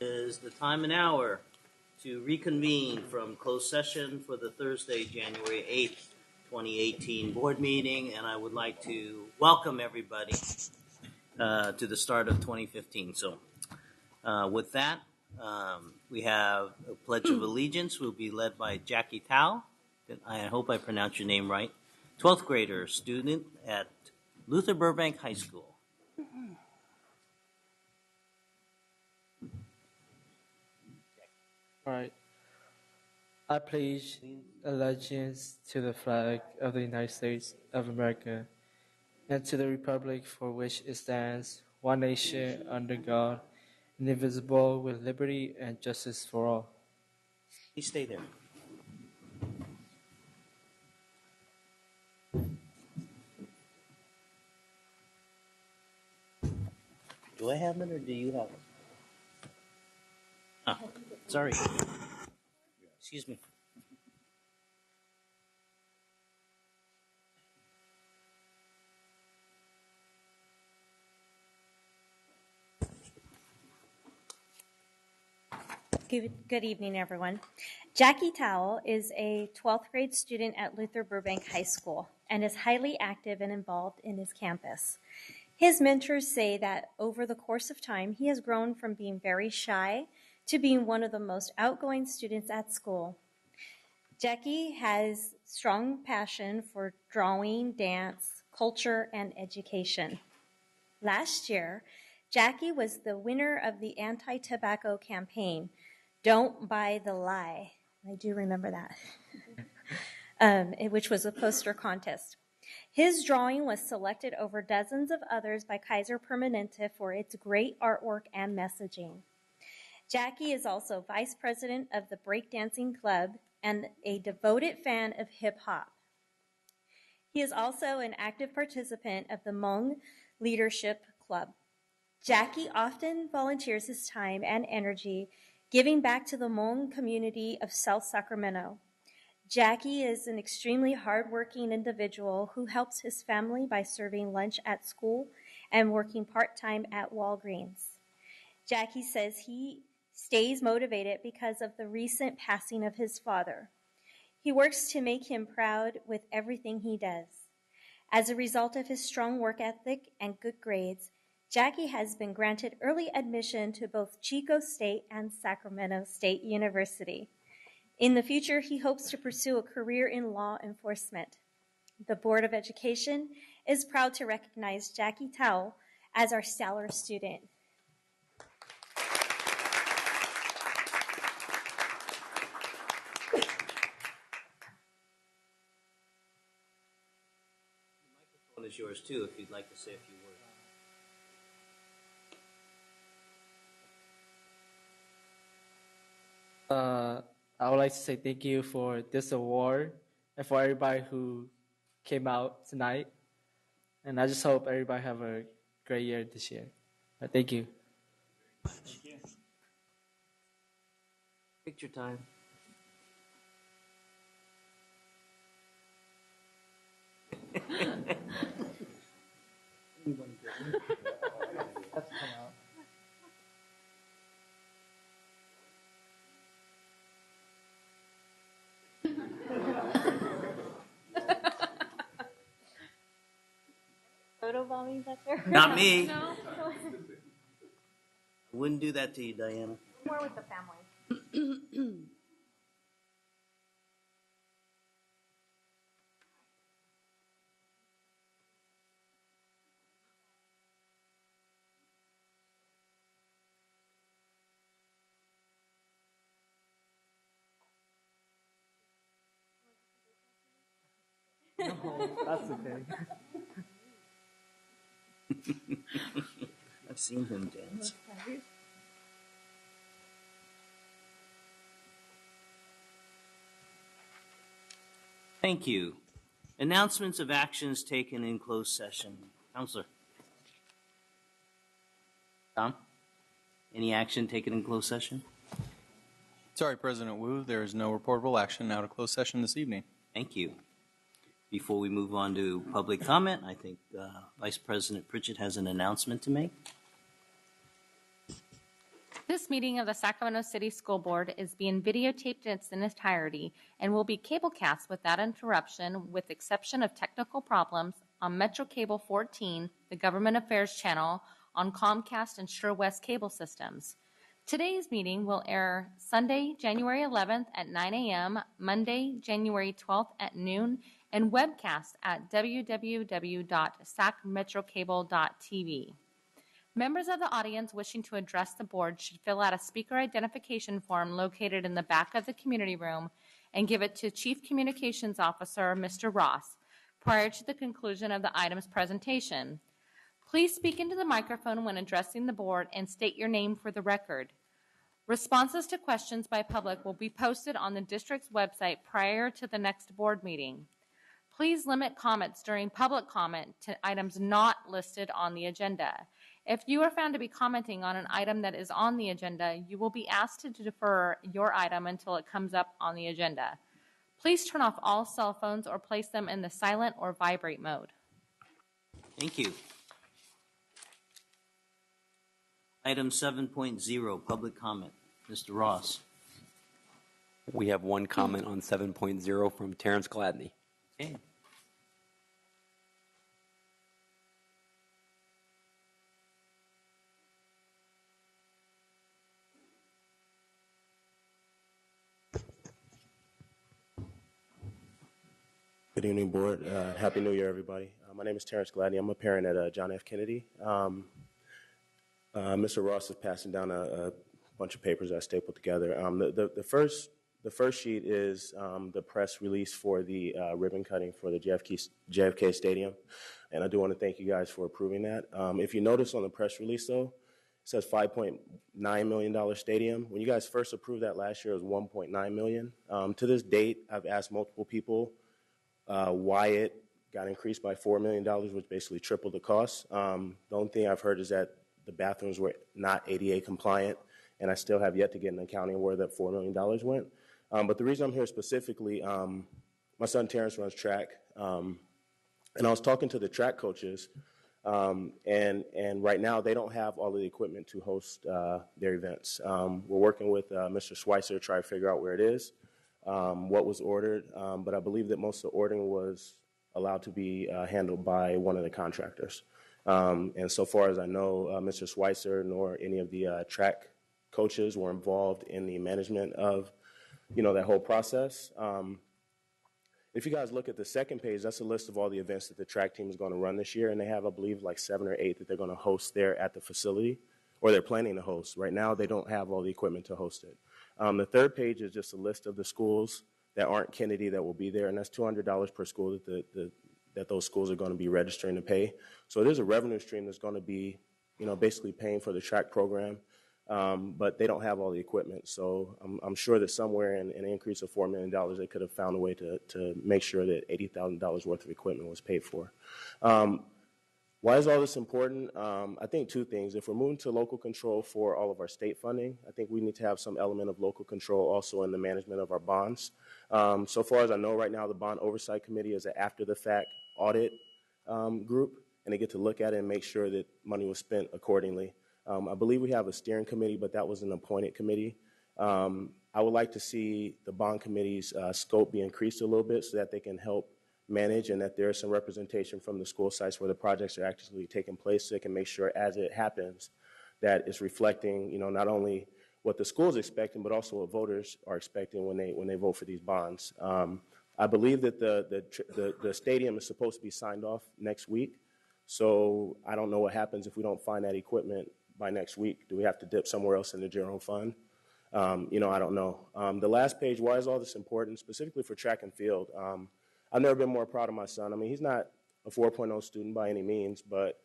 Is the time and hour to reconvene from closed session for the Thursday, January 8th, 2018 board meeting, and I would like to welcome everybody to the start of 2015. So with that, we have a Pledge of Allegiance will be led by Jackie Tao. I hope I pronounced your name right. 12th grader, student at Luther Burbank High School. All right. I pledge allegiance to the flag of the United States of America and to the republic for which it stands, one nation under God, indivisible, with liberty and justice for all. Please stay there. Do I have it or do you have it? Ah, sorry. Excuse me. Good evening, everyone. Jackie Towell is a 12th grade student at Luther Burbank High School and is highly active and involved in his campus. His mentors say that over the course of time, he has grown from being very shy to being one of the most outgoing students at school. Jackie has strong passion for drawing, dance, culture, and education. Last year, Jackie was the winner of the anti-tobacco campaign, Don't Buy the Lie. I do remember that, which was a poster contest. His drawing was selected over dozens of others by Kaiser Permanente for its great artwork and messaging. Jackie is also vice president of the Breakdancing Club and a devoted fan of hip-hop. He is also an active participant of the Hmong Leadership Club. Jackie often volunteers his time and energy giving back to the Hmong community of South Sacramento. Jackie is an extremely hardworking individual who helps his family by serving lunch at school and working part-time at Walgreens. Jackie says he stays motivated because of the recent passing of his father. He works to make him proud with everything he does. As a result of his strong work ethic and good grades, Jackie has been granted early admission to both Chico State and Sacramento State University. In the future, he hopes to pursue a career in law enforcement. The Board of Education is proud to recognize Jackie Towell as our stellar student. The microphone is yours too if you'd like to say a few words. I would like to say thank you for this award and for everybody who came out tonight. And I just hope everybody have a great year this year. Thank you. Thank you. Picture time. Photobombing back there? Not me. No. I wouldn't do that to you, Diana. More with the family. No, that's okay. I've seen him dance. Thank you. Announcements of actions taken in closed session. Counselor. Tom? Any action taken in closed session? Sorry, President Wu, there is no reportable action out of closed session this evening. Thank you. Before we move on to public comment, I think Vice President Pritchett has an announcement to make. This meeting of the Sacramento City School Board is being videotaped in its entirety and will be cablecast without interruption, with exception of technical problems, on Metro Cable 14, the Government Affairs channel, on Comcast and Sure West cable systems. Today's meeting will air Sunday, January 11th at 9 a.m., Monday, January 12th at noon, and webcast at www.sacmetrocable.tv. Members of the audience wishing to address the board should fill out a speaker identification form located in the back of the community room and give it to Chief Communications Officer, Mr. Ross, prior to the conclusion of the item's presentation. Please speak into the microphone when addressing the board and state your name for the record. Responses to questions by public will be posted on the district's website prior to the next board meeting. Please limit comments during public comment to items not listed on the agenda. If you are found to be commenting on an item that is on the agenda, you will be asked to defer your item until it comes up on the agenda. Please turn off all cell phones or place them in the silent or vibrate mode. Thank you. Item 7.0, public comment. Mr. Ross. We have one comment on 7.0 from Terrence Gladney. Okay. Good evening, board. Happy New Year, everybody. My name is Terrence Gladney. I'm a parent at John F. Kennedy. Mr. Ross is passing down a bunch of papers I stapled together. The first sheet is the press release for the ribbon cutting for the JFK Stadium, and I do want to thank you guys for approving that. If you notice on the press release, though, it says $5.9 million stadium. When you guys first approved that last year, it was $1.9 million. To this date, I've asked multiple people why it got increased by $4 million, which basically tripled the cost. The only thing I've heard is that the bathrooms were not ADA compliant, and I still have yet to get an accounting where that $4 million went. But the reason I'm here specifically, my son Terrence runs track, and I was talking to the track coaches, and right now they don't have all of the equipment to host their events. We're working with Mr. Schweitzer to try to figure out where it is, what was ordered, but I believe that most of the ordering was allowed to be handled by one of the contractors. And so far as I know, Mr. Schweitzer nor any of the track coaches were involved in the management of, that whole process. If you guys look at the second page, that's a list of all the events that the track team is going to run this year, and they have, I believe, like 7 or 8 that they're going to host there at the facility, or they're planning to host. Right now, they don't have all the equipment to host it. The third page is just a list of the schools that aren't Kennedy that will be there, and that's $200 per school that those schools are going to be registering to pay. So it is a revenue stream that's going to be, basically paying for the track program, but they don't have all the equipment. So I'm sure that somewhere in an increase of $4 million, they could have found a way to make sure that $80,000 worth of equipment was paid for. Why is all this important? I think 2 things. If we're moving to local control for all of our state funding, I think we need to have some element of local control also in the management of our bonds. So far as I know right now, the Bond Oversight Committee is an after-the-fact audit group, and they get to look at it and make sure that money was spent accordingly. I believe we have a steering committee, but that was an appointed committee. I would like to see the bond committee's scope be increased a little bit so that they can help manage, and that there is some representation from the school sites where the projects are actually taking place, so they can make sure as it happens that it's reflecting, not only what the school is expecting, but also what voters are expecting when they vote for these bonds. I believe that the stadium is supposed to be signed off next week, so I don't know what happens if we don't find that equipment by next week. Do we have to dip somewhere else in the general fund? I don't know. The last page, why is all this important, specifically for track and field? I've never been more proud of my son. I mean, he's not a 4.0 student by any means, but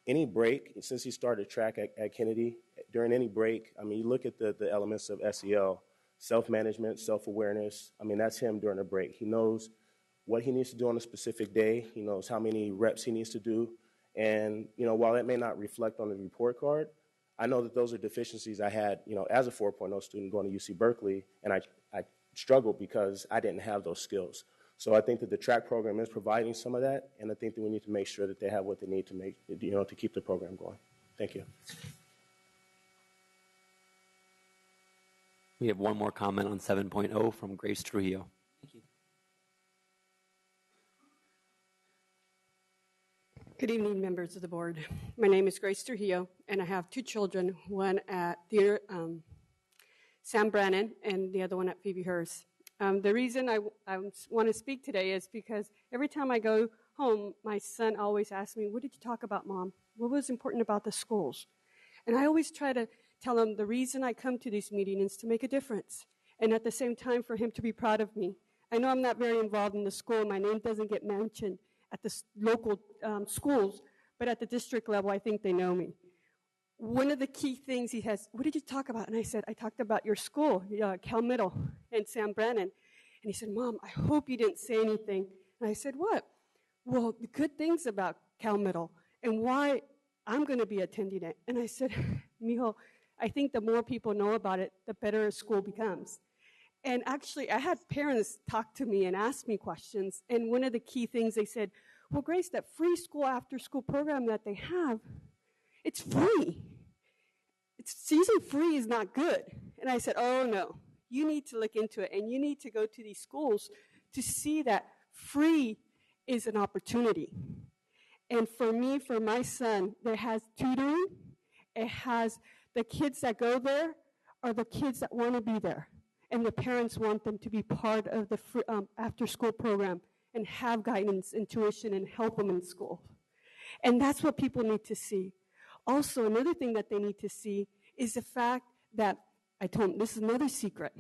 any break, since he started track at Kennedy, during any break, I mean, you look at the elements of SEL, self-management, self-awareness. I mean, that's him during a break. He knows what he needs to do on a specific day. He knows how many reps he needs to do. And, while that may not reflect on the report card, I know that those are deficiencies I had, as a 4.0 student going to UC Berkeley, and I struggled because I didn't have those skills. So I think that the track program is providing some of that, and I think that we need to make sure that they have what they need to make, to keep the program going. Thank you. We have one more comment on 7.0 from Grace Trujillo. Thank you. Good evening, members of the board. My name is Grace Trujillo, and I have two children, one at Theater Sam Brannan and the other one at Phoebe Hearst. The reason I want to speak today is because every time I go home, my son always asks me, what did you talk about, Mom? What was important about the schools? And I always try to tell him the reason I come to these meetings is to make a difference, and at the same time for him to be proud of me. I know I'm not very involved in the school. My name doesn't get mentioned at the local schools, but at the district level, I think they know me. One of the key things he has, what did you talk about? And I said, I talked about your school, Cal Middle and Sam Brannan. And he said, Mom, I hope you didn't say anything. And I said, what? Well, the good things about Cal Middle and why I'm going to be attending it. And I said, Mijo, I think the more people know about it, the better a school becomes. And actually, I had parents talk to me and ask me questions. And one of the key things they said, well, Grace, that free school after school program that they have, it's free. Season free is not good. And I said, oh, no, you need to look into it. And you need to go to these schools to see that free is an opportunity. And for me, for my son, there has tutoring. It has the kids that go there are the kids that want to be there. And the parents want them to be part of the after-school program and have guidance and tuition and help them in school. And that's what people need to see. Also, another thing that they need to see is the fact that, I told them, this is another secret,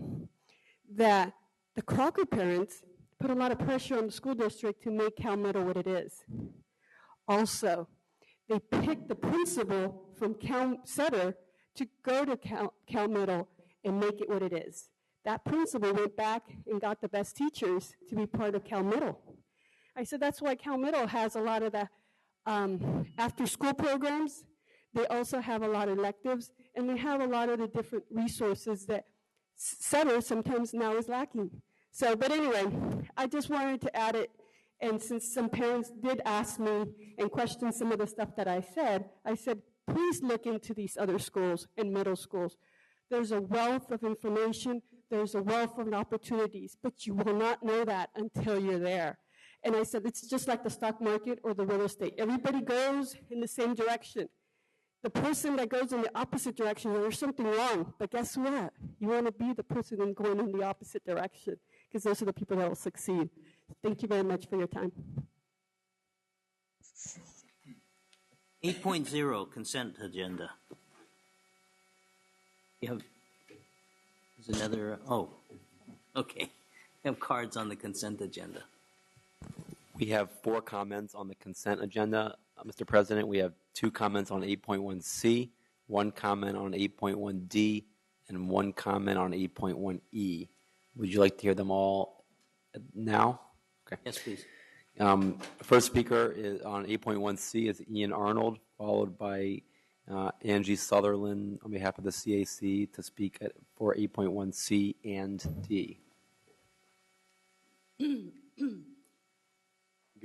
that the Crocker parents put a lot of pressure on the school district to make Cal Middle what it is. Also, they picked the principal from Cal Sutter to go to Cal Middle and make it what it is. That principal went back and got the best teachers to be part of Cal Middle. I said that's why Cal Middle has a lot of the after-school programs. They also have a lot of electives, and they have a lot of the different resources that Sutter sometimes now is lacking. So, but anyway, I just wanted to add it, and since some parents did ask me and question some of the stuff that I said, please look into these other schools and middle schools. There's a wealth of information, there's a wealth of opportunities, but you will not know that until you're there. And I said, it's just like the stock market or the real estate. Everybody goes in the same direction. The person that goes in the opposite direction, there's something wrong. But guess what? You want to be the person going in the opposite direction, because those are the people that will succeed. Thank you very much for your time. 8.0 consent agenda. There's another, okay. We have cards on the consent agenda. We have 4 comments on the consent agenda. Mr. President, we have 2 comments on 8.1C, 1 comment on 8.1D, and 1 comment on 8.1E. Would you like to hear them all now? Okay. Yes, please. First speaker is on 8.1C is Ian Arnold, followed by Angie Sutherland on behalf of the CAC to speak for 8.1C and D. Good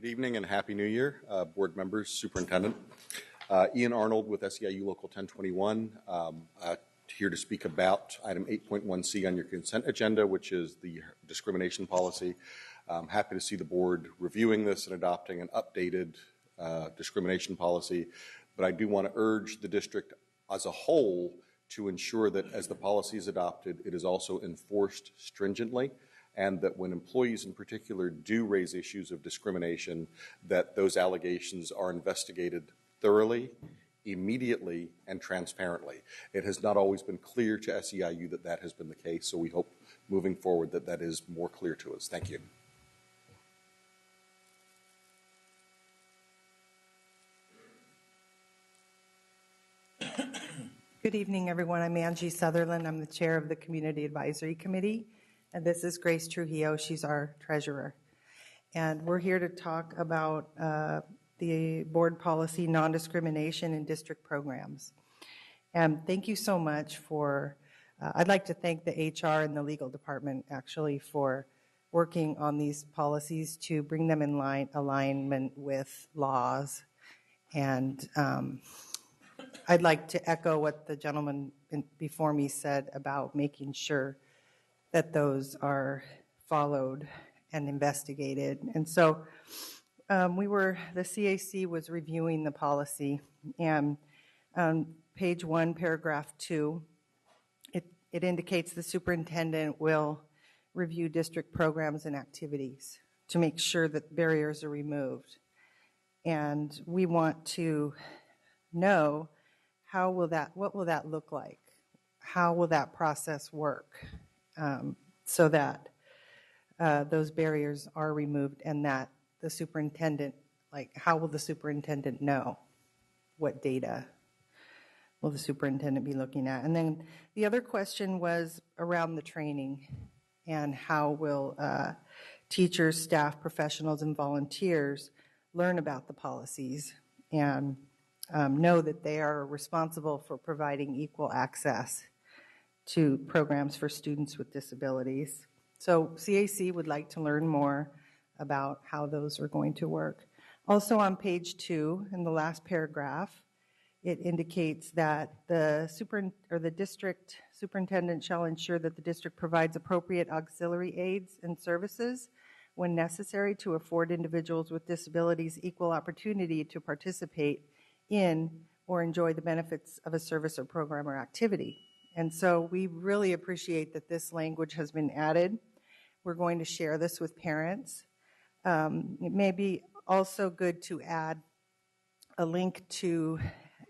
evening and Happy New Year, board members, superintendent. Ian Arnold with SEIU Local 1021, here to speak about item 8.1C on your consent agenda, which is the discrimination policy. I'm happy to see the board reviewing this and adopting an updated discrimination policy, but I do want to urge the district as a whole to ensure that as the policy is adopted, it is also enforced stringently, and that when employees in particular do raise issues of discrimination, that those allegations are investigated thoroughly, immediately, and transparently. It has not always been clear to SEIU that that has been the case, so we hope moving forward that that is more clear to us. Thank you. Good evening, everyone. I'm Angie Sutherland. I'm the chair of the Community Advisory Committee, and this is Grace Trujillo. She's our treasurer. And we're here to talk about the board policy, non-discrimination in district programs. And thank you so much for, I'd like to thank the HR and the legal department actually for working on these policies to bring them in alignment with laws. And I'd like to echo what the gentleman before me said about making sure that those are followed and investigated. And so the CAC was reviewing the policy, and on page 1, paragraph 2, it indicates the superintendent will review district programs and activities to make sure that barriers are removed. And we want to know what will that look like? How will that process work so that those barriers are removed, and that the superintendent, how will the superintendent know? What data will the superintendent be looking at? And then the other question was around the training, and how will teachers, staff, professionals, and volunteers learn about the policies and know that they are responsible for providing equal access to programs for students with disabilities. So CAC would like to learn more about how those are going to work. Also on page 2, in the last paragraph, it indicates that the district superintendent shall ensure that the district provides appropriate auxiliary aids and services when necessary to afford individuals with disabilities equal opportunity to participate in or enjoy the benefits of a service or program or activity. And so we really appreciate that this language has been added. We're going to share this with parents. It may be also good to add a link to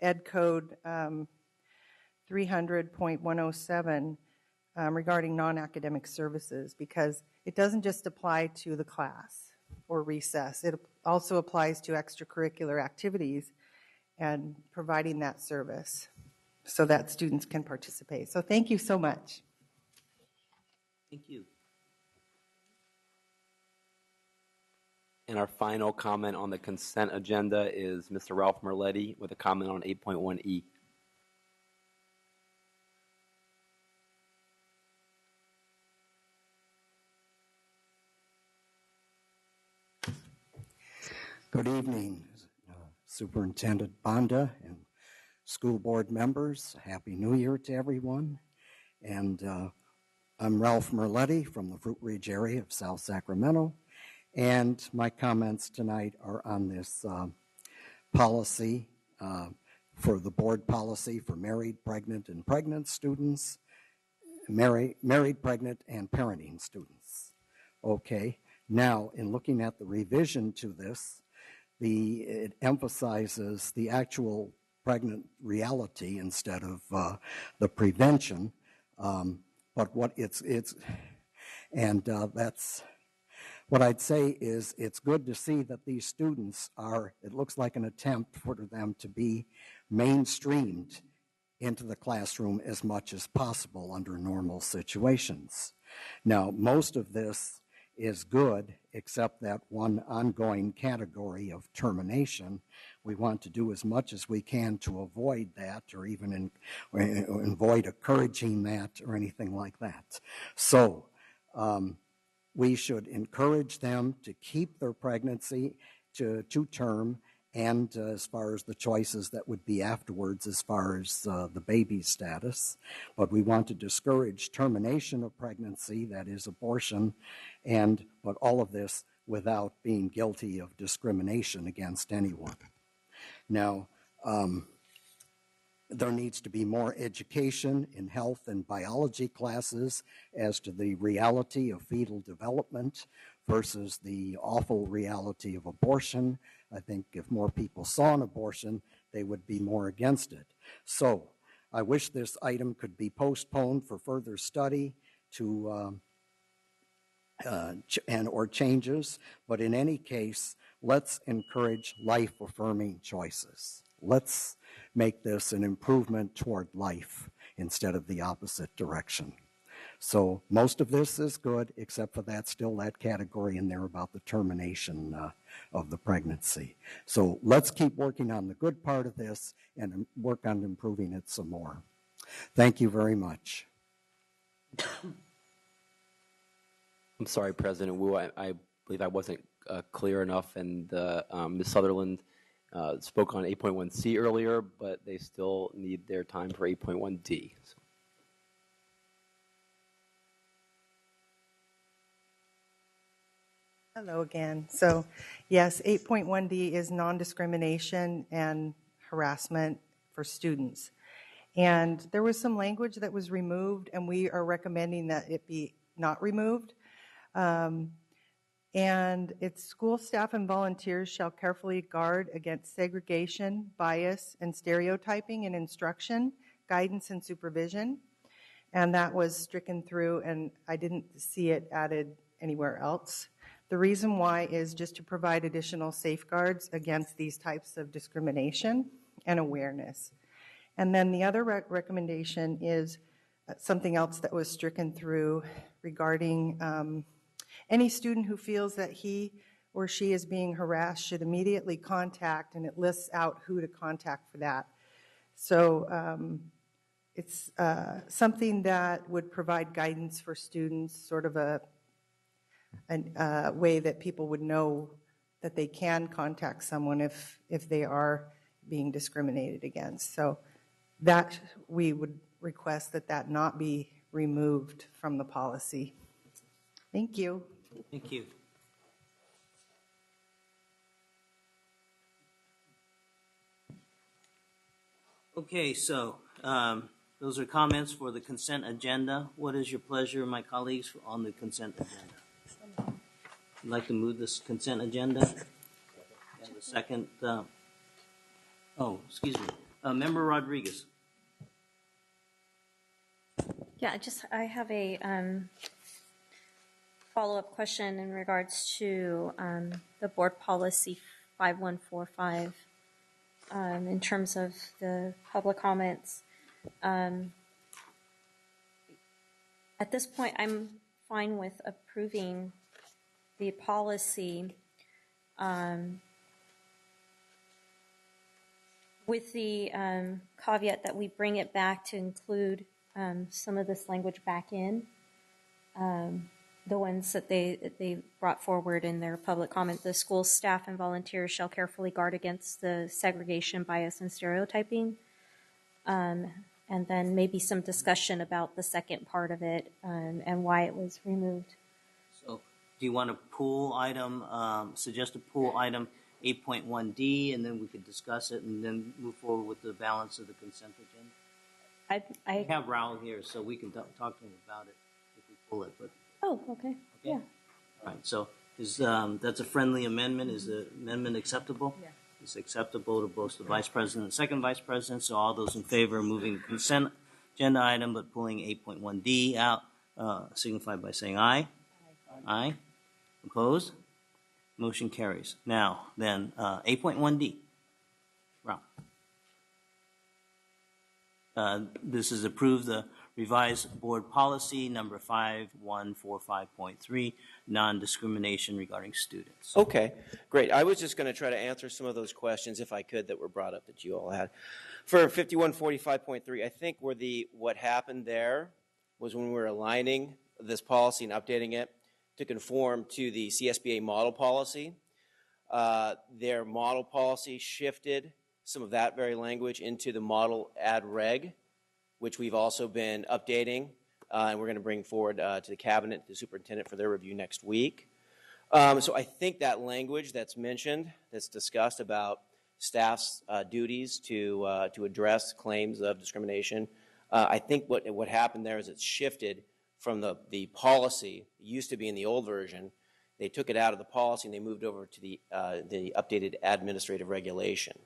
Ed Code 300.107 regarding non-academic services, because it doesn't just apply to the class or recess. It also applies to extracurricular activities and providing that service so that students can participate. So thank you so much. Thank you. And our final comment on the consent agenda is Mr. Ralph Merletti with a comment on 8.1E. Good evening, Superintendent Bonda and school board members. Happy New Year to everyone. And I'm Ralph Merletti from the Fruit Ridge area of South Sacramento. And my comments tonight are on this policy for the board policy for married, pregnant, and pregnant students, married, pregnant, and parenting students. Okay, now in looking at the revision to this, it emphasizes the actual pregnant reality instead of the prevention. But what that's what I'd say is it's good to see that these students it looks like an attempt for them to be mainstreamed into the classroom as much as possible under normal situations. Now, most of this is good, except that one ongoing category of termination. We want to do as much as we can to avoid that, or even avoid encouraging that or anything like that. So we should encourage them to keep their pregnancy to term, and as far as the choices that would be afterwards as far as the baby status. But we want to discourage termination of pregnancy, that is abortion, but all of this without being guilty of discrimination against anyone. Now, there needs to be more education in health and biology classes as to the reality of fetal development versus the awful reality of abortion. I think if more people saw an abortion, they would be more against it. So I wish this item could be postponed for further study or changes, but in any case, let's encourage life-affirming choices. Let's make this an improvement toward life instead of the opposite direction. So most of this is good, except for that category in there about the termination of the pregnancy. So let's keep working on the good part of this and work on improving it some more. Thank you very much. I'm sorry, President Wu. I believe I wasn't clear enough, and Ms. Sutherland spoke on 8.1C earlier, but they still need their time for 8.1D. So. Hello again. So, yes, 8.1D is non-discrimination and harassment for students. And there was some language that was removed, and we are recommending that it be not removed. And it's school staff and volunteers shall carefully guard against segregation, bias, and stereotyping in instruction, guidance, and supervision. And that was stricken through, and I didn't see it added anywhere else. The reason why is just to provide additional safeguards against these types of discrimination and awareness. And then the other recommendation is something else that was stricken through regarding any student who feels that he or she is being harassed should immediately contact, and it lists out who to contact for that. So it's something that would provide guidance for students, sort of a way that people would know that they can contact someone if they are being discriminated against. So that we would request that not be removed from the policy. Thank you. Thank you. Okay, so those are comments for the consent agenda. What is your pleasure, my colleagues, on the consent agenda? I'd like to move this consent agenda. And the second, excuse me, Member Rodriguez. Yeah, I have a follow-up question in regards to the board policy 5145 in terms of the public comments. At this point, I'm fine with approving the policy with the caveat that we bring it back to include some of this language back in, the ones that they brought forward in their public comment. The school staff and volunteers shall carefully guard against the segregation, bias, and stereotyping. And then maybe some discussion about the second part of it and why it was removed. So do you want to pull item, suggest to pull item 8.1D, and then we could discuss it and then move forward with the balance of the consent agenda? I have Raul here, so we can talk to him about it if we pull it. But okay. Yeah. All right. So is that's a friendly amendment? Is the amendment acceptable? Yeah. It's acceptable to both the vice president and second vice president. So all those in favor of moving the consent agenda item but pulling 8.1D out, signify by saying aye. Aye. Opposed? Motion carries. Now then, 8.1D. Raul. This is approved the revised board policy number 5145.3, non-discrimination regarding students. Okay, great. I was just going to try to answer some of those questions, if I could, that were brought up that you all had. For 5145.3, I think what happened there was when we were aligning this policy and updating it to conform to the CSBA model policy, their model policy shifted some of that very language into the model ad reg, which we've also been updating, and we're going to bring forward to the cabinet, the superintendent, for their review next week. So I think that language that's mentioned, that's discussed about staff's duties to address claims of discrimination, I think what happened there is it's shifted from the policy. It used to be in the old version. They took it out of the policy and they moved over to the updated administrative regulation.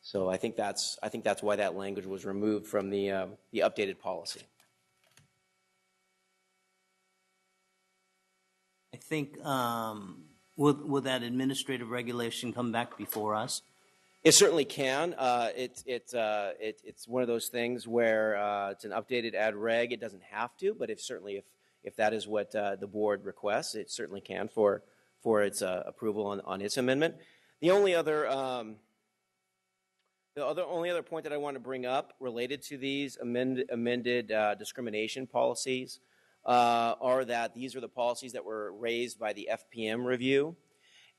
So I think that's why that language was removed from the updated policy. I think will that administrative regulation come back before us? It certainly can. It's one of those things where it's an updated ad reg. It doesn't have to, but if that is what the board requests, it certainly can for its approval on its amendment. The only other point that I want to bring up related to these amended discrimination policies are that these are the policies that were raised by the FPM review,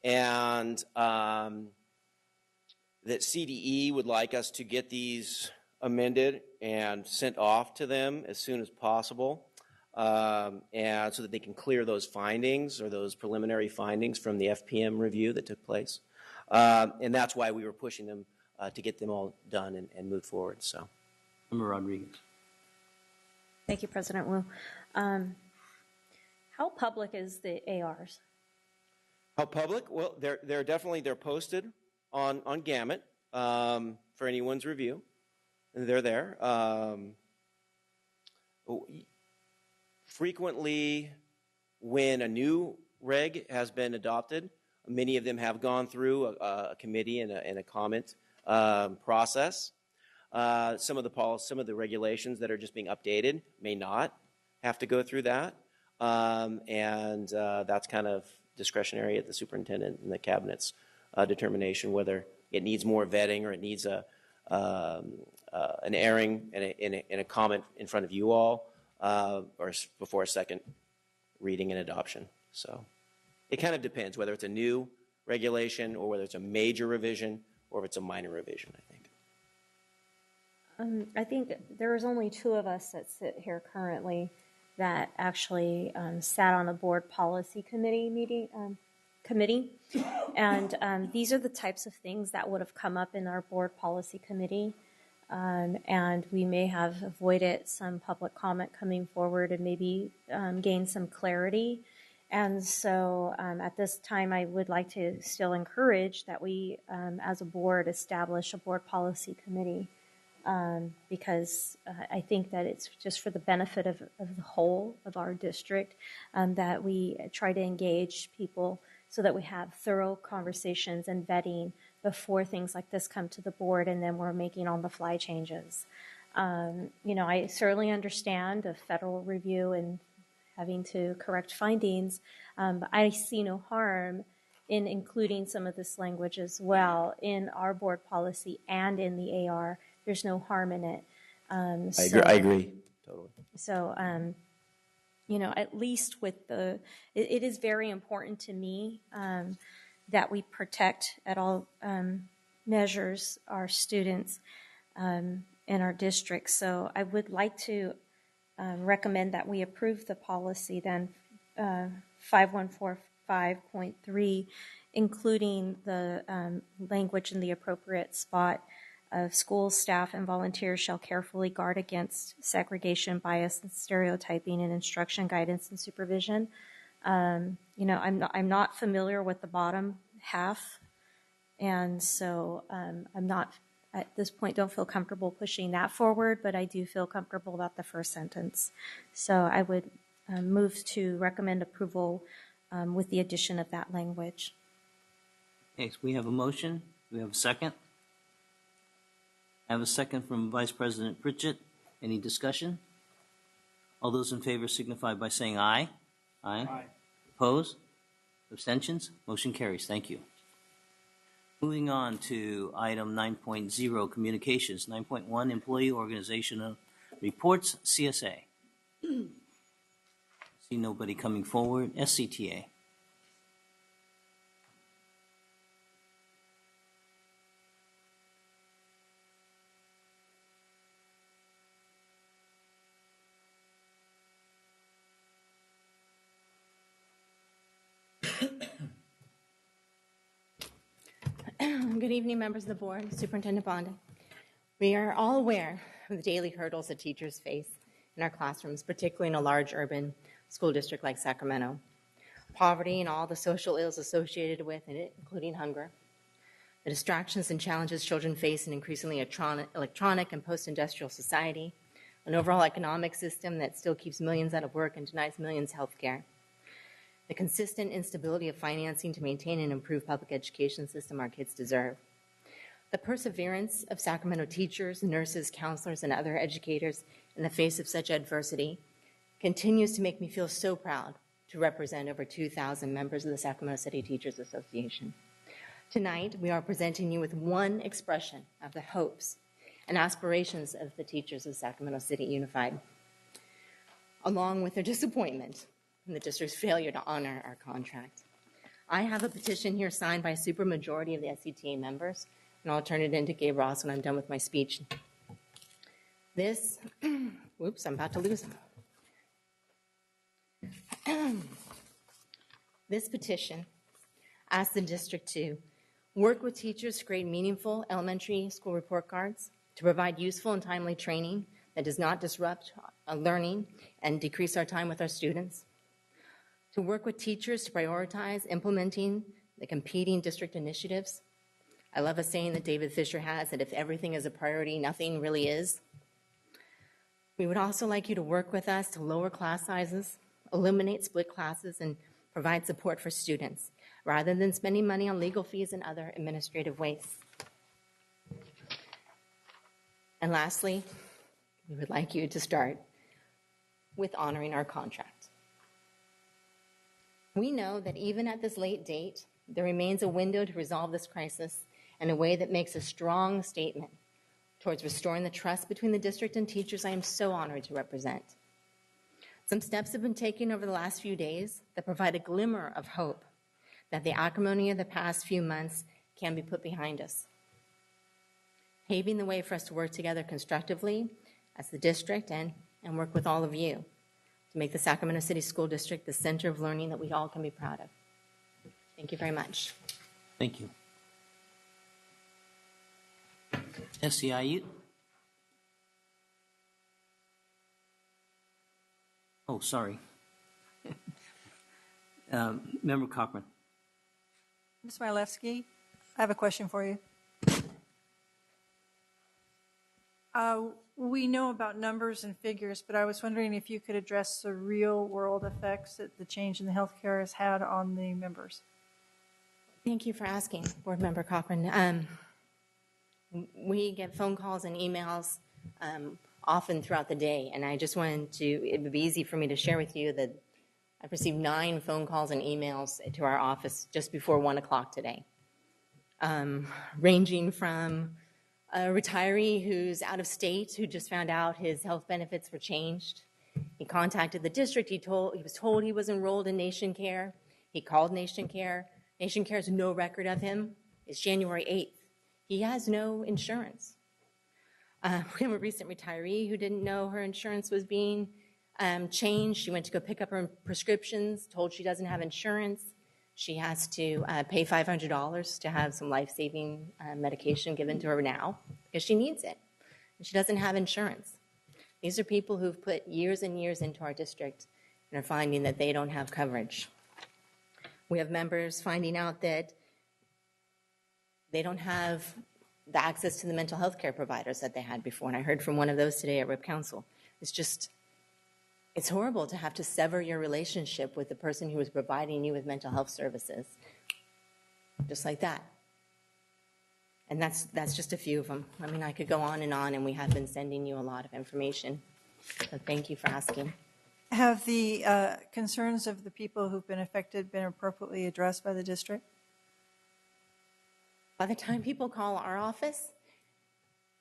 and that CDE would like us to get these amended and sent off to them as soon as possible, and so that they can clear those findings or those preliminary findings from the FPM review that took place. And that's why we were pushing them to get them all done and move forward. So, Member Rodriguez. Thank you, President Wu. How public is the ARs? how public? Well, they're definitely posted on Gamut for anyone's review. They're there. Frequently, when a new reg has been adopted, many of them have gone through a committee and a comment process. Some of the regulations that are just being updated may not have to go through that, and that's kind of discretionary at the superintendent and the cabinet's determination whether it needs more vetting or it needs an airing and a comment in front of you all, or before a second reading and adoption. So it kind of depends whether it's a new regulation or whether it's a major revision or if it's a minor revision, I think. I think there's only two of us that sit here currently that actually sat on the board policy committee and these are the types of things that would have come up in our board policy committee, and we may have avoided some public comment coming forward and maybe gain some clarity. And so at this time, I would like to still encourage that we, as a board, establish a board policy committee, because I think that it's just for the benefit of the whole of our district that we try to engage people so that we have thorough conversations and vetting before things like this come to the board and then we're making on-the-fly changes. I certainly understand a federal review and having to correct findings, but I see no harm in including some of this language as well in our board policy and in the AR. There's no harm in it. I agree. Totally. So, at least with it is very important to me that we protect at all measures our students in our district. So I would like to recommend that we approve the policy then 5145.3, including the language in the appropriate spot of school staff and volunteers shall carefully guard against segregation, bias, and stereotyping in instruction, guidance, and supervision. I'm not familiar with the bottom half, and so I'm not at this point don't feel comfortable pushing that forward, but I do feel comfortable about the first sentence. So I would move to recommend approval with the addition of that language. Okay, so we have a motion. Do we have a second? I have a second from Vice President Pritchett. Any discussion? All those in favor signify by saying aye. Aye. Aye. Opposed? Abstentions? Motion carries. Thank you. Moving on to item 9.0, communications. 9.1, employee organizational reports, CSA. See nobody coming forward. SCTA. Good evening, members of the board, Superintendent Bonda. We are all aware of the daily hurdles that teachers face in our classrooms, particularly in a large urban school district like Sacramento. Poverty and all the social ills associated with it, including hunger. The distractions and challenges children face in increasingly electronic and post-industrial society. An overall economic system that still keeps millions out of work and denies millions health care. The consistent instability of financing to maintain and improve public education system our kids deserve. The perseverance of Sacramento teachers, nurses, counselors, and other educators in the face of such adversity continues to make me feel so proud to represent over 2,000 members of the Sacramento City Teachers Association. Tonight, we are presenting you with one expression of the hopes and aspirations of the teachers of Sacramento City Unified, along with their disappointment and the district's failure to honor our contract. I have a petition here signed by a supermajority of the SCTA members and I'll turn it into Gabe Ross when I'm done with my speech. This, whoops, I'm about to lose him. This petition asks the district to work with teachers to create meaningful elementary school report cards, to provide useful and timely training that does not disrupt learning and decrease our time with our students, to work with teachers to prioritize implementing the competing district initiatives. I love a saying that David Fisher has, that if everything is a priority, nothing really is. We would also like you to work with us to lower class sizes, eliminate split classes, and provide support for students, rather than spending money on legal fees and other administrative wastes. And lastly, we would like you to start with honoring our contract. We know that even at this late date, there remains a window to resolve this crisis in a way that makes a strong statement towards restoring the trust between the district and teachers I am so honored to represent. Some steps have been taken over the last few days that provide a glimmer of hope that the acrimony of the past few months can be put behind us, paving the way for us to work together constructively as the district and work with all of you to make the Sacramento City School District the center of learning that we all can be proud of. Thank you very much. Thank you. SCIU? Oh, sorry. Member Cochran. Ms. Milewski, I have a question for you. We know about numbers and figures, but I was wondering if you could address the real-world effects that the change in the healthcare has had on the members. Thank you for asking, Board Member Cochran. We get phone calls and emails often throughout the day, and I just wanted to, it would be easy for me to share with you that I've received 9 phone calls and emails to our office just before 1 o'clock today, ranging from a retiree who's out of state who just found out his health benefits were changed. He contacted the district. He was told he was enrolled in Nation Care. He called Nation Care. Nation Care has no record of him. It's January 8th. He has no insurance. We have a recent retiree who didn't know her insurance was being changed. She went to go pick up her prescriptions, told she doesn't have insurance. She has to pay $500 to have some life-saving medication given to her now because she needs it. And she doesn't have insurance. These are people who've put years and years into our district and are finding that they don't have coverage. We have members finding out that they don't have the access to the mental health care providers that they had before. And I heard from one of those today at Rep Council. It's horrible to have to sever your relationship with the person who is providing you with mental health services. Just like that. And that's just a few of them. I mean, I could go on, and we have been sending you a lot of information. So thank you for asking. Have the concerns of the people who've been affected been appropriately addressed by the district? By the time people call our office,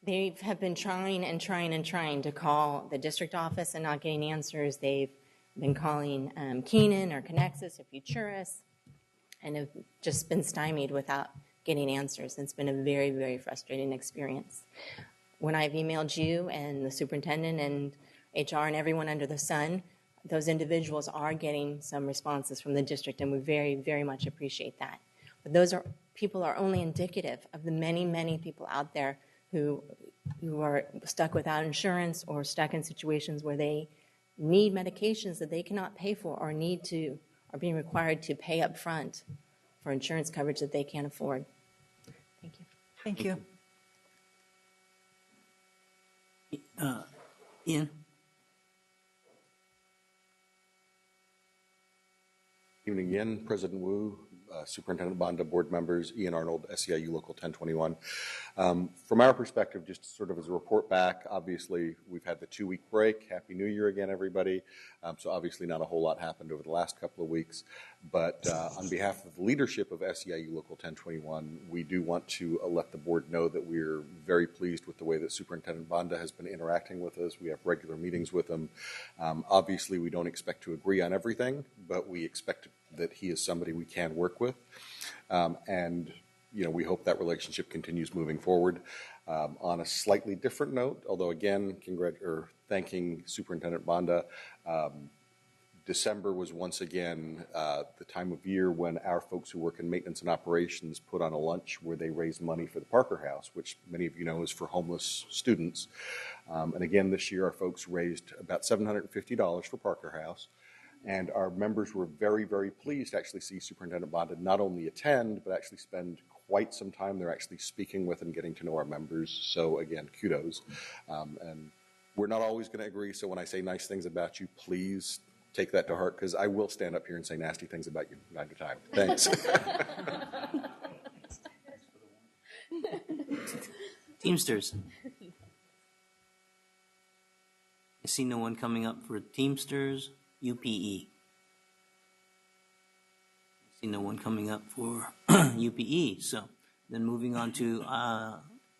they have been trying to call the district office and not getting answers. They've been calling Keenan or Connexus or Futurus and have just been stymied without getting answers. It's been a very, very frustrating experience. When I've emailed you and the superintendent and HR and everyone under the sun, those individuals are getting some responses from the district, and we very, very much appreciate that. But those people are only indicative of the many, many people out there who are stuck without insurance or stuck in situations where they need medications that they cannot pay for or are being required to pay up front for insurance coverage that they can't afford. Thank you. Thank you. Ian? Evening again, President Wu, Superintendent Banda, board members, Ian Arnold, SEIU Local 1021. From our perspective, just sort of as a report back, obviously we've had the 2-week break. Happy New Year again, everybody. So obviously not a whole lot happened over the last couple of weeks. But on behalf of the leadership of SEIU Local 1021, we do want to let the board know that we're very pleased with the way that Superintendent Banda has been interacting with us. We have regular meetings with him. Obviously, we don't expect to agree on everything, but we expect that he is somebody we can work with. And we hope that relationship continues moving forward. On a slightly different note, although again, thanking Superintendent Banda, December was once again the time of year when our folks who work in maintenance and operations put on a lunch where they raised money for the Parker House, which many of you know is for homeless students. And again, this year our folks raised about $750 for Parker House. And our members were very, very pleased to actually see Superintendent Banda not only attend, but actually spend quite some time there actually speaking with and getting to know our members. So again, kudos. And we're not always going to agree, so when I say nice things about you, please take that to heart, because I will stand up here and say nasty things about you from time to time. Thanks. Teamsters. I see no one coming up for Teamsters. UPE. I see no one coming up for UPE. So then moving on to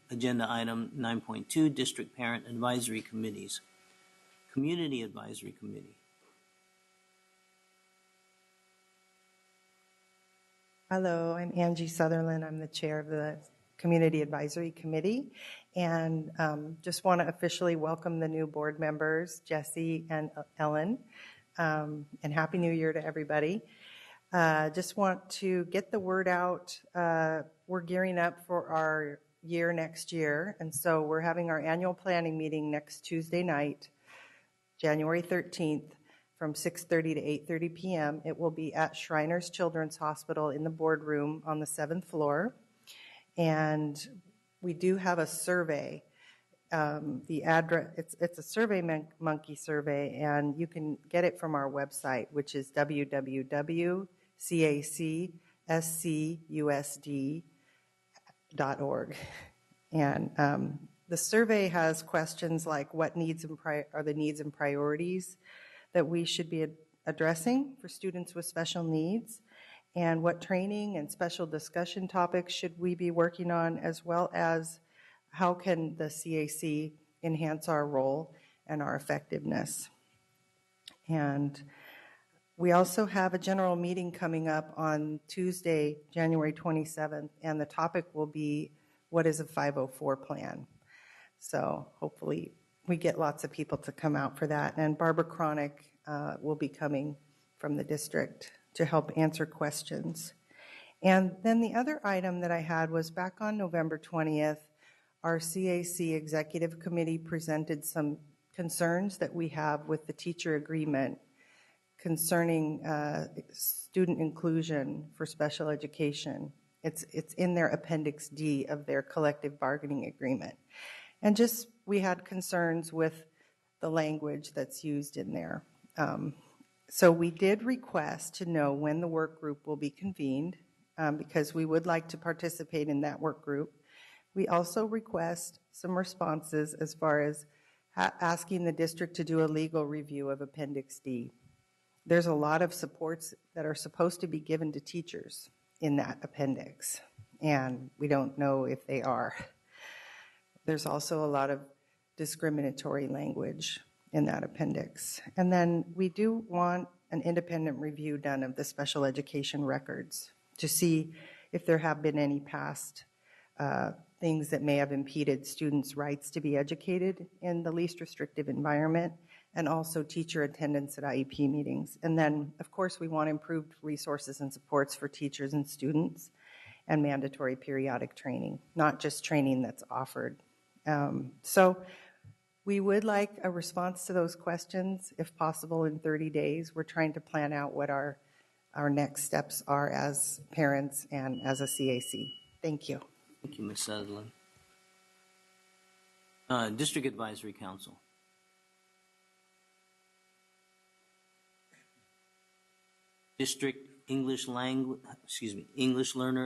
agenda item 9.2, District Parent Advisory Committees. Community Advisory Committee. Hello, I'm Angie Sutherland. I'm the chair of the Community Advisory Committee, and just want to officially welcome the new board members, Jesse and Ellen, and Happy New Year to everybody. Just want to get the word out. We're gearing up for our year next year, and so we're having our annual planning meeting next Tuesday night, January 13th, from 6:30 to 8:30 p.m. It will be at Shriners Children's Hospital in the boardroom on the 7th floor. And we do have a survey. The address, it's a Survey Monkey survey, and you can get it from our website, which is www.cacscusd.org. And the survey has questions like what needs are the needs and priorities that we should be addressing for students with special needs, and what training and special discussion topics should we be working on, as well as how can the CAC enhance our role and our effectiveness. And we also have a general meeting coming up on Tuesday, January 27th, and the topic will be, what is a 504 plan? So hopefully we get lots of people to come out for that. And Barbara Cronick will be coming from the district to help answer questions. And then the other item that I had was back on November 20th, our CAC Executive Committee presented some concerns that we have with the teacher agreement concerning student inclusion for special education. It's in their Appendix D of their collective bargaining agreement. And just we had concerns with the language that's used in there. So we did request to know when the work group will be convened because we would like to participate in that work group. We also request some responses as far as asking the district to do a legal review of Appendix D. There's a lot of supports that are supposed to be given to teachers in that appendix, and we don't know if they are. There's also a lot of discriminatory language in that appendix. And then we do want an independent review done of the special education records to see if there have been any past things that may have impeded students' rights to be educated in the least restrictive environment, and also teacher attendance at IEP meetings. And then, of course, we want improved resources and supports for teachers and students, and mandatory periodic training, not just training that's offered. So we would like a response to those questions, if possible, in 30 days. We're trying to plan out what our next steps are as parents and as a CAC. Thank you. Thank you, Ms. Sutherland. District Advisory Council. District English Learner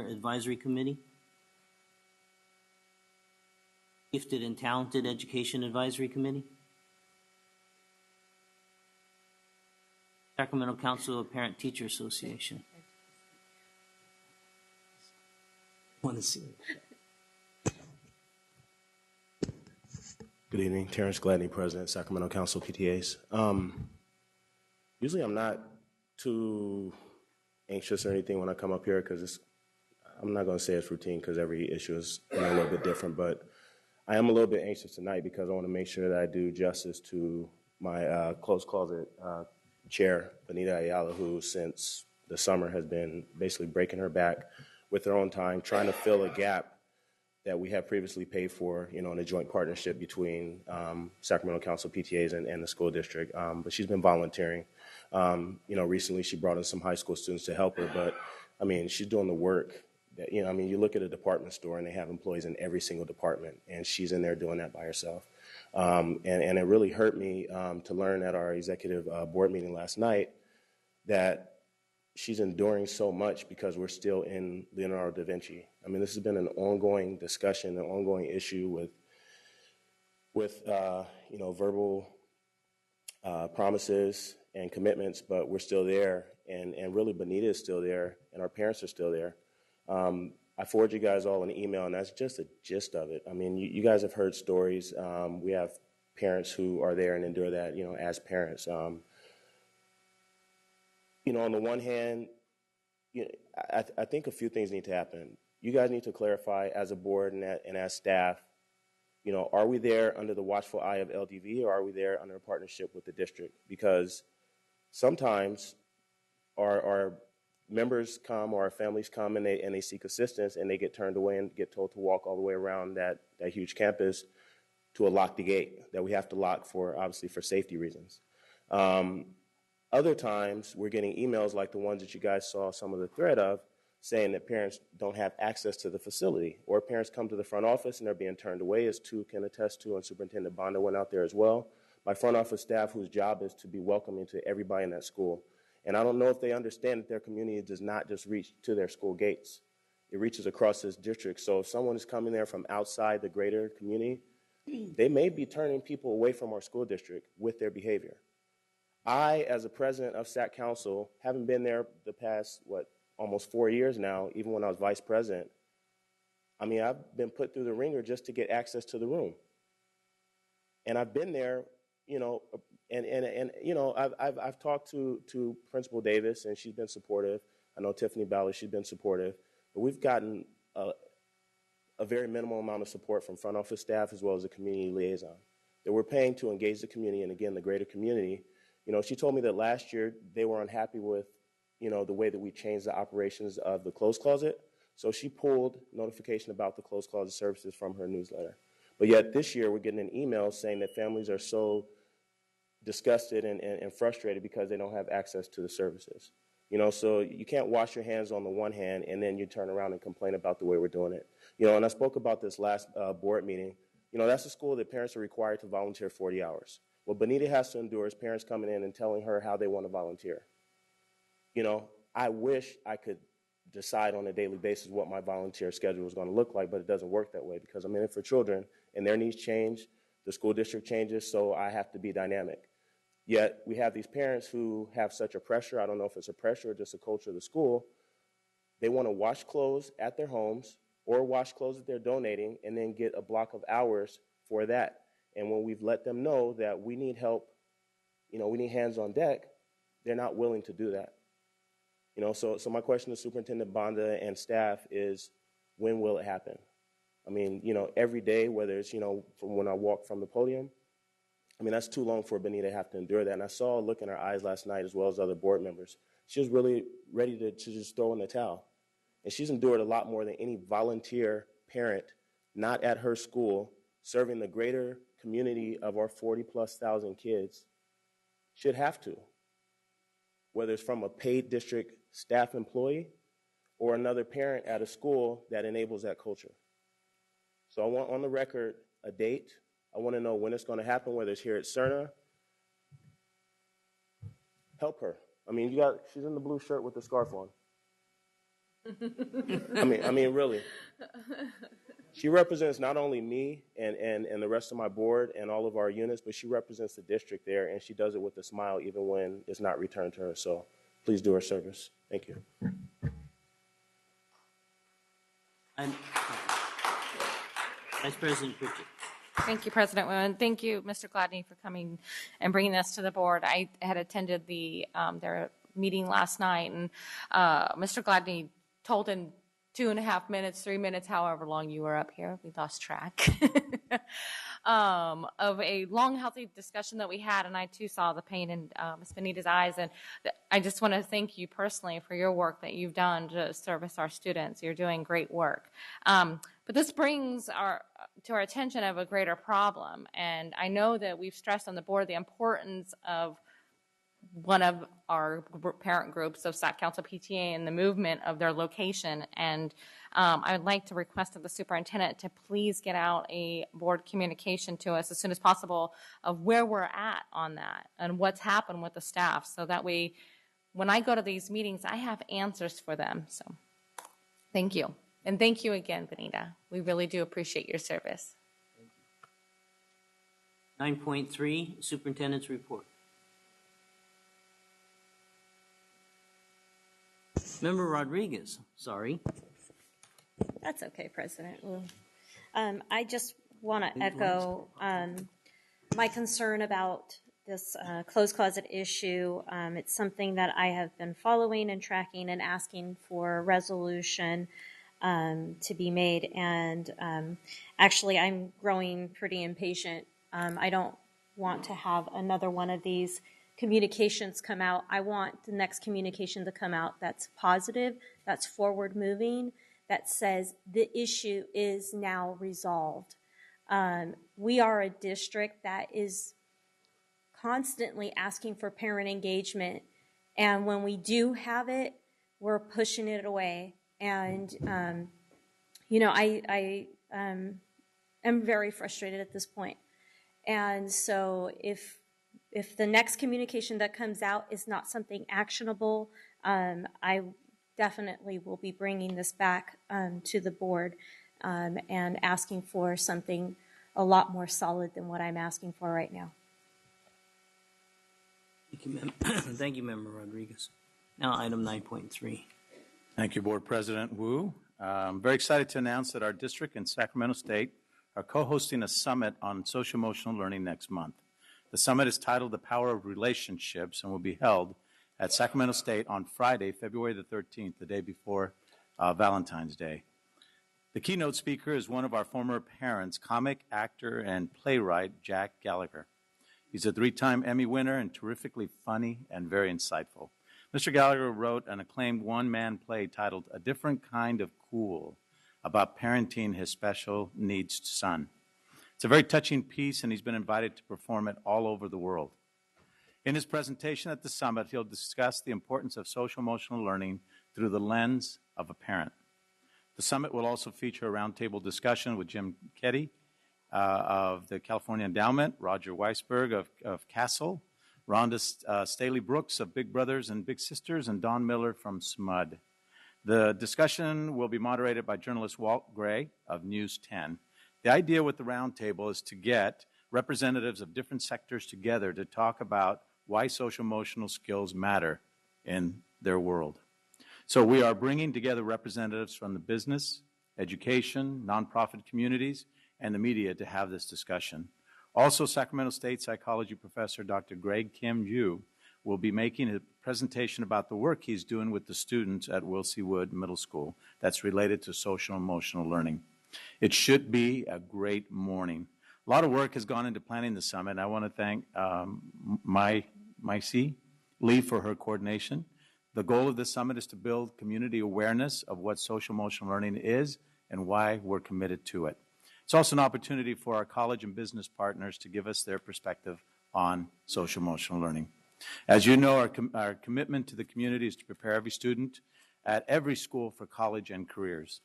Advisory Committee. Gifted and Talented Education Advisory Committee. Sacramento Council of Parent Teacher Association. Want to see it? Good evening, Terrence Gladney, President, Sacramento Council PTAs. Usually I'm not too anxious or anything when I come up here because I'm not going to say it's routine because every issue is a little bit different, but I am a little bit anxious tonight because I want to make sure that I do justice to my closed closet chair, Benita Ayala, who since the summer has been basically breaking her back with her own time, trying to fill a gap that we have previously paid for, in a joint partnership between Sacramento Council PTAs and the school district. But she's been volunteering. Recently she brought in some high school students to help her, but she's doing the work that, you look at a department store and they have employees in every single department, and she's in there doing that by herself. And it really hurt me to learn at our executive board meeting last night that she's enduring so much because we're still in Leonardo da Vinci. This has been an ongoing discussion, an ongoing issue with verbal promises and commitments, but we're still there, and really Benita is still there, and our parents are still there. I forwarded you guys all an email, and that's just a gist of it. You guys have heard stories. We have parents who are there and endure that, as parents. On the one hand, I think a few things need to happen. You guys need to clarify as a board and as staff, are we there under the watchful eye of LDV, or are we there under a partnership with the district? Because sometimes our members come or our families come and they seek assistance and they get turned away and get told to walk all the way around that huge campus to a locked gate that we have to lock obviously for safety reasons. Other times we're getting emails like the ones that you guys saw some of the thread of, saying that parents don't have access to the facility, or parents come to the front office and they're being turned away, as Tu can attest to, and Superintendent Bonda went out there as well. My front office staff, whose job is to be welcoming to everybody in that school. And I don't know if they understand that their community does not just reach to their school gates. It reaches across this district. So if someone is coming there from outside the greater community, they may be turning people away from our school district with their behavior. I, as a president of SAC Council, haven't been there the past, almost 4 years now, even when I was vice president. I've been put through the ringer just to get access to the room. And I've been there, I've talked to Principal Davis, and she's been supportive. I know Tiffany Ballard, she's been supportive. But we've gotten a very minimal amount of support from front office staff as well as the community liaison that we're paying to engage the community, and again, the greater community. She told me that last year they were unhappy with the way that we changed the operations of the closed closet. So she pulled notification about the closed closet services from her newsletter. But yet this year we're getting an email saying that families are so disgusted and frustrated because they don't have access to the services. So you can't wash your hands on the one hand and then you turn around and complain about the way we're doing it. And I spoke about this last board meeting. That's a school that parents are required to volunteer 40 hours. What Benita has to endure is parents coming in and telling her how they want to volunteer. I wish I could decide on a daily basis what my volunteer schedule is going to look like, but it doesn't work that way because I'm in it for children and their needs change, the school district changes, so I have to be dynamic. Yet we have these parents who have such a pressure. I don't know if it's a pressure or just a culture of the school. They want to wash clothes at their homes or wash clothes that they're donating and then get a block of hours for that. And when we've let them know that we need help, we need hands on deck, they're not willing to do that. So my question to Superintendent Bonda and staff is, when will it happen? Every day, whether it's, from when I walk from the podium, that's too long for Benita to have to endure that. And I saw a look in her eyes last night, as well as other board members. She was really ready to just throw in the towel. And she's endured a lot more than any volunteer parent, not at her school, serving the greater community of our 40+ thousand kids, should have to. Whether it's from a paid district staff employee or another parent at a school that enables that culture. So I want on the record a date. I want to know when it's going to happen, whether it's here at Cerna. Help her. She's in the blue shirt with the scarf on. Really. She represents not only me and the rest of my board and all of our units, but she represents the district there, and she does it with a smile even when it's not returned to her. So please do her service. Thank you. Vice President Pritchett. Thank you, President Wu, and thank you, Mr. Gladney, for coming and bringing this to the board. I had attended their meeting last night, and Mr. Gladney told in 2.5 minutes, 3 minutes, however long you were up here. We lost track. Of a long, healthy discussion that we had, and I too saw the pain in Ms. Benita's eyes. And I just want to thank you personally for your work that you've done to service our students. You're doing great work. But this brings to our attention of a greater problem, and I know that we've stressed on the board the importance of one of our parent groups of Sac Council PTA and the movement of their location. And I would like to request of the superintendent to please get out a board communication to us as soon as possible of where we're at on that and what's happened with the staff. So that way, when I go to these meetings, I have answers for them. So thank you. And thank you again, Benita. We really do appreciate your service. 9.3, Superintendent's Report. Member Rodriguez, sorry. That's okay, President Wu. I just want to echo my concern about this closed closet issue. It's something that I have been following and tracking and asking for resolution to be made. And actually, I'm growing pretty impatient. I don't want to have another one of these communications come out. I want the next communication to come out that's positive, that's forward moving, that says the issue is now resolved. We are a district that is constantly asking for parent engagement, and when we do have it, we're pushing it away. And I am very frustrated at this point. And so if the next communication that comes out is not something actionable, I definitely will be bringing this back to the board and asking for something a lot more solid than what I'm asking for right now. Thank you, Member Rodriguez. Now, item 9.3. Thank you, Board President Wu. I'm very excited to announce that our district and Sacramento State are co-hosting a summit on social-emotional learning next month. The summit is titled The Power of Relationships and will be held at Sacramento State on Friday, February the 13th, the day before Valentine's Day. The keynote speaker is one of our former parents, comic, actor, and playwright Jack Gallagher. He's a 3-time Emmy winner and terrifically funny and very insightful. Mr. Gallagher wrote an acclaimed one-man play titled A Different Kind of Cool about parenting his special needs son. It's a very touching piece, and he's been invited to perform it all over the world. In his presentation at the summit, he'll discuss the importance of social-emotional learning through the lens of a parent. The summit will also feature a roundtable discussion with Jim Ketty of the California Endowment, Roger Weisberg of Castle, Rhonda Staley Brooks of Big Brothers and Big Sisters, and Don Miller from SMUD. The discussion will be moderated by journalist Walt Gray of News 10. The idea with the roundtable is to get representatives of different sectors together to talk about why social-emotional skills matter in their world. So we are bringing together representatives from the business, education, nonprofit communities, and the media to have this discussion. Also, Sacramento State psychology professor Dr. Greg Kim Yu will be making a presentation about the work he's doing with the students at Wilsey Wood Middle School that's related to social-emotional learning. It should be a great morning. A lot of work has gone into planning the summit, and I want to thank Lee for her coordination. The goal of this summit is to build community awareness of what social-emotional learning is and why we're committed to it. It's also an opportunity for our college and business partners to give us their perspective on social-emotional learning. As you know, our commitment to the community is to prepare every student at every school for college and careers.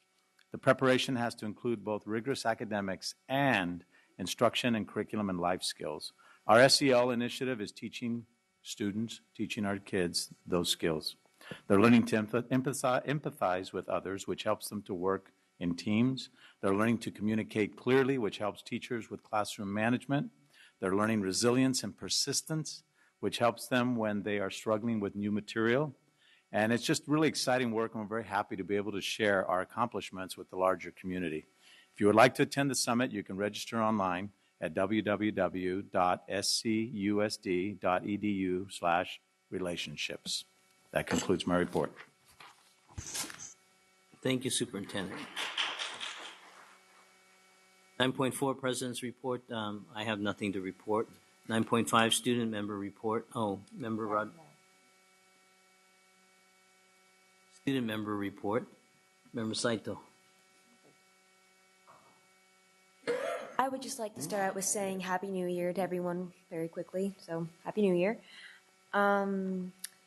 The preparation has to include both rigorous academics and instruction and curriculum and life skills. Our SEL initiative is teaching students, teaching our kids those skills. They're learning to empathize with others, which helps them to work in teams. They're learning to communicate clearly, which helps teachers with classroom management. They're learning resilience and persistence, which helps them when they are struggling with new material. And it's just really exciting work, and we're very happy to be able to share our accomplishments with the larger community. If you would like to attend the summit, you can register online at www.scusd.edu/relationships. That concludes my report. Thank you, Superintendent. 9.4, President's Report. I have nothing to report. 9.5, Student Member Report. Member Rod. Student Member Report. Member Saito. I would just like to start out with saying Happy New Year to everyone very quickly. So, Happy New Year.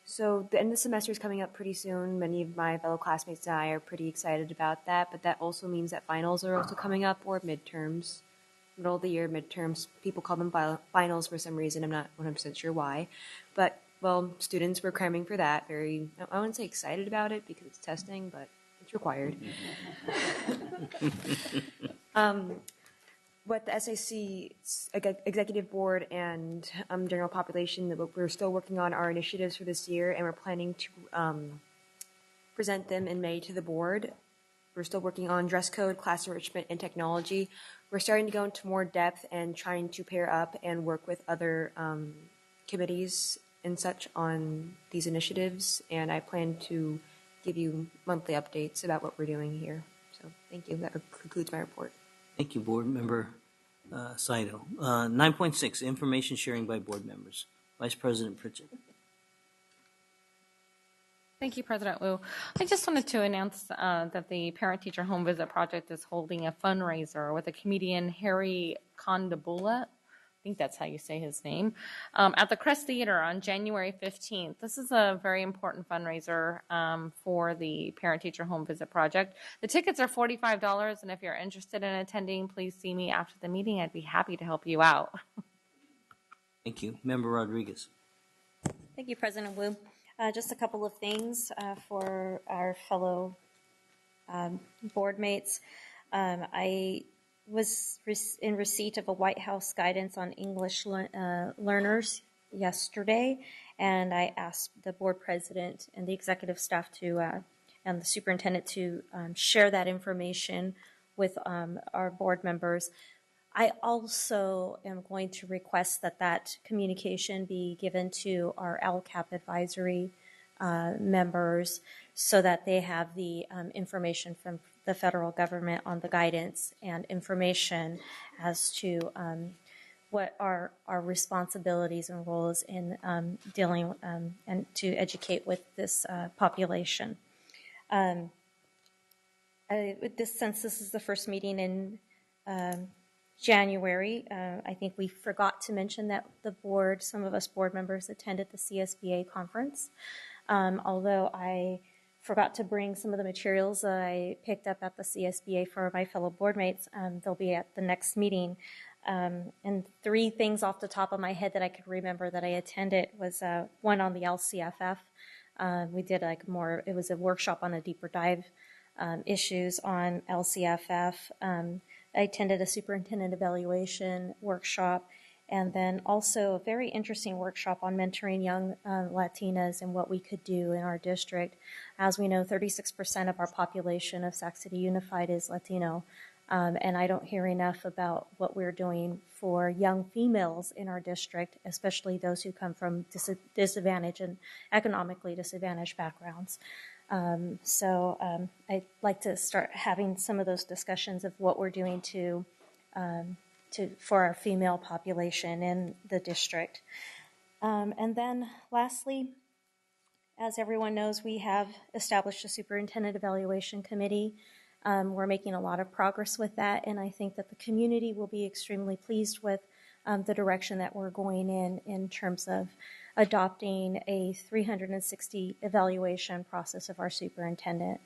So, the end of the semester is coming up pretty soon. Many of my fellow classmates and I are pretty excited about that, but that also means that finals are also coming up, or midterms. Middle of the year midterms. People call them finals for some reason. I'm not 100% sure why. But, well, students were cramming for that. I wouldn't say excited about it because it's testing, but it's required. What the SAC Executive Board and general population, we're still working on our initiatives for this year, and we're planning to present them in May to the board. We're still working on dress code, class enrichment, and technology. We're starting to go into more depth and trying to pair up and work with other committees and such on these initiatives, and I plan to give you monthly updates about what we're doing here. So thank you. That concludes my report. Thank you, Board Member Saito. 9.6, Information Sharing by Board Members. Vice President Pritchett. Thank you, President Wu. I just wanted to announce that the Parent Teacher Home Visit Project is holding a fundraiser with a comedian, Harry Kondabula, I think that's how you say his name, at the Crest Theater on January 15th. This is a very important fundraiser for the Parent Teacher Home Visit Project. The tickets are $45, and if you're interested in attending, please see me after the meeting. I'd be happy to help you out. Thank you. Member Rodriguez. Thank you, President Wu. Just a couple of things for our fellow board mates. I was in receipt of a White House guidance on English learners yesterday, and I asked the board president and the executive staff and the superintendent to share that information with our board members. I also am going to request that communication be given to our LCAP advisory members so that they have the information from the federal government on the guidance and information as to what are our responsibilities and roles in dealing and to educate with this population. Since this is the first meeting in January, I think we forgot to mention that some of us board members attended the CSBA conference. Although I forgot to bring some of the materials that I picked up at the CSBA for my fellow board mates. They'll be at the next meeting. And 3 things off the top of my head that I could remember that I attended was one on the LCFF. We did it was a workshop on a deeper dive issues on LCFF. I attended a superintendent evaluation workshop, and then also a very interesting workshop on mentoring young Latinas and what we could do in our district. As we know, 36% of our population of Sac City Unified is Latino, and I don't hear enough about what we're doing for young females in our district, especially those who come from disadvantaged and economically disadvantaged backgrounds. I'd like to start having some of those discussions of what we're doing for our female population in the district. And then lastly, as everyone knows, we have established a superintendent evaluation committee. We're making a lot of progress with that, and I think that the community will be extremely pleased with the direction that we're going in terms of adopting a 360 evaluation process of our superintendent.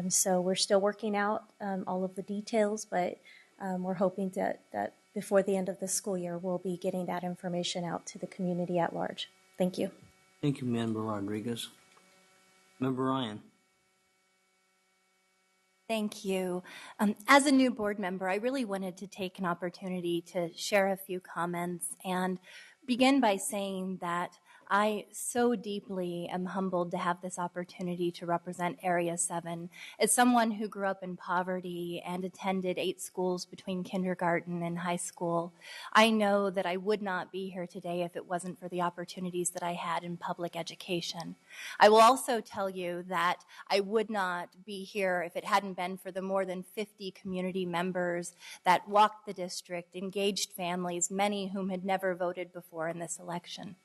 So we're still working out all of the details, but we're hoping that before the end of the school year, we'll be getting that information out to the community at large. Thank you. Thank you, Member Rodriguez. Member Ryan. Thank you. As a new board member, I really wanted to take an opportunity to share a few comments and begin by saying that I so deeply am humbled to have this opportunity to represent Area 7. As someone who grew up in poverty and attended 8 schools between kindergarten and high school, I know that I would not be here today if it wasn't for the opportunities that I had in public education. I will also tell you that I would not be here if it hadn't been for the more than 50 community members that walked the district, engaged families, many whom had never voted before in this election.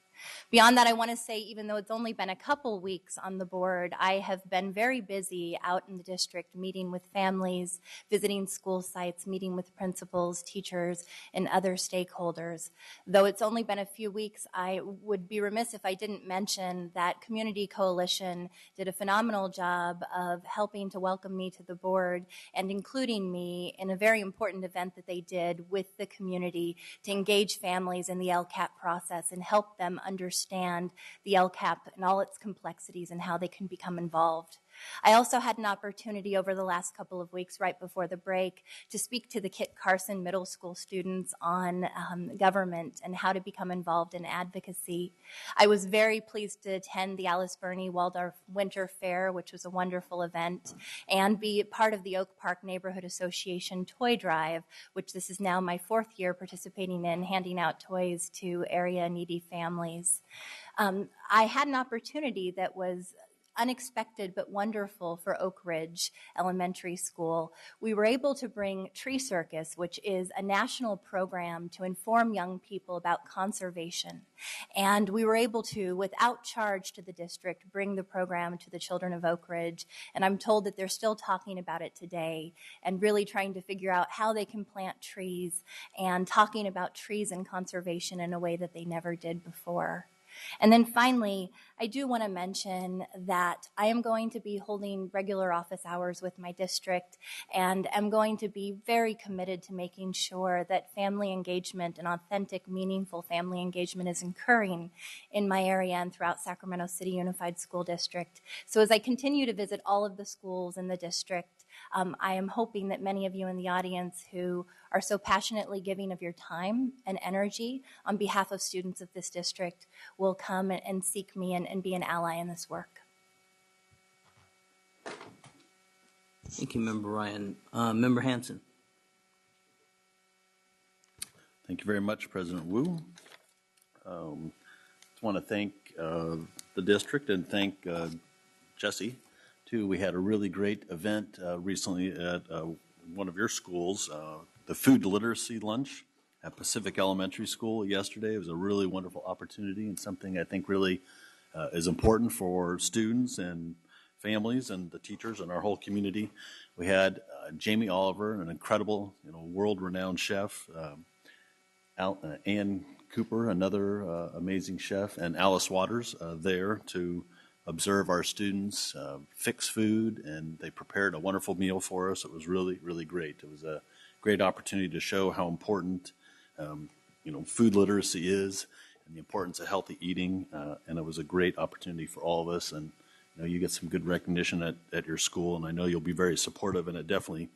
Beyond that, I want to say, even though it's only been a couple weeks on the board, I have been very busy out in the district meeting with families, visiting school sites, meeting with principals, teachers, and other stakeholders. Though it's only been a few weeks, I would be remiss if I didn't mention that Community Coalition did a phenomenal job of helping to welcome me to the board and including me in a very important event that they did with the community to engage families in the LCAP process and help them understand the LCAP and all its complexities and how they can become involved. I also had an opportunity over the last couple of weeks, right before the break, to speak to the Kit Carson Middle School students on government and how to become involved in advocacy. I was very pleased to attend the Alice Burney Waldorf Winter Fair, which was a wonderful event, and be part of the Oak Park Neighborhood Association Toy Drive, which this is now my 4th year participating in, handing out toys to area needy families. I had an opportunity that was unexpected but wonderful for Oak Ridge Elementary School. We were able to bring Tree Circus, which is a national program to inform young people about conservation. And we were able to, without charge to the district, bring the program to the children of Oak Ridge. And I'm told that they're still talking about it today and really trying to figure out how they can plant trees and talking about trees and conservation in a way that they never did before. And then finally, I do want to mention that I am going to be holding regular office hours with my district and am going to be very committed to making sure that family engagement and authentic, meaningful family engagement is occurring in my area and throughout Sacramento City Unified School District. So as I continue to visit all of the schools in the district, I am hoping that many of you in the audience who are so passionately giving of your time and energy on behalf of students of this district will come and seek me and be an ally in this work. Thank you, Member Ryan. Member Hanson. Thank you very much, President Wu. Just want to thank the district and thank Jesse, too. We had a really great event recently at one of your schools, the Food Literacy Lunch at Pacific Elementary School yesterday. It was a really wonderful opportunity and something I think really is important for students and families and the teachers and our whole community. We had Jamie Oliver, an incredible, world-renowned chef, Ann Cooper, another amazing chef, and Alice Waters there to observe our students fix food, and they prepared a wonderful meal for us. It was really, really great. It was a great opportunity to show how important food literacy is and the importance of healthy eating, and it was a great opportunity for all of us. And you get some good recognition at your school, and I know you'll be very supportive, and it definitely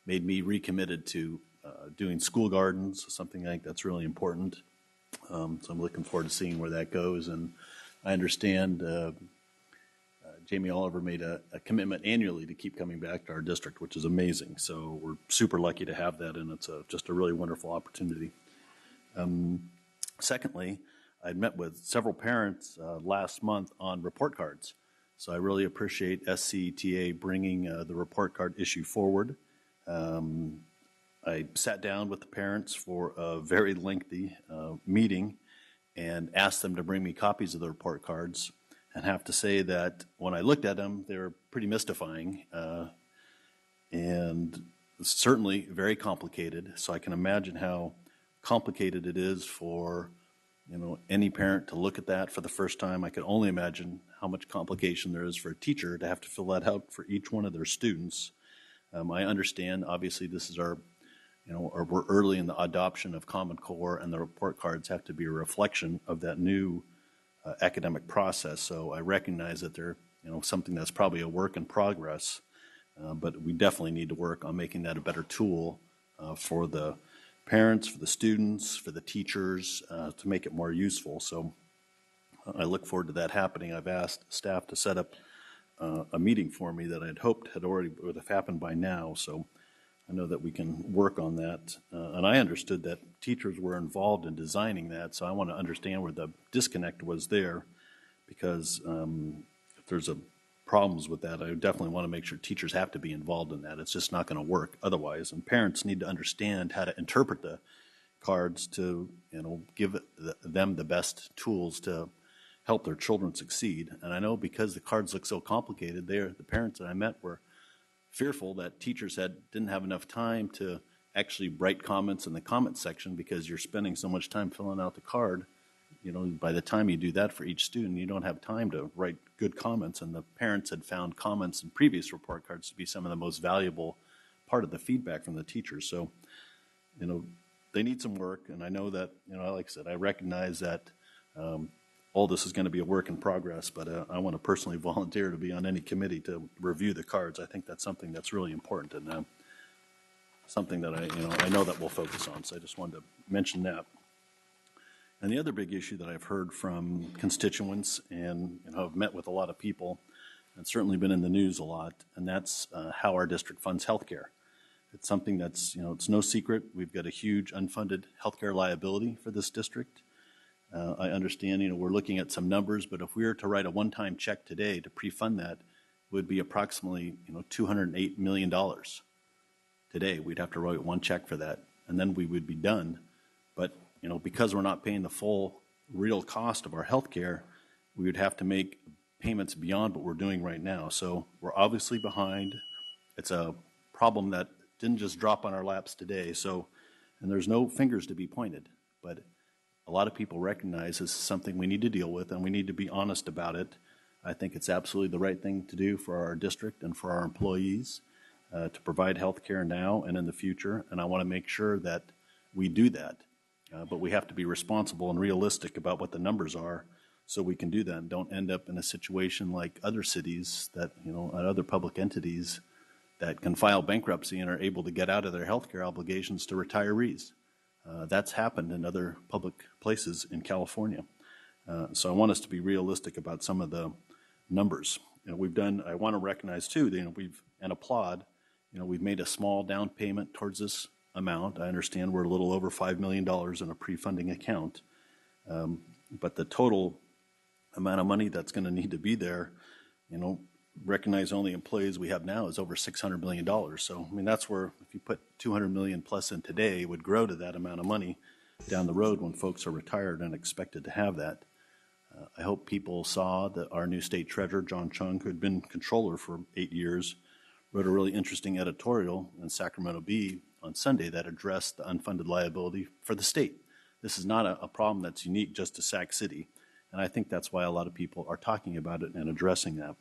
made me recommitted to doing school gardens, something I think that's really important. So I'm looking forward to seeing where that goes. And I understand Jamie Oliver made a commitment annually to keep coming back to our district, which is amazing. So we're super lucky to have that, and it's just a really wonderful opportunity. Secondly, I'd met with several parents last month on report cards. So I really appreciate SCTA bringing the report card issue forward. I sat down with the parents for a very lengthy meeting and asked them to bring me copies of the report cards, and have to say that when I looked at them, they were pretty mystifying and certainly very complicated. So I can imagine how complicated it is for any parent to look at that for the first time. I can only imagine how much complication there is for a teacher to have to fill that out for each one of their students. I understand, obviously, this is we're early in the adoption of Common Core, and the report cards have to be a reflection of that new academic process. So I recognize that they're something that's probably a work in progress, but we definitely need to work on making that a better tool for the parents, for the students, for the teachers, to make it more useful. So I look forward to that happening. I've asked staff to set up a meeting for me that I'd hoped would have happened by now. So I know that we can work on that. And I understood that teachers were involved in designing that, so I want to understand where the disconnect was there, because if there's problems with that, I definitely want to make sure teachers have to be involved in that. It's just not going to work otherwise. And parents need to understand how to interpret the cards to, give them the best tools to help their children succeed. And I know because the cards look so complicated, the parents that I met were fearful that teachers didn't have enough time to actually write comments in the comment section, because you're spending so much time filling out the card. By the time you do that for each student, you don't have time to write good comments. And the parents had found comments in previous report cards to be some of the most valuable part of the feedback from the teachers. So, they need some work. And I know that, like I said, I recognize that all this is going to be a work in progress, but I want to personally volunteer to be on any committee to review the cards. I think that's something that's really important, and something that I know that we'll focus on. So I just wanted to mention that. And the other big issue that I've heard from constituents, and I've met with a lot of people, and certainly been in the news a lot, and that's how our district funds healthcare. It's something that's, it's no secret. We've got a huge unfunded healthcare liability for this district. I understand, we're looking at some numbers, but if we were to write a one-time check today to pre-fund that, it would be approximately, $208 million. Today, we'd have to write one check for that, and then we would be done. But, because we're not paying the full real cost of our health care, we would have to make payments beyond what we're doing right now. So we're obviously behind. It's a problem that didn't just drop on our laps today. So, and there's no fingers to be pointed, but a lot of people recognize this is something we need to deal with, and we need to be honest about it. I think it's absolutely the right thing to do for our district and for our employees to provide health care now and in the future, and I want to make sure that we do that. But we have to be responsible and realistic about what the numbers are so we can do that and don't end up in a situation like other cities that, and other public entities that can file bankruptcy and are able to get out of their health care obligations to retirees. That's happened in other public places in California. So I want us to be realistic about some of the numbers. I want to recognize too, and applaud, we've made a small down payment towards this amount. I understand we're a little over $5 million in a pre-funding account. But the total amount of money that's going to need to be there, recognize only employees we have now is over $600 million. So, that's where if you put $200 million plus in today, it would grow to that amount of money down the road when folks are retired and expected to have that. I hope people saw that our new state treasurer, John Chung, who had been controller for 8 years, wrote a really interesting editorial in Sacramento Bee on Sunday that addressed the unfunded liability for the state. This is not a problem that's unique just to Sac City, and I think that's why a lot of people are talking about it and addressing that.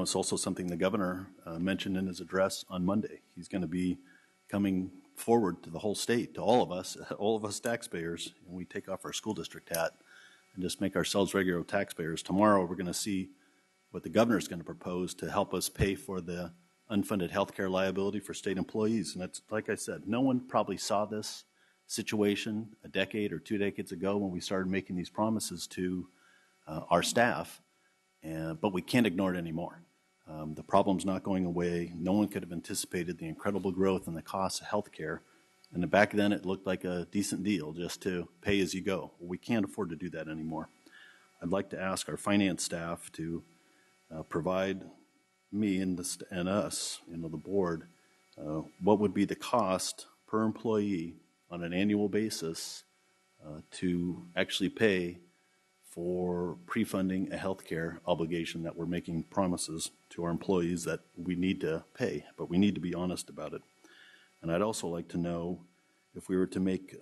It's also something the governor mentioned in his address on Monday. He's going to be coming forward to the whole state, to all of us taxpayers, and we take off our school district hat and just make ourselves regular taxpayers. Tomorrow we're going to see what the governor is going to propose to help us pay for the unfunded health care liability for state employees. And that's, like I said, no one probably saw this situation a decade or 2 decades ago when we started making these promises to our staff, but we can't ignore it anymore. The problem's not going away. No one could have anticipated the incredible growth in the cost of health care. And back then it looked like a decent deal just to pay as you go. Well, we can't afford to do that anymore. I'd like to ask our finance staff to provide me and us, the board, what would be the cost per employee on an annual basis to actually pay for pre-funding a healthcare obligation that we're making promises to our employees that we need to pay, but we need to be honest about it. And I'd also like to know if we were to make,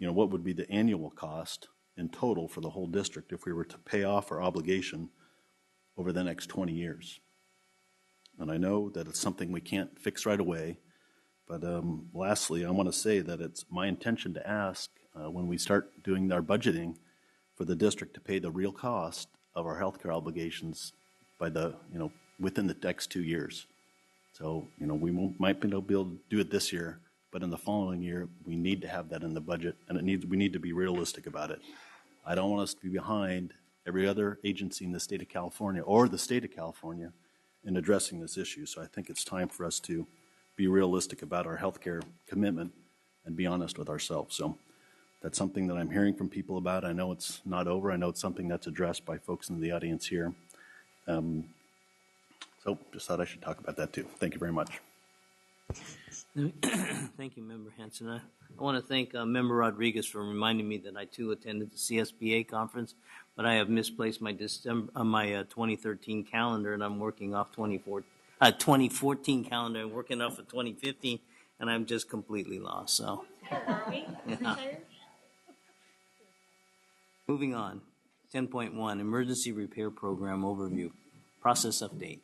what would be the annual cost in total for the whole district if we were to pay off our obligation over the next 20 years. And I know that it's something we can't fix right away, but lastly, I want to say that it's my intention to ask when we start doing our budgeting for the district to pay the real cost of our healthcare obligations by within the next 2 years. So, we might be able to do it this year, but in the following year, we need to have that in the budget, and we need to be realistic about it. I don't want us to be behind every other agency in the state of California or the state of California in addressing this issue. So I think it's time for us to be realistic about our healthcare commitment and be honest with ourselves. So that's something that I'm hearing from people about. I know it's not over. I know it's something that's addressed by folks in the audience here. So just thought I should talk about that too. Thank you very much. Thank you, Member Hanson. I want to thank Member Rodriguez for reminding me that I too attended the CSBA conference, but I have misplaced my 2013 calendar, and I'm working off 2014 calendar and working off of 2015, and I'm just completely lost. So, yeah. Moving on, 10.1 Emergency Repair Program Overview, Process Update.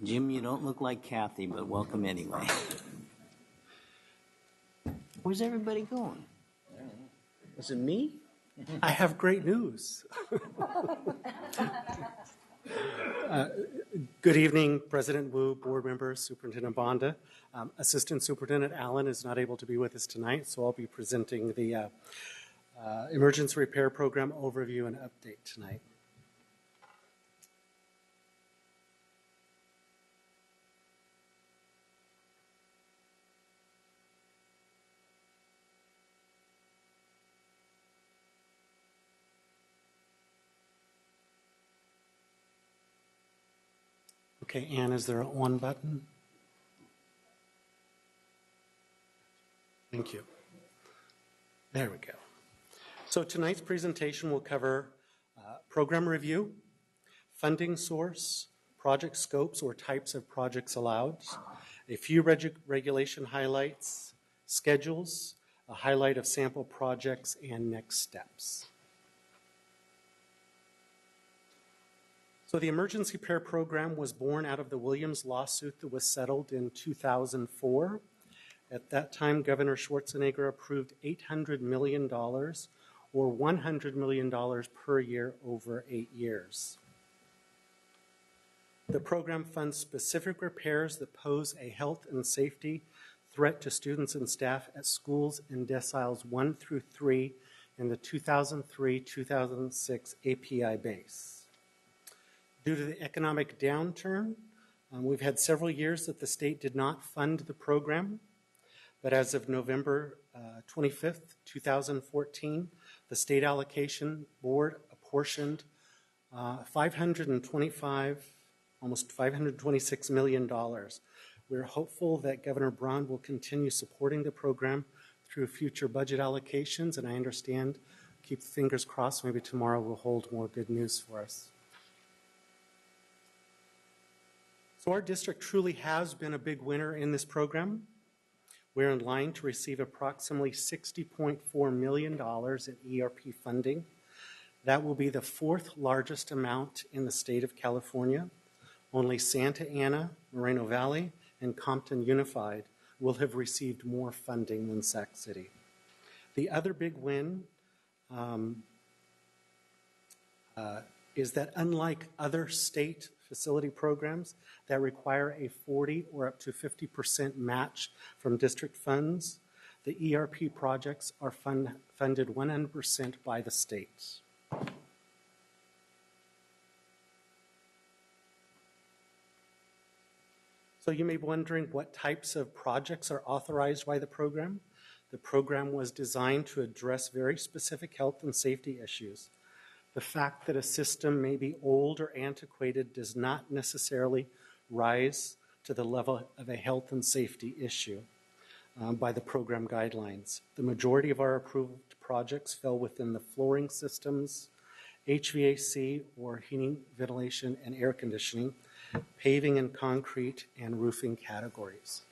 Jim, you don't look like Kathy, but welcome anyway. Where's everybody going? Was it me? I have great news. Good evening, President Wu, board members, Superintendent Bonda. Assistant Superintendent Allen is not able to be with us tonight, so I'll be presenting the Emergency Repair Program Overview and Update tonight. Okay, Ann, is there a on button? Thank you. There we go. So tonight's presentation will cover program review, funding source, project scopes or types of projects allowed, a few regulation highlights, schedules, a highlight of sample projects, and next steps. So the Emergency Repair Program was born out of the Williams lawsuit that was settled in 2004. At that time, Governor Schwarzenegger approved $800 million or $100 million per year over 8 years. The program funds specific repairs that pose a health and safety threat to students and staff at schools in deciles 1 through 3 in the 2003-2006 API base. Due to the economic downturn, we've had several years that the state did not fund the program, but as of November 25th, 2014, the State Allocation Board apportioned almost $526 million. We're hopeful that Governor Braun will continue supporting the program through future budget allocations, and I understand, keep fingers crossed, maybe tomorrow will hold more good news for us. So our district truly has been a big winner in this program. We're in line to receive approximately $60.4 million in ERP funding. That will be the fourth largest amount in the state of California. Only Santa Ana, Moreno Valley, and Compton Unified will have received more funding than Sac City. The other big win is that unlike other state facility programs that require a 40 or up to 50% match from district funds, the ERP projects are funded 100% by the states. So you may be wondering what types of projects are authorized by the program. The program was designed to address very specific health and safety issues. The fact that a system may be old or antiquated does not necessarily rise to the level of a health and safety issue by the program guidelines. The majority of our approved projects fell within the flooring systems, HVAC or heating, ventilation, and air conditioning, paving and concrete, and roofing categories.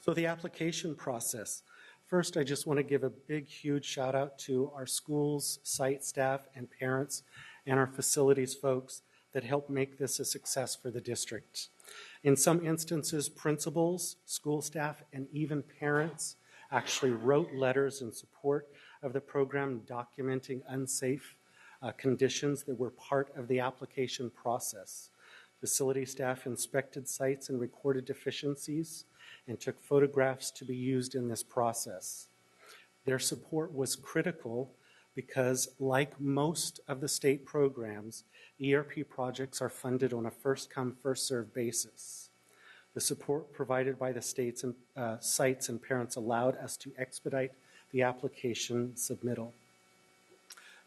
So the application process. First, I just want to give a big, huge shout out to our schools, site staff, and parents, and our facilities folks that helped make this a success for the district. In some instances, principals, school staff, and even parents actually wrote letters in support of the program documenting unsafe conditions that were part of the application process. Facility staff inspected sites and recorded deficiencies, and took photographs to be used in this process. Their support was critical because, like most of the state programs, ERP projects are funded on a first-come, first-served basis. The support provided by the state's sites and parents allowed us to expedite the application submittal.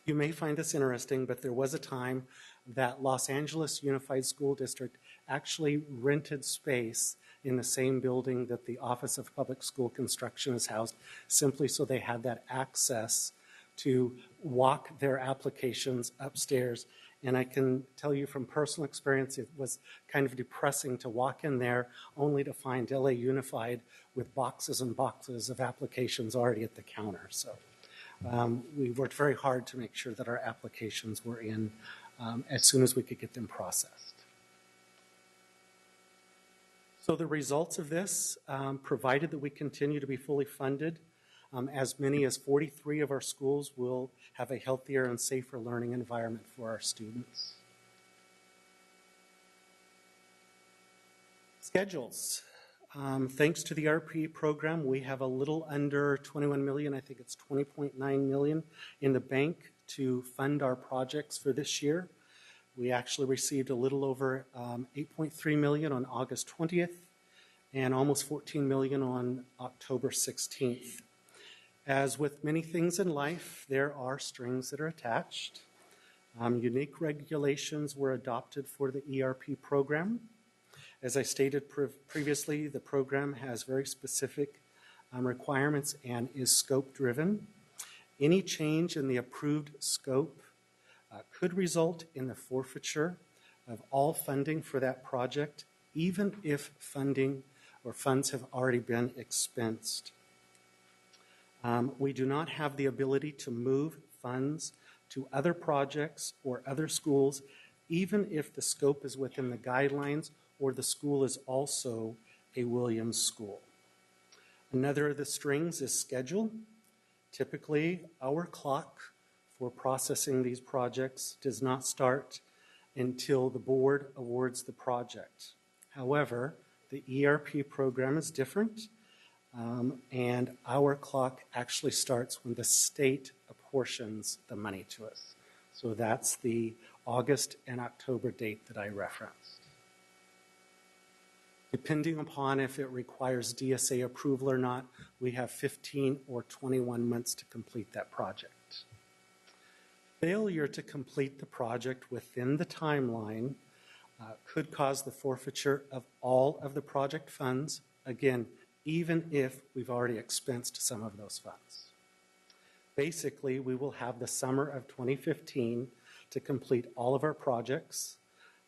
You may find this interesting, but there was a time that Los Angeles Unified School District actually rented space in the same building that the Office of Public School Construction is housed, simply so they had that access to walk their applications upstairs. And I can tell you from personal experience, it was kind of depressing to walk in there only to find LA Unified with boxes and boxes of applications already at the counter. So we worked very hard to make sure that our applications were in as soon as we could get them processed. So the results of this, provided that we continue to be fully funded, as many as 43 of our schools will have a healthier and safer learning environment for our students. Schedules. Thanks to the ERP program, we have a little under 21 million, I think it's 20.9 million in the bank to fund our projects for this year. We actually received a little over 8.3 million on August 20th and almost 14 million on October 16th. As with many things in life, there are strings that are attached. Unique regulations were adopted for the ERP program. As I stated previously, the program has very specific requirements and is scope-driven. Any change in the approved scope could result in the forfeiture of all funding for that project, even if funding or funds have already been expensed. We do not have the ability to move funds to other projects or other schools, even if the scope is within the guidelines or the school is also a Williams school. Another of the strings is schedule. Typically, our clock for processing these projects does not start until the board awards the project. However, the ERP program is different, and our clock actually starts when the state apportions the money to us. So that's the August and October date that I referenced. Depending upon if it requires DSA approval or not, we have 15 or 21 months to complete that project. Failure to complete the project within the timeline could cause the forfeiture of all of the project funds, again, even if we've already expensed some of those funds. Basically, we will have the summer of 2015 to complete all of our projects.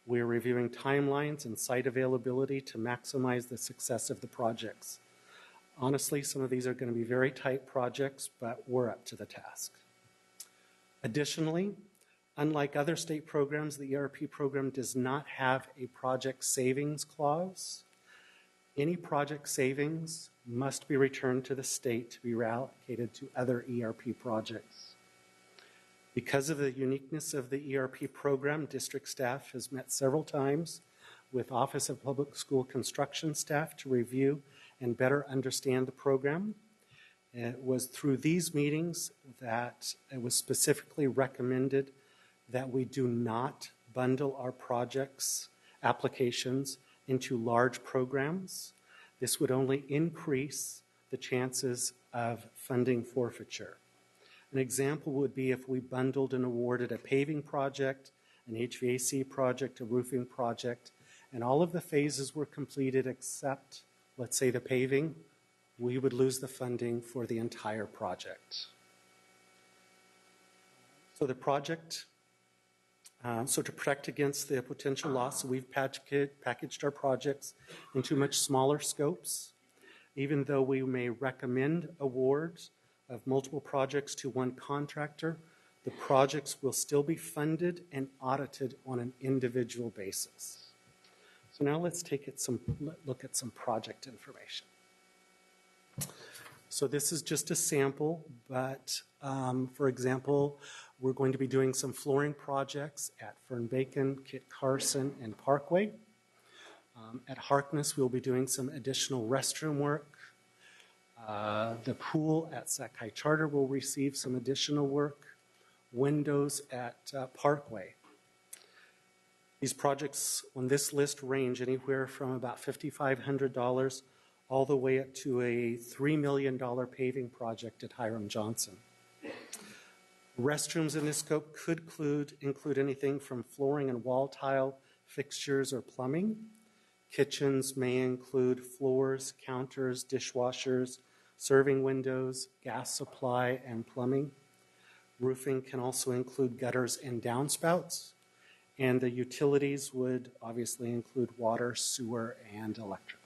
We're reviewing timelines and site availability to maximize the success of the projects. Honestly, some of these are going to be very tight projects, but we're up to the task. Additionally, unlike other state programs, the ERP program does not have a project savings clause. Any project savings must be returned to the state to be reallocated to other ERP projects. Because of the uniqueness of the ERP program, district staff has met several times with Office of Public School Construction staff to review and better understand the program. It was through these meetings that it was specifically recommended that we do not bundle our projects, applications, into large programs. This would only increase the chances of funding forfeiture. An example would be if we bundled and awarded a paving project, an HVAC project, a roofing project, and all of the phases were completed except, let's say, the paving, we would lose the funding for the entire project. So the project, so to protect against the potential loss, we've packaged our projects into much smaller scopes. Even though we may recommend awards of multiple projects to one contractor, the projects will still be funded and audited on an individual basis. So now let's look at some project information. So this is just a sample, but for example, we're going to be doing some flooring projects at Fern Bacon, Kit Carson, and Parkway. At Harkness, we'll be doing some additional restroom work. The pool at Sakai Charter will receive some additional work. Windows at Parkway. These projects on this list range anywhere from about $5,500 all the way up to a $3 million paving project at Hiram Johnson. Restrooms in this scope could include anything from flooring and wall tile, fixtures, or plumbing. Kitchens may include floors, counters, dishwashers, serving windows, gas supply, and plumbing. Roofing can also include gutters and downspouts. And the utilities would obviously include water, sewer, and electrical.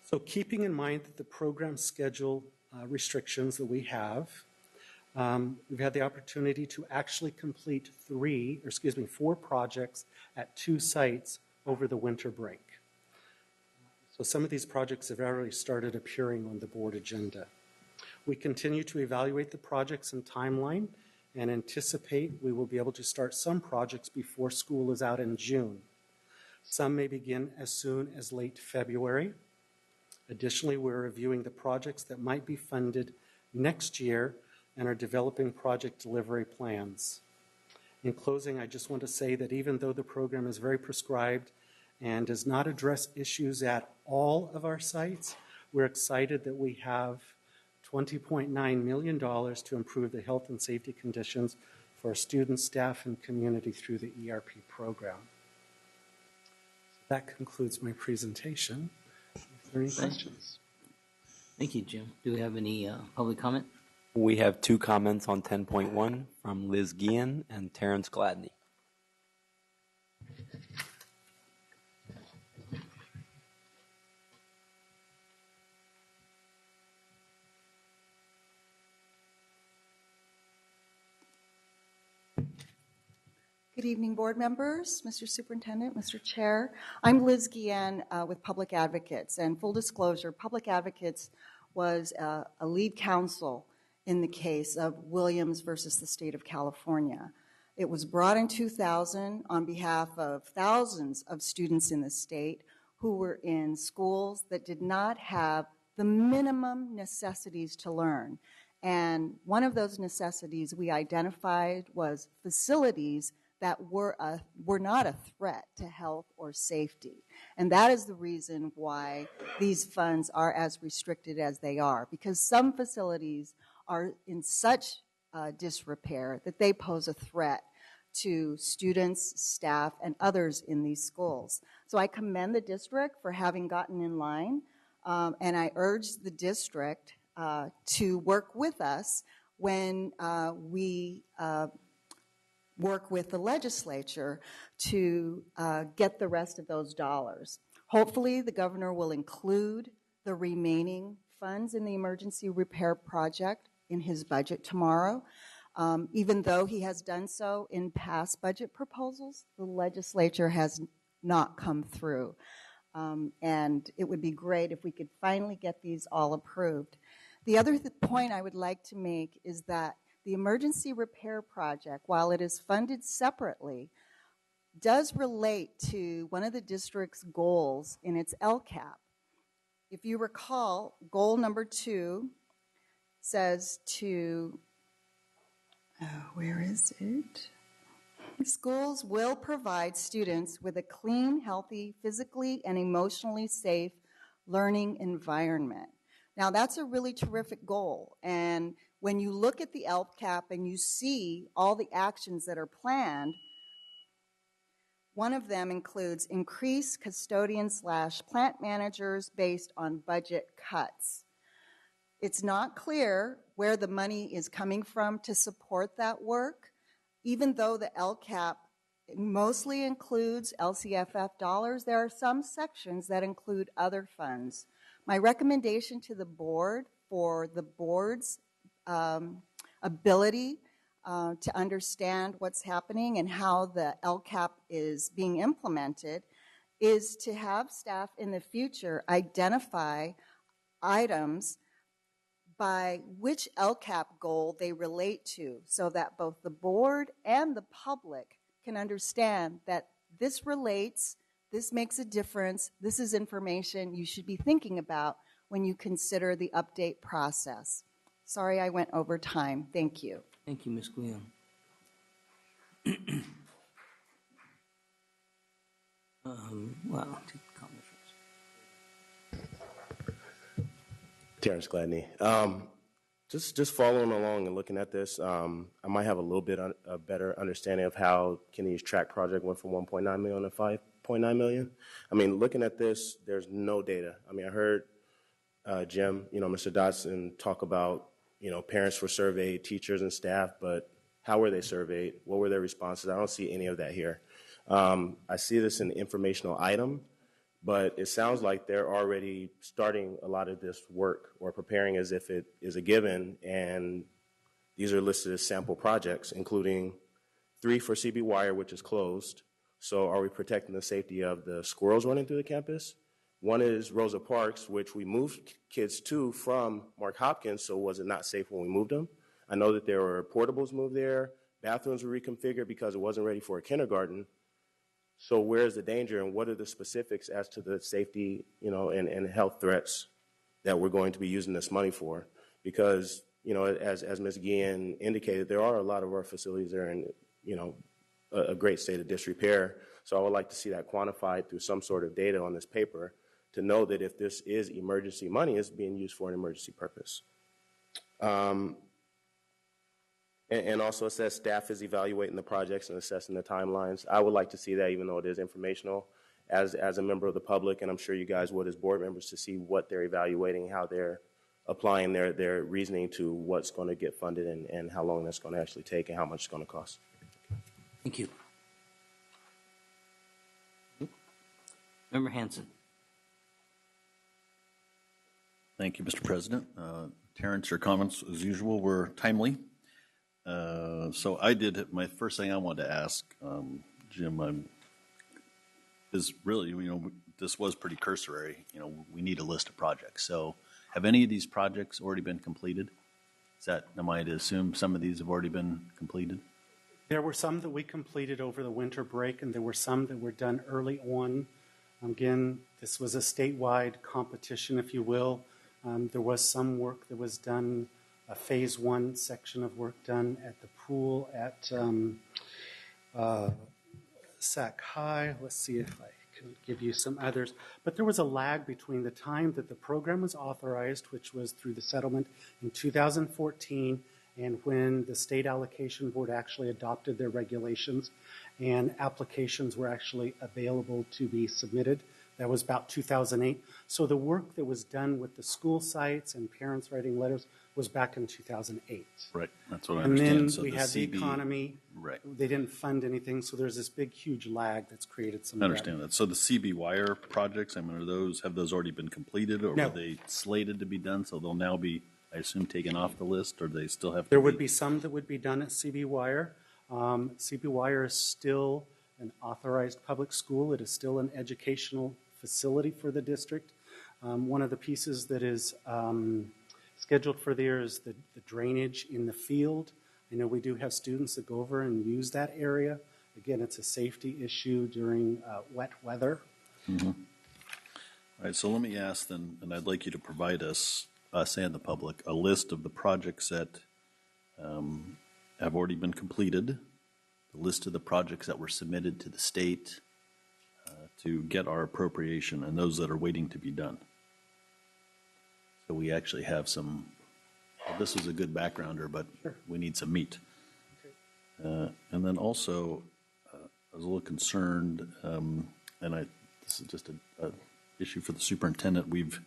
So keeping in mind that the program schedule restrictions that we have, we've had the opportunity to actually complete 4 projects at 2 sites over the winter break. So some of these projects have already started appearing on the board agenda. We continue to evaluate the projects and timeline and anticipate we will be able to start some projects before school is out in June. Some may begin as soon as late February. Additionally, we're reviewing the projects that might be funded next year and are developing project delivery plans. In closing, I just want to say that even though the program is very prescribed and does not address issues at all of our sites, we're excited that we have $20.9 million to improve the health and safety conditions for our students, staff, and community through the ERP program. That concludes my presentation. Are there any questions? Thank you, Jim. Do we have any public comment? We have 2 comments on 10.1 from Liz Guillen and Terrence Gladney. Good evening, board members, Mr. Superintendent, Mr. Chair. I'm Liz Guillen with Public Advocates, and full disclosure, Public Advocates was a lead counsel in the case of Williams versus the state of California. It was brought in 2000 on behalf of thousands of students in the state who were in schools that did not have the minimum necessities to learn. And one of those necessities we identified was facilities that were not a threat to health or safety. And that is the reason why these funds are as restricted as they are, because some facilities are in such disrepair that they pose a threat to students, staff, and others in these schools. So I commend the district for having gotten in line, and I urge the district to work with us when we work with the legislature to get the rest of those dollars. Hopefully, the governor will include the remaining funds in the emergency repair project in his budget tomorrow. Even though he has done so in past budget proposals, the legislature has not come through. And it would be great if we could finally get these all approved. The other point I would like to make is that the emergency repair project, while it is funded separately, does relate to one of the district's goals in its LCAP. If you recall, goal number 2 says to, where is it? Schools will provide students with a clean, healthy, physically and emotionally safe learning environment. Now, that's a really terrific goal, and when you look at the LCAP and you see all the actions that are planned, one of them includes increased custodian/plant managers based on budget cuts. It's not clear where the money is coming from to support that work, even though the LCAP mostly includes LCFF dollars. There are some sections that include other funds. My recommendation to the board for the board's ability to understand what's happening and how the LCAP is being implemented is to have staff in the future identify items by which LCAP goal they relate to so that both the board and the public can understand that this relates, this makes a difference, this is information you should be thinking about when you consider the update process. Sorry I went over time. Thank you. Thank you, Ms. Guillaume. Well, comment first. Terrence Gladney. Just following along and looking at this, I might have a little bit a better understanding of how Kennedy's track project went from 1.9 million to 5.9 million. I mean, looking at this, there's no data. I mean, I heard Jim, Mr. Dotson talk about, parents were surveyed, teachers and staff, but how were they surveyed? What were their responses? I don't see any of that here. I see this in the informational item, but it sounds like they're already starting a lot of this work or preparing as if it is a given, and these are listed as sample projects, including 3 for CB Wire, which is closed. So are we protecting the safety of the squirrels running through the campus? One is Rosa Parks, which we moved kids to from Mark Hopkins, so was it not safe when we moved them? I know that there were portables moved there, bathrooms were reconfigured because it wasn't ready for a kindergarten. So where's the danger, and what are the specifics as to the safety, and health threats that we're going to be using this money for? Because, as Ms. Guillen indicated, there are a lot of our facilities that are in, a great state of disrepair. So I would like to see that quantified through some sort of data on this paper to know that if this is emergency money, it's being used for an emergency purpose. And also it says staff is evaluating the projects and assessing the timelines. I would like to see that, even though it is informational, as a member of the public, and I'm sure you guys would as board members, to see what they're evaluating, how they're applying their reasoning to what's going to get funded and how long that's going to actually take and how much it's going to cost. Thank you. Member Hanson. Thank you, Mr. President. Terrence, your comments, as usual, were timely. So I did, my first thing I wanted to ask, Jim, is really, this was pretty cursory. We need a list of projects. So have any of these projects already been completed? Am I to assume some of these have already been completed? There were some that we completed over the winter break, and there were some that were done early on. Again, this was a statewide competition, if you will. There was some work that was done, a phase 1 section of work done at the pool at Sac High. Let's see if I can give you some others. But there was a lag between the time that the program was authorized, which was through the settlement in 2014, and when the state allocation board actually adopted their regulations and applications were actually available to be submitted. That was about 2008. So the work that was done with the school sites and parents writing letters was back in 2008. Right, that's what I understand. And then so we had the economy. Right. They didn't fund anything, so there's this big, huge lag that's created some. I understand that. So the CB Wire projects, have those already been completed, or No. were they slated to be done? So they'll now be, I assume, taken off the list, or they still have to There would be some that would be done at CB Wire. CB Wire is still an authorized public school. It is still an educational facility for the district. One of the pieces that is scheduled for there is the drainage in the field. I know we do have students that go over and use that area. Again, it's a safety issue during wet weather. Mm-hmm. All right, so let me ask then, and I'd like you to provide us and the public, a list of the projects that have already been completed, the list of the projects that were submitted to the state to get our appropriation, and those that are waiting to be done. So we actually have some, well, this is a good backgrounder, but we need some meat. Okay. And then also, I was a little concerned, and this is just a issue for the superintendent. We've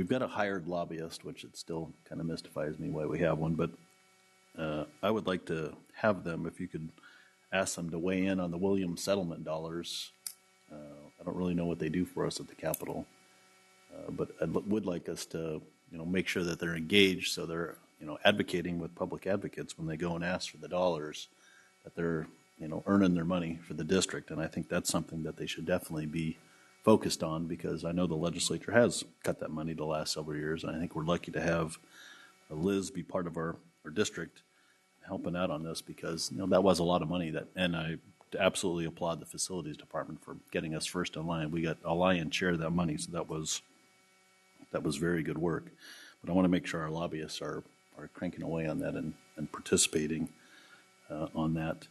got a hired lobbyist, which it still kind of mystifies me why we have one, but I would like to have them, if you could ask them to weigh in on the Williams settlement dollars. I don't really know what they do for us at the Capitol, but I would like us to, make sure that they're engaged, so they're, advocating with public advocates when they go and ask for the dollars, that they're, earning their money for the district. And I think that's something that they should definitely be focused on, because I know the legislature has cut that money the last several years, and I think we're lucky to have Liz be part of our district helping out on this, because that was a lot of money and I to absolutely applaud the facilities department for getting us first in line. We got a lion share of that money, so that was very good work. But I want to make sure our lobbyists are cranking away on that and participating on that.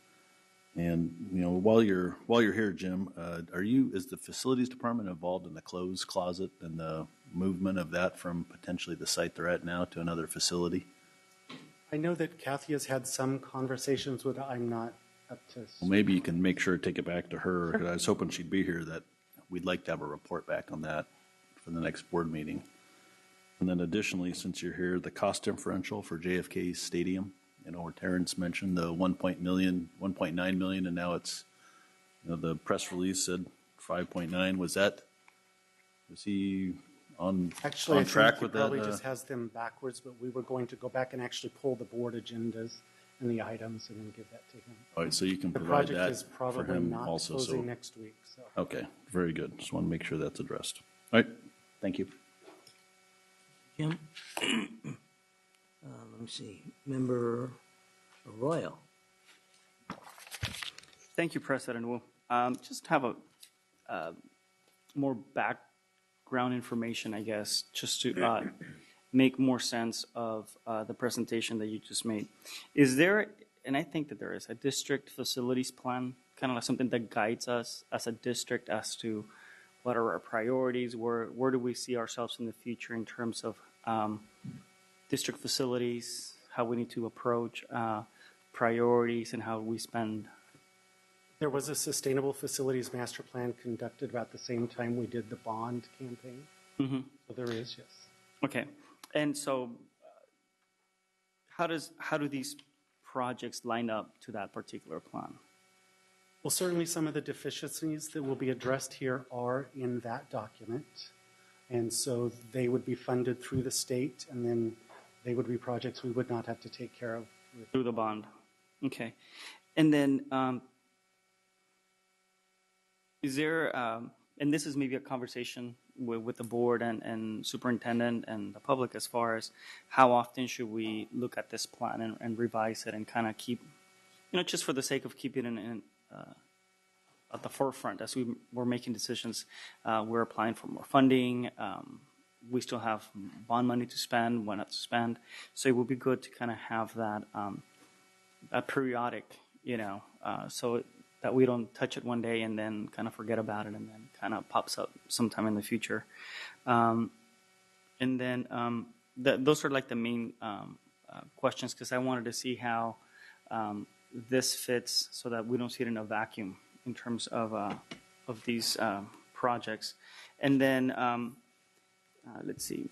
And while you're here, Jim, is the facilities department involved in the clothes closet and the movement of that from potentially the site they're at now to another facility? I know that Kathy has had some conversations with. I'm not up to. Well, maybe you can make sure to take it back to her. 'Cause I was hoping she'd be here. That we'd like to have a report back on that for the next board meeting. And then additionally, since you're here, the cost differential for JFK Stadium. Where Terrence mentioned the 1.9 million, and now it's, the press release said 5.9. Was he on track with that? Probably just has them backwards, but we were going to go back and actually pull the board agendas and the items and then give that to him. All right, so you can the provide project that is probably for him not also. Closing So next week. So. Okay, very good. Just want to make sure that's addressed. All right, thank you. Jim? Let me see. Member Royal. Thank you, President Wu. Just have a more background information, I guess, just to make more sense of the presentation that you just made. Is there, and I think that there is, a district facilities plan, kind of like something that guides us as a district as to what are our priorities, where do we see ourselves in the future in terms of district facilities, how we need to approach priorities, and how we spend. There was a sustainable facilities master plan conducted about the same time we did the bond campaign. Mm-hmm. So there is, yes. Okay, and so how do these projects line up to that particular plan? Well, certainly some of the deficiencies that will be addressed here are in that document. And so they would be funded through the state, and then they would be projects we would not have to take care of. Through the bond. Okay. And then is there, and this is maybe a conversation with the board and superintendent and the public as far as how often should we look at this plan and revise it and kind of keep, just for the sake of keeping it at the forefront as we're making decisions. We're applying for more funding. We still have bond money to spend, when not to spend. So it would be good to kind of have that periodic, so that we don't touch it one day and then kind of forget about it and then kind of pops up sometime in the future. And then those are like the main questions, because I wanted to see how this fits so that we don't see it in a vacuum in terms of these projects. And then let's see.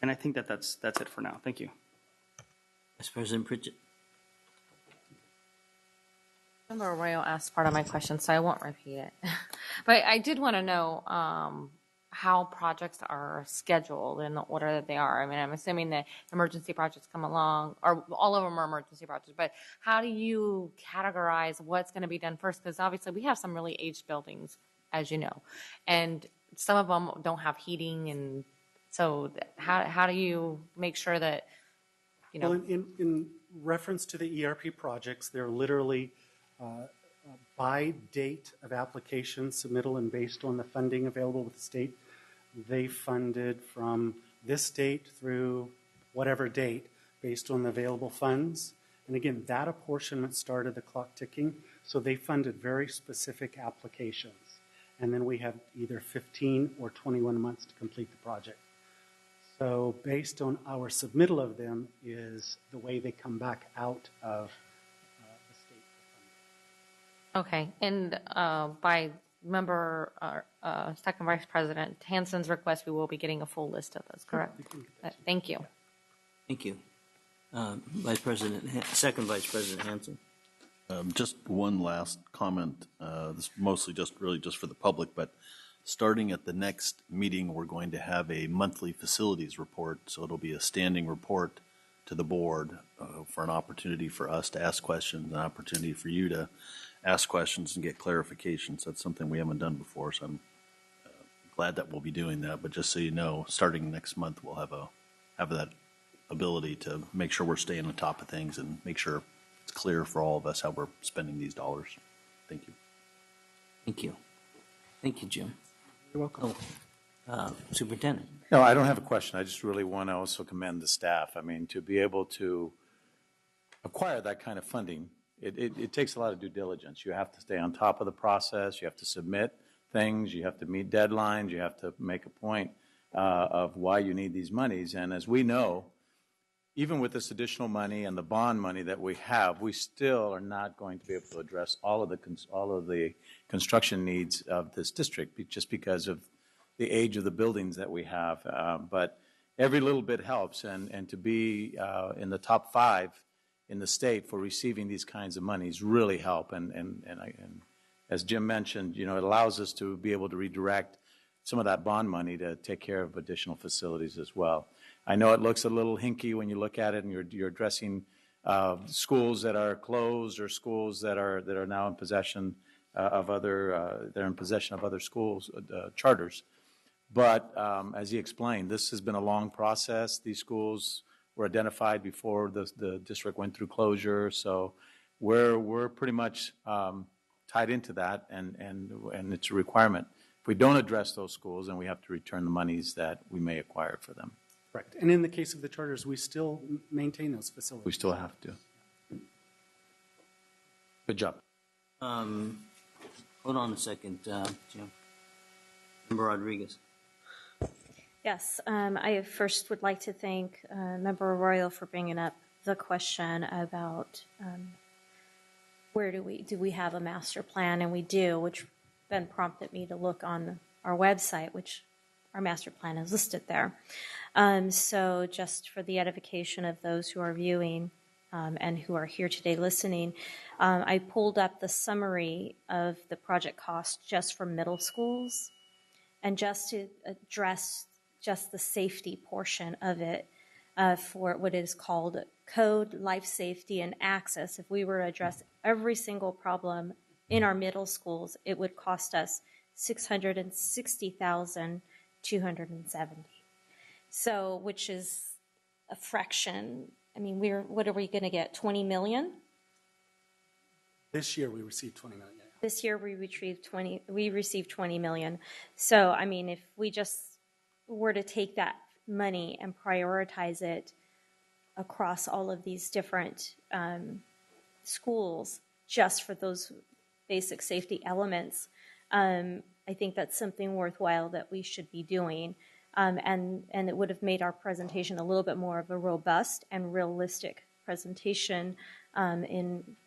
And I think that's it for now. Thank you. Vice President Pritchett. Member Royal asked part of my question, so I won't repeat it. But I did want to know how projects are scheduled in the order that they are. I mean, I'm assuming that emergency projects come along, or all of them are emergency projects, but how do you categorize what's going to be done first? Because obviously we have some really aged buildings, as you know, and some of them don't have heating, and so how do you make sure that, Well, in reference to the ERP projects, they're literally by date of application submittal, and based on the funding available with the state, they funded from this date through whatever date based on the available funds. And again, that apportionment started the clock ticking, so they funded very specific applications. And then we have either 15 or 21 months to complete the project. So based on our submittal of them is the way they come back out of the state. Okay, and by member, Second Vice President Hansen's request, we will be getting a full list of those, correct? Thank you. Thank you. Second Vice President Hansen. Just one last comment. This is mostly just for the public, but starting at the next meeting, we're going to have a monthly facilities report. So it'll be a standing report to the board for an opportunity for us to ask questions, an opportunity for you to ask questions and get clarifications. That's something we haven't done before, so I'm glad that we'll be doing that. But just so you know, starting next month, we'll have that ability to make sure we're staying on top of things and make sure it's clear for all of us how we're spending these dollars. Thank you. Thank you. Thank you, Jim. You're welcome. Superintendent. No, I don't have a question. I just really want to also commend the staff. I mean, to be able to acquire that kind of funding, it takes a lot of due diligence. You have to stay on top of the process. You have to submit things. You have to meet deadlines. You have to make a point of why you need these monies. And as we know, even with this additional money and the bond money that we have, we still are not going to be able to address all of the construction needs of this district just because of the age of the buildings that we have. But every little bit helps, and to be in the top 5 in the state for receiving these kinds of monies really help. And as Jim mentioned, it allows us to be able to redirect some of that bond money to take care of additional facilities as well. I know it looks a little hinky when you look at it and you're addressing schools that are closed or schools that are now in possession of other schools charters. But as he explained, this has been a long process. These schools were identified before the district went through closure, so we're pretty much tied into that, and it's a requirement. If we don't address those schools, then we have to return the monies that we may acquire for them. Correct. And in the case of the charters, we still maintain those facilities. We still have to. Good job. Hold on a second, Jim. Member Rodriguez. Yes, I first would like to thank Member Arroyo for bringing up the question about where do we have a master plan, and we do, which then prompted me to look on our website, which our master plan is listed there. So just for the edification of those who are viewing and who are here today listening, I pulled up the summary of the project cost just for middle schools, and just to address just the safety portion of it for what is called code, life safety, and access. If we were to address every single problem in our middle schools, it would cost us $660,270. So, which is a fraction. I mean, what are we going to get? 20 million? This year we received 20 million. This year we received 20 million. So, I mean, if we just were to take that money and prioritize it across all of these different schools just for those basic safety elements, I think that's something worthwhile that we should be doing. And it would have made our presentation a little bit more of a robust and realistic presentation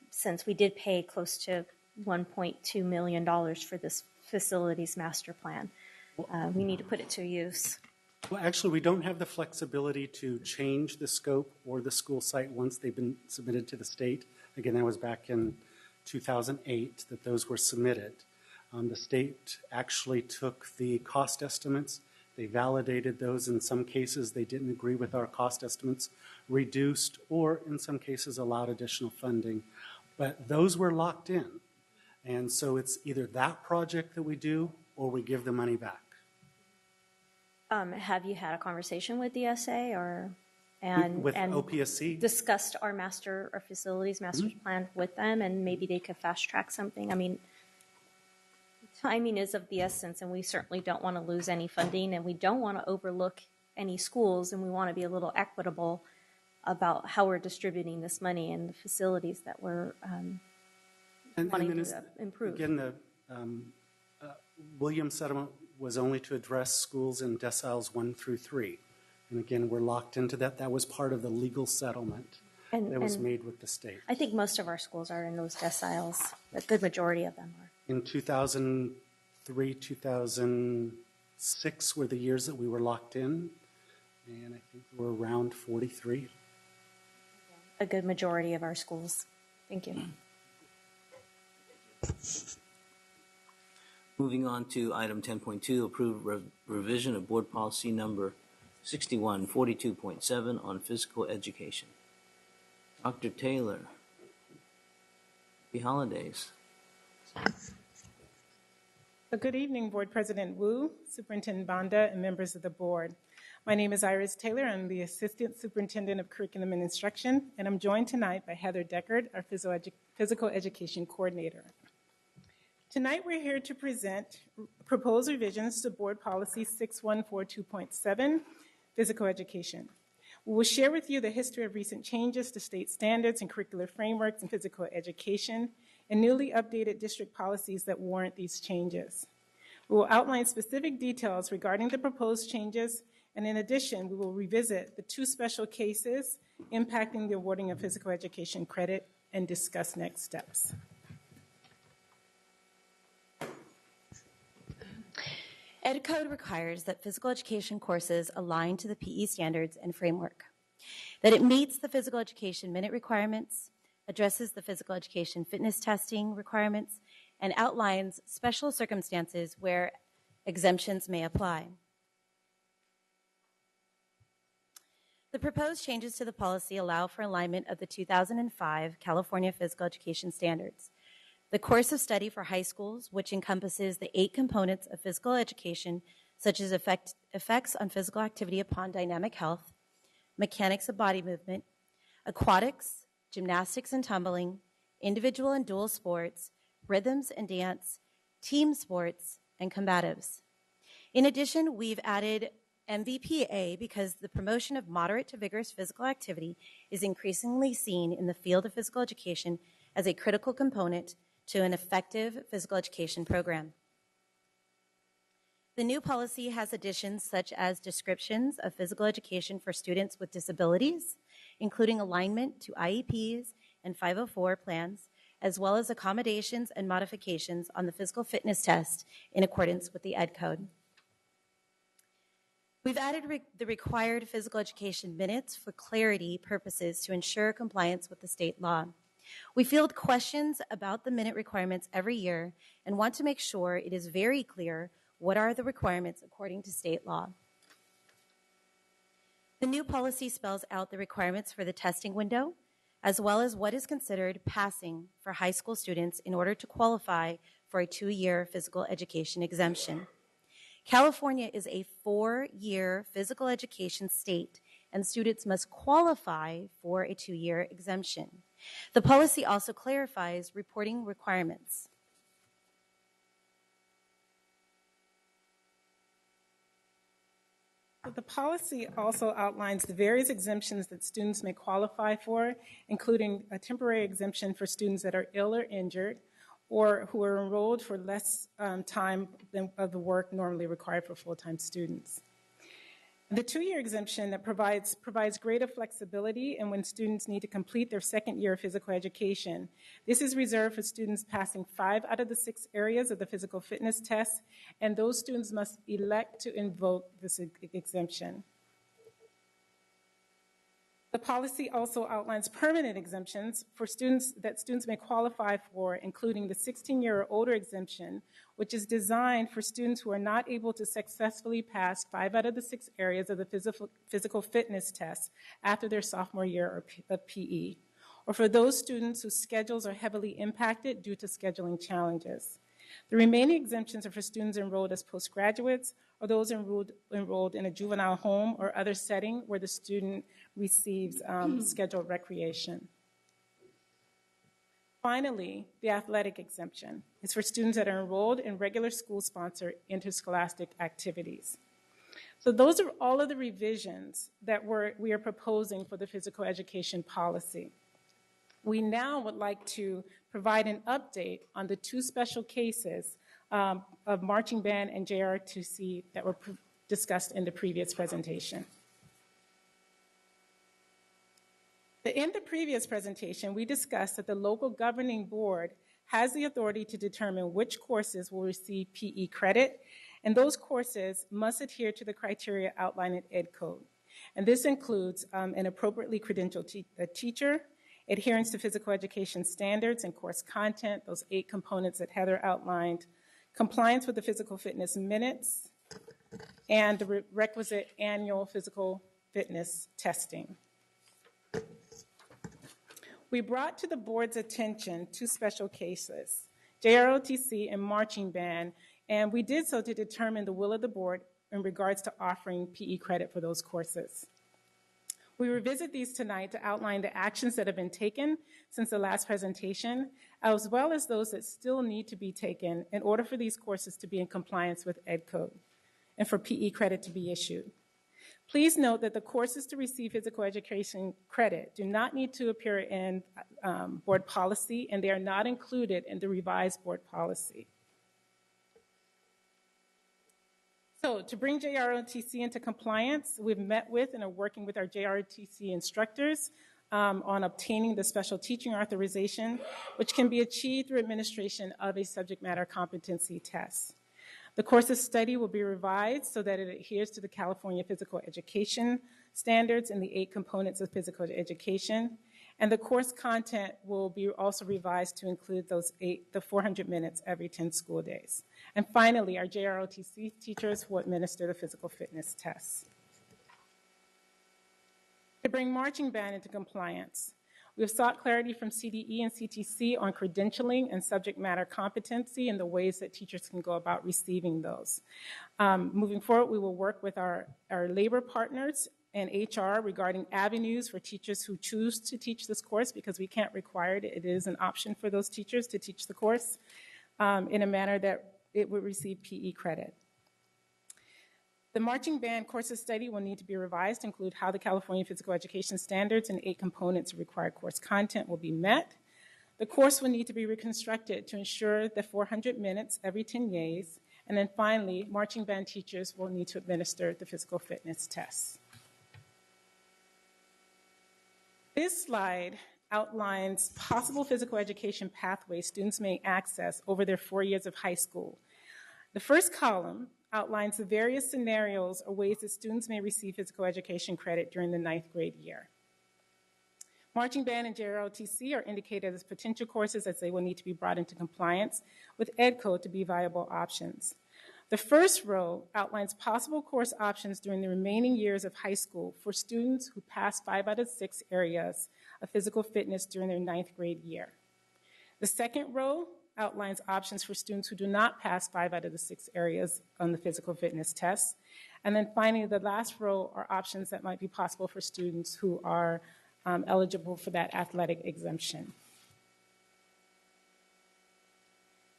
since we did pay close to $1.2 million for this facilities master plan. We need to put it to use. Well, actually, we don't have the flexibility to change the scope or the school site once they've been submitted to the state. Again, that was back in 2008 that those were submitted. The state actually took the cost estimates. They validated those. In some cases, they didn't agree with our cost estimates, reduced, or in some cases allowed additional funding. But those were locked in. And so it's either that project that we do or we give the money back. Have you had a conversation with DSA with OPSC? Discussed our facilities master plan with them, and maybe they could fast track something? I mean, timing is of the essence, and we certainly don't want to lose any funding, and we don't want to overlook any schools, and we want to be a little equitable about how we're distributing this money and the facilities that we're wanting to improve. Again, the Williams settlement was only to address schools in deciles 1 through 3. And again, we're locked into that. That was part of the legal settlement that was made with the state. I think most of our schools are in those deciles. A good majority of them are. In 2003, 2006 were the years that we were locked in. And I think we're around 43. A good majority of our schools. Thank you. Moving on to item 10.2, approve revision of board policy number 6142.7 on physical education. Dr. Taylor, happy holidays. Good evening, Board President Wu, Superintendent Banda, and members of the board. My name is Iris Taylor. I'm the Assistant Superintendent of Curriculum and Instruction, and I'm joined tonight by Heather Deckard, our Physical Education Coordinator. Tonight, we're here to present proposed revisions to Board Policy 6142.7, Physical Education. We will share with you the history of recent changes to state standards and curricular frameworks in physical education and newly updated district policies that warrant these changes. We will outline specific details regarding the proposed changes, and in addition, we will revisit the 2 special cases impacting the awarding of physical education credit and discuss next steps. EdCode requires that physical education courses align to the PE standards and framework, that it meets the physical education minute requirements, addresses the physical education fitness testing requirements, and outlines special circumstances where exemptions may apply. The proposed changes to the policy allow for alignment of the 2005 California Physical Education Standards. The course of study for high schools, which encompasses the 8 components of physical education, such as effects on physical activity upon dynamic health, mechanics of body movement, aquatics, gymnastics and tumbling, individual and dual sports, rhythms and dance, team sports, and combatives. In addition, we've added MVPA because the promotion of moderate to vigorous physical activity is increasingly seen in the field of physical education as a critical component to an effective physical education program. The new policy has additions such as descriptions of physical education for students with disabilities, including alignment to IEPs and 504 plans, as well as accommodations and modifications on the physical fitness test in accordance with the EdCode. We've added the required physical education minutes for clarity purposes to ensure compliance with the state law. We field questions about the minute requirements every year and want to make sure it is very clear what are the requirements according to state law. The new policy spells out the requirements for the testing window, as well as what is considered passing for high school students in order to qualify for a 2-year physical education exemption. California is a 4-year physical education state, and students must qualify for a 2-year exemption. The policy also clarifies reporting requirements. The policy also outlines the various exemptions that students may qualify for, including a temporary exemption for students that are ill or injured, or who are enrolled for less time than of the work normally required for full-time students. The 2-year exemption that provides greater flexibility and when students need to complete their 2nd year of physical education. This is reserved for students passing 5 out of the 6 areas of the physical fitness test, and those students must elect to invoke this exemption. The policy also outlines permanent exemptions for students that students may qualify for, including the 16-year or older exemption, which is designed for students who are not able to successfully pass 5 out of the 6 areas of the physical fitness test after their sophomore year of PE, or for those students whose schedules are heavily impacted due to scheduling challenges. The remaining exemptions are for students enrolled as postgraduates or those enrolled in a juvenile home or other setting where the student receives scheduled recreation. Finally, the athletic exemption is for students that are enrolled in regular school-sponsored interscholastic activities. So those are all of the revisions that we are proposing for the physical education policy. We now would like to provide an update on the 2 special cases of marching band and JROTC that were discussed in the previous presentation. In the previous presentation, we discussed that the local governing board has the authority to determine which courses will receive PE credit, and those courses must adhere to the criteria outlined in EdCode. And this includes an appropriately credentialed teacher, adherence to physical education standards and course content, those 8 components that Heather outlined, compliance with the physical fitness minutes, and the requisite annual physical fitness testing. We brought to the board's attention 2 special cases, JROTC and marching band, And we did so to determine the will of the board in regards to offering PE credit for those courses. We revisit these tonight to outline the actions that have been taken since the last presentation, as well as those that still need to be taken in order for these courses to be in compliance with Ed Code and for PE credit to be issued. Please note that the courses to receive physical education credit do not need to appear in board policy, and they are not included in the revised board policy. So to bring JROTC into compliance, we've met with and are working with our JROTC instructors on obtaining the special teaching authorization, which can be achieved through administration of a subject matter competency test. The course of study will be revised so that it adheres to the California physical education standards and the 8 components of physical education. And the course content will be also revised to include the 400 minutes every 10 school days. And finally, our JROTC teachers will administer the physical fitness tests. To bring marching band into compliance, we have sought clarity from CDE and CTC on credentialing and subject matter competency and the ways that teachers can go about receiving those. Moving forward, we will work with our labor partners and HR regarding avenues for teachers who choose to teach this course, because we can't require it. It is an option for those teachers to teach the course in a manner that it would receive PE credit. The marching band course of study will need to be revised to include how the California physical education standards and 8 components of required course content will be met. The course will need to be reconstructed to ensure the 400 minutes every 10 days. And then finally, marching band teachers will need to administer the physical fitness tests. This slide outlines possible physical education pathways students may access over their 4 years of high school. The first column outlines the various scenarios or ways that students may receive physical education credit during the 9th grade year. Marching band and JROTC are indicated as potential courses, as they will need to be brought into compliance with Ed Code to be viable options. The first row outlines possible course options during the remaining years of high school for students who pass 5 out of 6 areas of physical fitness during their 9th grade year. The second row outlines options for students who do not pass 5 out of the 6 areas on the physical fitness test. And then finally, the last row are options that might be possible for students who are eligible for that athletic exemption.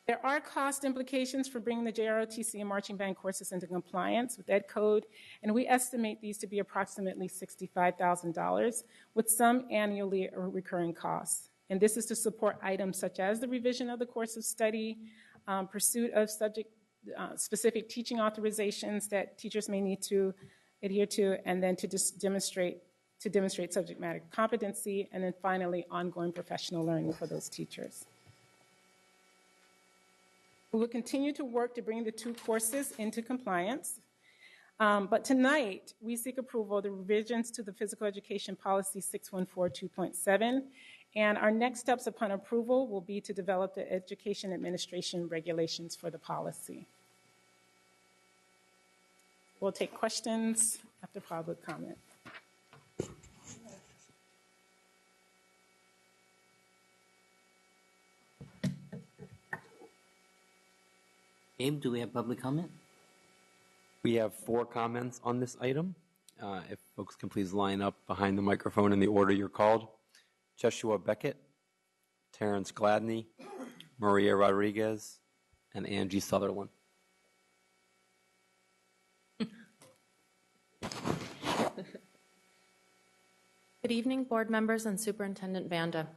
There are cost implications for bringing the JROTC and marching band courses into compliance with Ed Code, and we estimate these to be approximately $65,000, with some annually recurring costs. And this is to support items such as the revision of the course of study, pursuit of specific teaching authorizations that teachers may need to adhere to, and then to demonstrate subject matter competency, and then finally, ongoing professional learning for those teachers. We will continue to work to bring the 2 courses into compliance. But tonight, we seek approval of the revisions to the Physical Education Policy 614 2.7. And our next steps upon approval will be to develop the education administration regulations for the policy. We'll take questions after public comment. Abe, do we have public comment? We have 4 comments on this item. If folks can please line up behind the microphone in the order you're called. Joshua Beckett, Terrence Gladney, Maria Rodriguez, and Angie Sutherland. Good evening, board members and Superintendent Vanda.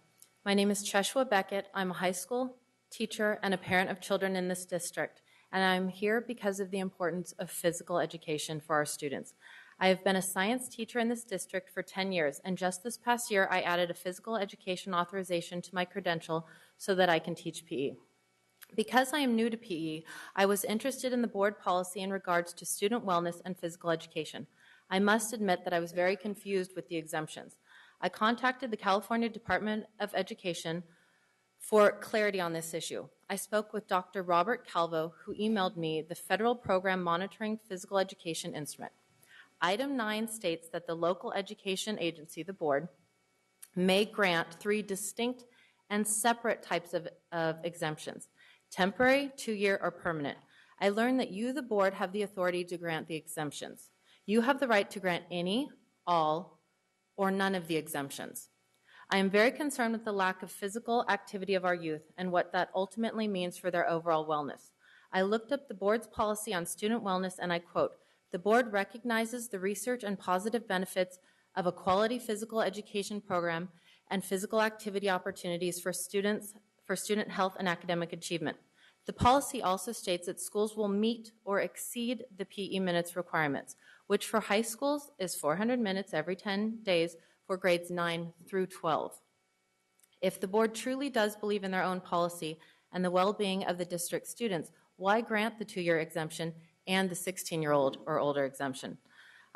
My name is Joshua Beckett. I'm a high school teacher and a parent of children in this district, and I'm here because of the importance of physical education for our students. I have been a science teacher in this district for 10 years, and just this past year, I added a physical education authorization to my credential so that I can teach PE. Because I am new to PE, I was interested in the board policy in regards to student wellness and physical education. I must admit that I was very confused with the exemptions. I contacted the California Department of Education for clarity on this issue. I spoke with Dr. Robert Calvo, who emailed me the Federal Program Monitoring Physical Education Instrument. Item 9 states that the local education agency, the board, may grant 3 distinct and separate types of exemptions: temporary, 2-year, or permanent. I learned that you, the board, have the authority to grant the exemptions. You have the right to grant any, all, or none of the exemptions. I am very concerned with the lack of physical activity of our youth and what that ultimately means for their overall wellness. I looked up the board's policy on student wellness, and I quote, "The board recognizes the research and positive benefits of a quality physical education program and physical activity opportunities for student health and academic achievement. The policy also states that schools will meet or exceed the PE minutes requirements, which for high schools is 400 minutes every 10 days for grades 9 through 12. If the board truly does believe in their own policy and the well-being of the district students, why grant the 2-year exemption and the 16-year-old or older exemption?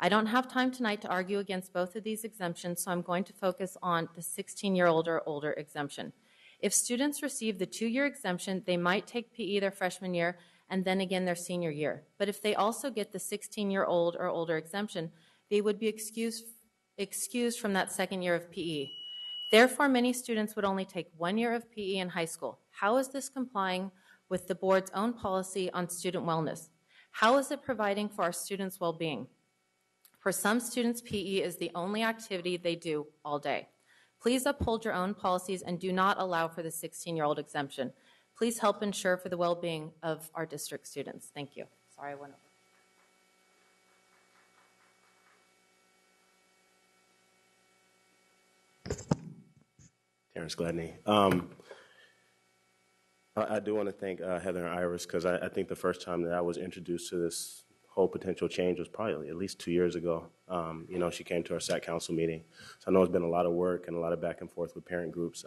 I don't have time tonight to argue against both of these exemptions, so I'm going to focus on the 16-year-old or older exemption. If students receive the 2-year exemption, they might take PE their freshman year and then again their senior year. But if they also get the 16-year-old or older exemption, they would be excused from that second year of PE. Therefore, many students would only take 1 year of PE in high school. How is this complying with the board's own policy on student wellness? How is it providing for our students' well-being? For some students, PE is the only activity they do all day. Please uphold your own policies and do not allow for the 16-year-old exemption. Please help ensure for the well-being of our district students. Thank you. Sorry, I went over. Terrence Gladney. I do want to thank Heather and Iris, because I think the first time that I was introduced to this whole potential change was probably at least 2 years ago. She came to our SAC council meeting. So I know it's been a lot of work and a lot of back and forth with parent groups.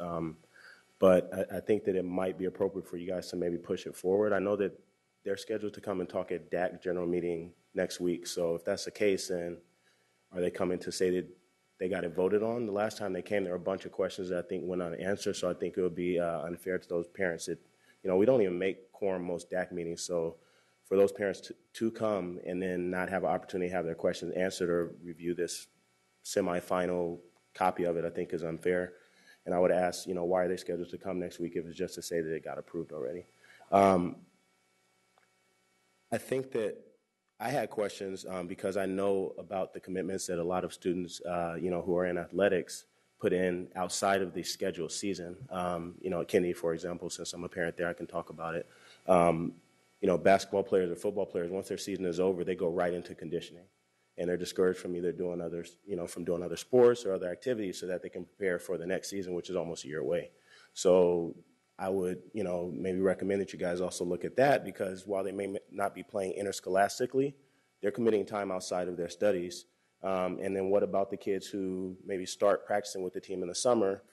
But I think that it might be appropriate for you guys to maybe push it forward. I know that they're scheduled to come and talk at DAC general meeting next week. So if that's the case, then are they coming to say that they got it voted on? The last time they came, there were a bunch of questions that I think went unanswered. So I think it would be unfair to those parents that, we don't even make quorum most DAC meetings. So for those parents to come and then not have an opportunity to have their questions answered or review this semi-final copy of it, I think is unfair. And I would ask, why are they scheduled to come next week if it's just to say that it got approved already? I think that I had questions because I know about the commitments that a lot of students, who are in athletics put in outside of the scheduled season. At Kennedy, for example, since I'm a parent there, I can talk about it. Basketball players or football players, once their season is over, they go right into conditioning. And they're discouraged from either doing doing other sports or other activities so that they can prepare for the next season, which is almost a year away. So I would, maybe recommend that you guys also look at that, because while they may not be playing interscholastically, they're committing time outside of their studies. And then what about the kids who maybe start practicing with the team in the summer,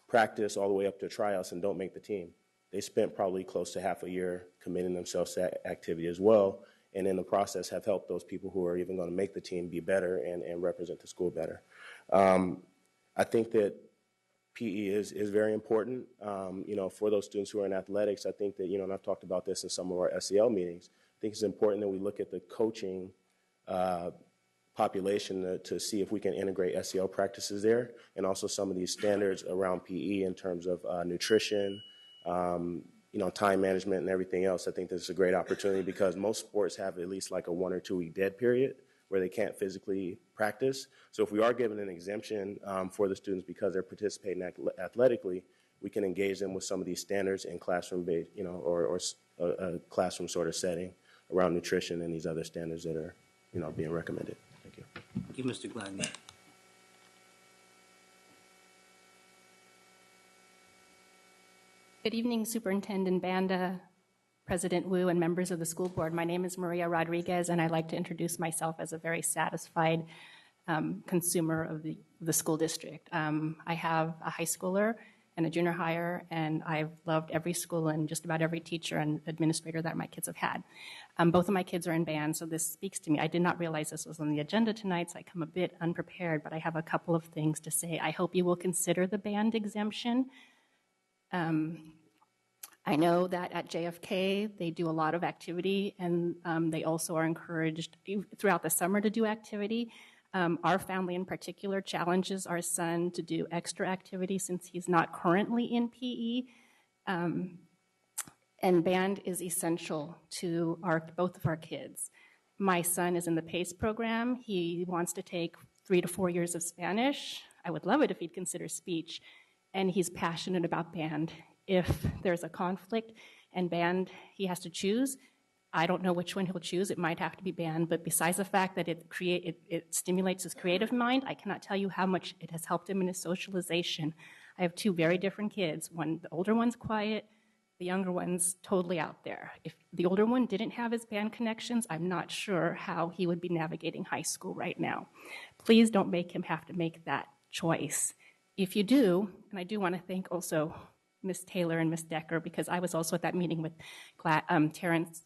practice all the way up to tryouts and don't make the team? They spent probably close to half a year committing themselves to activity as well, and in the process have helped those people who are even going to make the team be better and represent the school better. I think that PE is very important, for those students who are in athletics. I think that, and I've talked about this in some of our SEL meetings, I think it's important that we look at the coaching population to see if we can integrate SEL practices there, and also some of these standards around PE in terms of nutrition, time management and everything else. I think this is a great opportunity because most sports have at least like a 1 or 2 week dead period where they can't physically practice. So if we are given an exemption for the students because they're participating athletically, we can engage them with some of these standards in classroom-based, or a classroom sort of setting around nutrition and these other standards that are, being recommended. Thank you. Thank you, Mr. Gladney. Good evening, Superintendent Banda, President Wu, and members of the school board. My name is Maria Rodriguez, and I'd like to introduce myself as a very satisfied consumer of the school district. I have a high schooler and a junior higher, and I've loved every school and just about every teacher and administrator that my kids have had. Both of my kids are in band, so this speaks to me. I did not realize this was on the agenda tonight, so I come a bit unprepared, but I have a couple of things to say. I hope you will consider the band exemption. I know that at JFK, they do a lot of activity, and they also are encouraged throughout the summer to do activity. Our family in particular challenges our son to do extra activity since he's not currently in PE. And band is essential to both of our kids. My son is in the PACE program. He wants to take 3 to 4 years of Spanish. I would love it if he'd consider speech. And he's passionate about band. If there's a conflict and band he has to choose, I don't know which one he'll choose. It might have to be band, but besides the fact that it stimulates his creative mind, I cannot tell you how much it has helped him in his socialization. I have 2 very different kids. The older one's quiet, the younger one's totally out there. If the older one didn't have his band connections, I'm not sure how he would be navigating high school right now. Please don't make him have to make that choice. If you do, and I do want to thank also Ms. Taylor and Ms. Decker, because I was also at that meeting with Terrence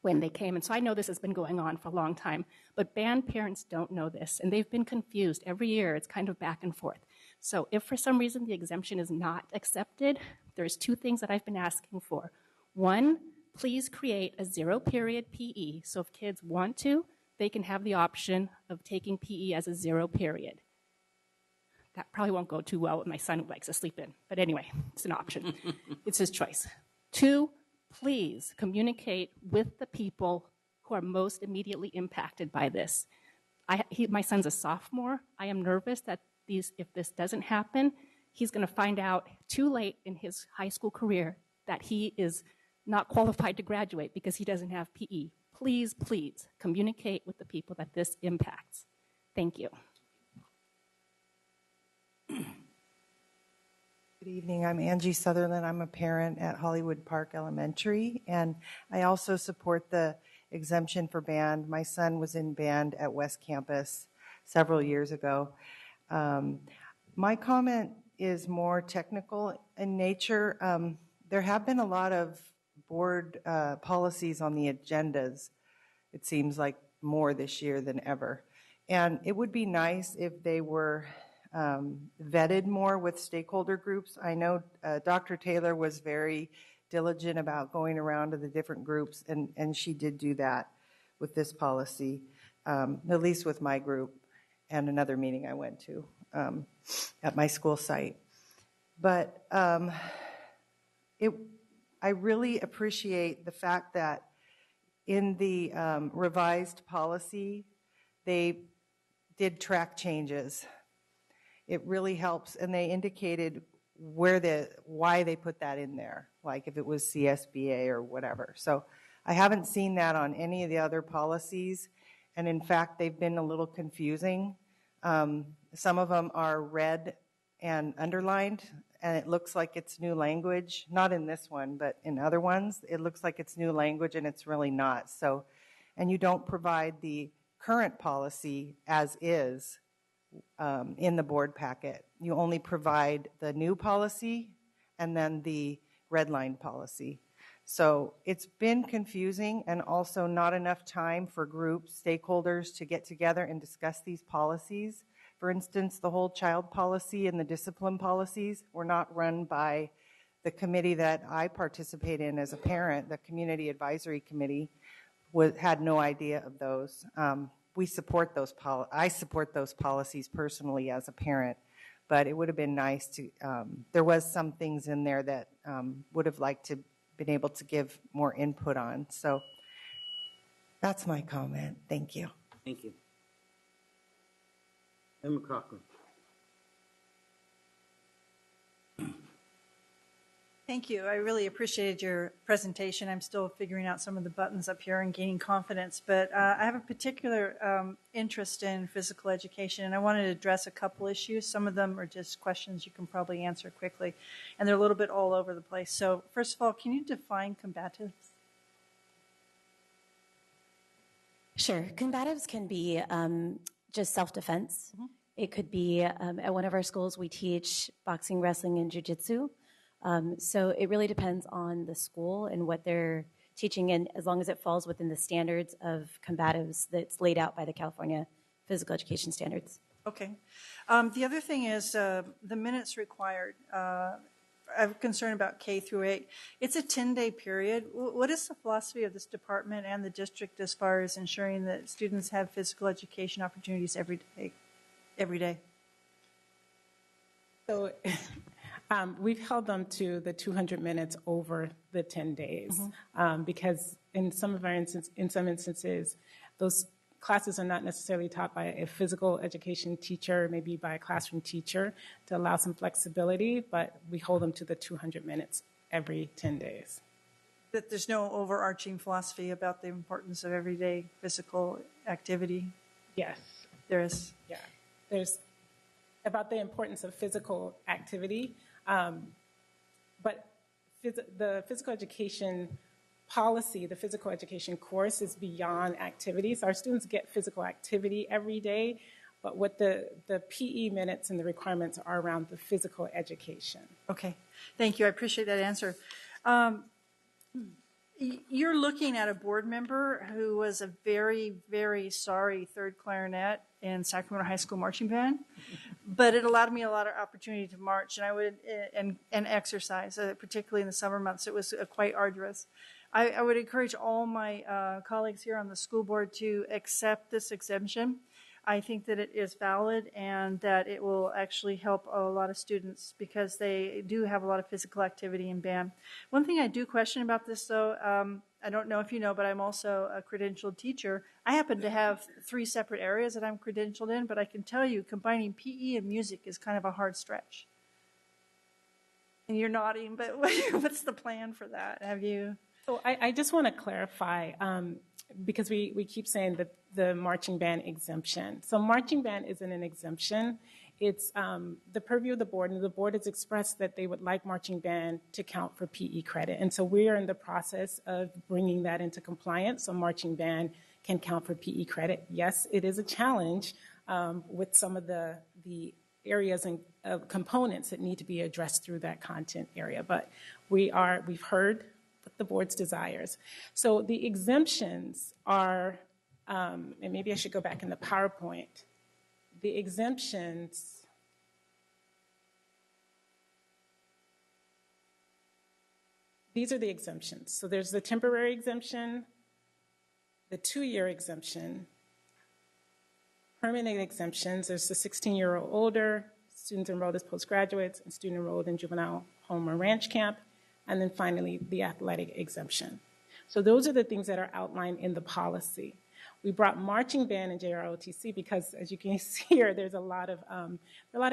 when they came, and so I know this has been going on for a long time, but band parents don't know this, and they've been confused. Every year, it's kind of back and forth. So if for some reason the exemption is not accepted, there's 2 things that I've been asking for. 1, please create a 0-period PE, so if kids want to, they can have the option of taking PE as a 0 period. That probably won't go too well with my son who likes to sleep in, but anyway, it's an option. It's his choice. 2, please communicate with the people who are most immediately impacted by this. My son's a sophomore. I am nervous that if this doesn't happen, he's going to find out too late in his high school career that he is not qualified to graduate because he doesn't have PE. Please, please communicate with the people that this impacts. Thank you. Good evening. I'm Angie Sutherland. I'm a parent at Hollywood Park Elementary, and I also support the exemption for band. My son was in band at West Campus several years ago. My comment is more technical in nature. There have been a lot of board policies on the agendas, it seems like more this year than ever. And it would be nice if they were vetted more with stakeholder groups. I know Dr. Taylor was very diligent about going around to the different groups, and she did do that with this policy, at least with my group and another meeting I went to at my school site. But I really appreciate the fact that in the revised policy, they did track changes. It really helps, and they indicated why they put that in there, like if it was CSBA or whatever. So I haven't seen that on any of the other policies, and in fact, they've been a little confusing. Some of them are red and underlined, and it looks like it's new language. Not in this one, but in other ones, it looks like it's new language, and it's really not. So, and you don't provide the current policy as is in the board packet. You only provide the new policy and then the red line policy. So it's been confusing and also not enough time for groups, stakeholders to get together and discuss these policies. For instance, the whole child policy and the discipline policies were not run by the committee that I participate in as a parent. The Community Advisory Committee had no idea of those. I support those policies personally as a parent, but it would have been nice to, there was some things in there that would have liked to been able to give more input on. So that's my comment. Thank you. Thank you. Member Cochran. Thank you. I really appreciated your presentation. I'm still figuring out some of the buttons up here and gaining confidence, but I have a particular interest in physical education, and I wanted to address a couple issues. Some of them are just questions you can probably answer quickly, and they're a little bit all over the place. So first of all, can you define combatives? Sure. Combatives can be just self-defense. Mm-hmm. It could be at one of our schools we teach boxing, wrestling, and jiu-jitsu. So it really depends on the school and what they're teaching, and as long as it falls within the standards of combatives that's laid out by the California Physical Education Standards. Okay. The other thing is the minutes required. I have a concern about K through 8. It's a 10-day period. What is the philosophy of this department and the district as far as ensuring that students have physical education opportunities every day? So We've held them to the 200 minutes over the 10 days because in some instances, those classes are not necessarily taught by a physical education teacher, maybe by a classroom teacher to allow some flexibility, but we hold them to the 200 minutes every 10 days. That there's no overarching philosophy about the importance of everyday physical activity? Yes. There is? Yeah. There's about the importance of physical activity, but the physical education policy, the physical education course is beyond activities. Our students get physical activity every day, but what the PE minutes and the requirements are around the physical education. Okay, thank you. I appreciate that answer. You're looking at a board member who was a very, very sorry third clarinet in Sacramento High School marching band, but it allowed me a lot of opportunity to march, and I would and exercise, particularly in the summer months. It was quite arduous. I would encourage all my colleagues here on the school board to accept this exemption. I think that it is valid and that it will actually help a lot of students because they do have a lot of physical activity in band. One thing I do question about this, though, I don't know if you know, but I'm also a credentialed teacher. I happen to have 3 separate areas that I'm credentialed in, but I can tell you combining PE and music is kind of a hard stretch. And you're nodding, but what's the plan for that? Have you... So I just want to clarify, because we keep saying that the marching band exemption. So marching band isn't an exemption. It's the purview of the board, and the board has expressed that they would like marching band to count for PE credit. And so we are in the process of bringing that into compliance so marching band can count for PE credit. Yes, it is a challenge with some of the areas and components that need to be addressed through that content area. But we've heard the board's desires. So the exemptions are, and maybe I should go back in the PowerPoint. The exemptions, these are the exemptions. So there's the temporary exemption, the 2-year exemption, permanent exemptions. There's the 16-year or older, students enrolled as postgraduates, and student enrolled in juvenile home or ranch camp. And then finally, the athletic exemption. So those are the things that are outlined in the policy. We brought marching band and JROTC because, as you can see here, there's a lot of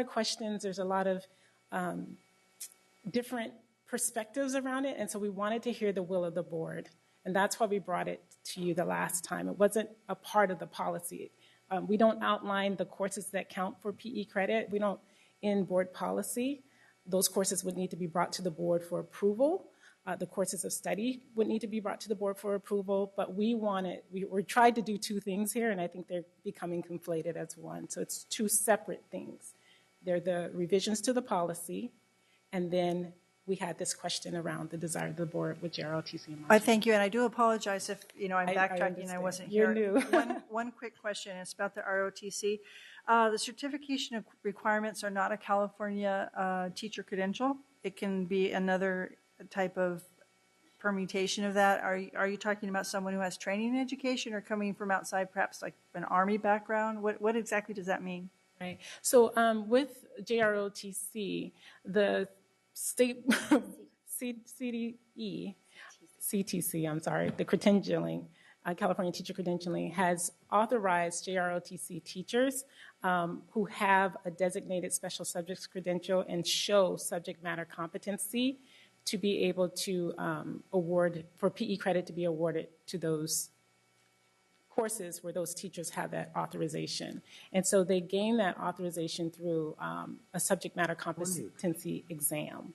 questions. There's a lot of different perspectives around it, and so we wanted to hear the will of the board, and that's why we brought it to you the last time. It wasn't a part of the policy. We don't outline the courses that count for PE credit. We don't in board policy. Those courses would need to be brought to the board for approval. The courses of study would need to be brought to the board for approval, but we tried to do 2 things here, and I think they're becoming conflated as one. So it's 2 separate things. They're the revisions to the policy, and then we had this question around the desire of the board with JROTC and I thank you, and I do apologize if I'm backtracking and I wasn't here. You're new. One quick question. It's about the ROTC. The certification requirements are not a California teacher credential. It can be another type of permutation of that. Are you talking about someone who has training in education or coming from outside, perhaps like an Army background? What exactly does that mean? Right. So with JROTC, the state CTC, I'm sorry, the credentialing, California Teacher Credentialing has authorized JROTC teachers who have a designated special subjects credential and show subject matter competency to be able to award, for PE credit to be awarded to those courses where those teachers have that authorization. And so they gain that authorization through a subject matter competency exam.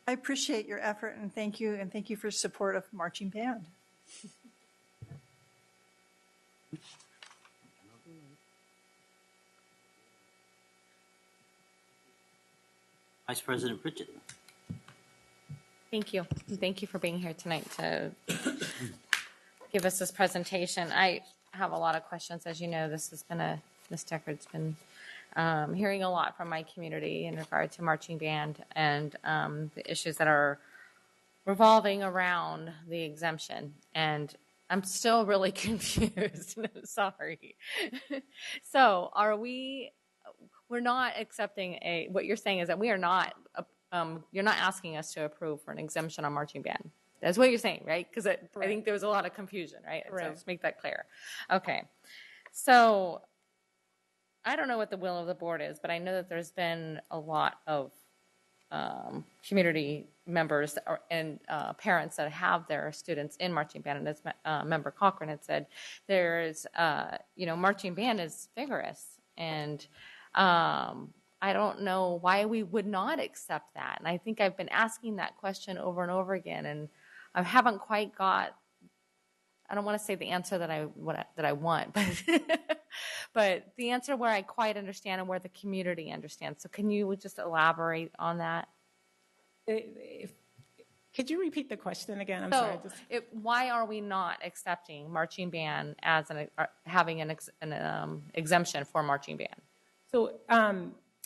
I appreciate your effort, and thank you for support of marching band. Vice President Pritchett. Thank you. Thank you for being here tonight to give us this presentation. I have a lot of questions. As you know, Ms. Deckard's been hearing a lot from my community in regard to marching band and the issues that are revolving around the exemption. And I'm still really confused. Sorry. So are we we're not accepting what you're saying is that we are not, you're not asking us to approve for an exemption on marching band. That's what you're saying, right? Because I think there was a lot of confusion, right? So let's make that clear. Okay. So I don't know what the will of the board is, but I know that there's been a lot of community members and parents that have their students in marching band. And as Member Cochran had said, there's, marching band is vigorous. And I don't know why we would not accept that. And I think I've been asking that question over and over again, and I haven't quite got, I don't want to say the answer that I want, but the answer where I quite understand and where the community understands. So can you just elaborate on that? Could you repeat the question again? I'm sorry. Just... why are we not accepting marching band as having an exemption for marching band? So,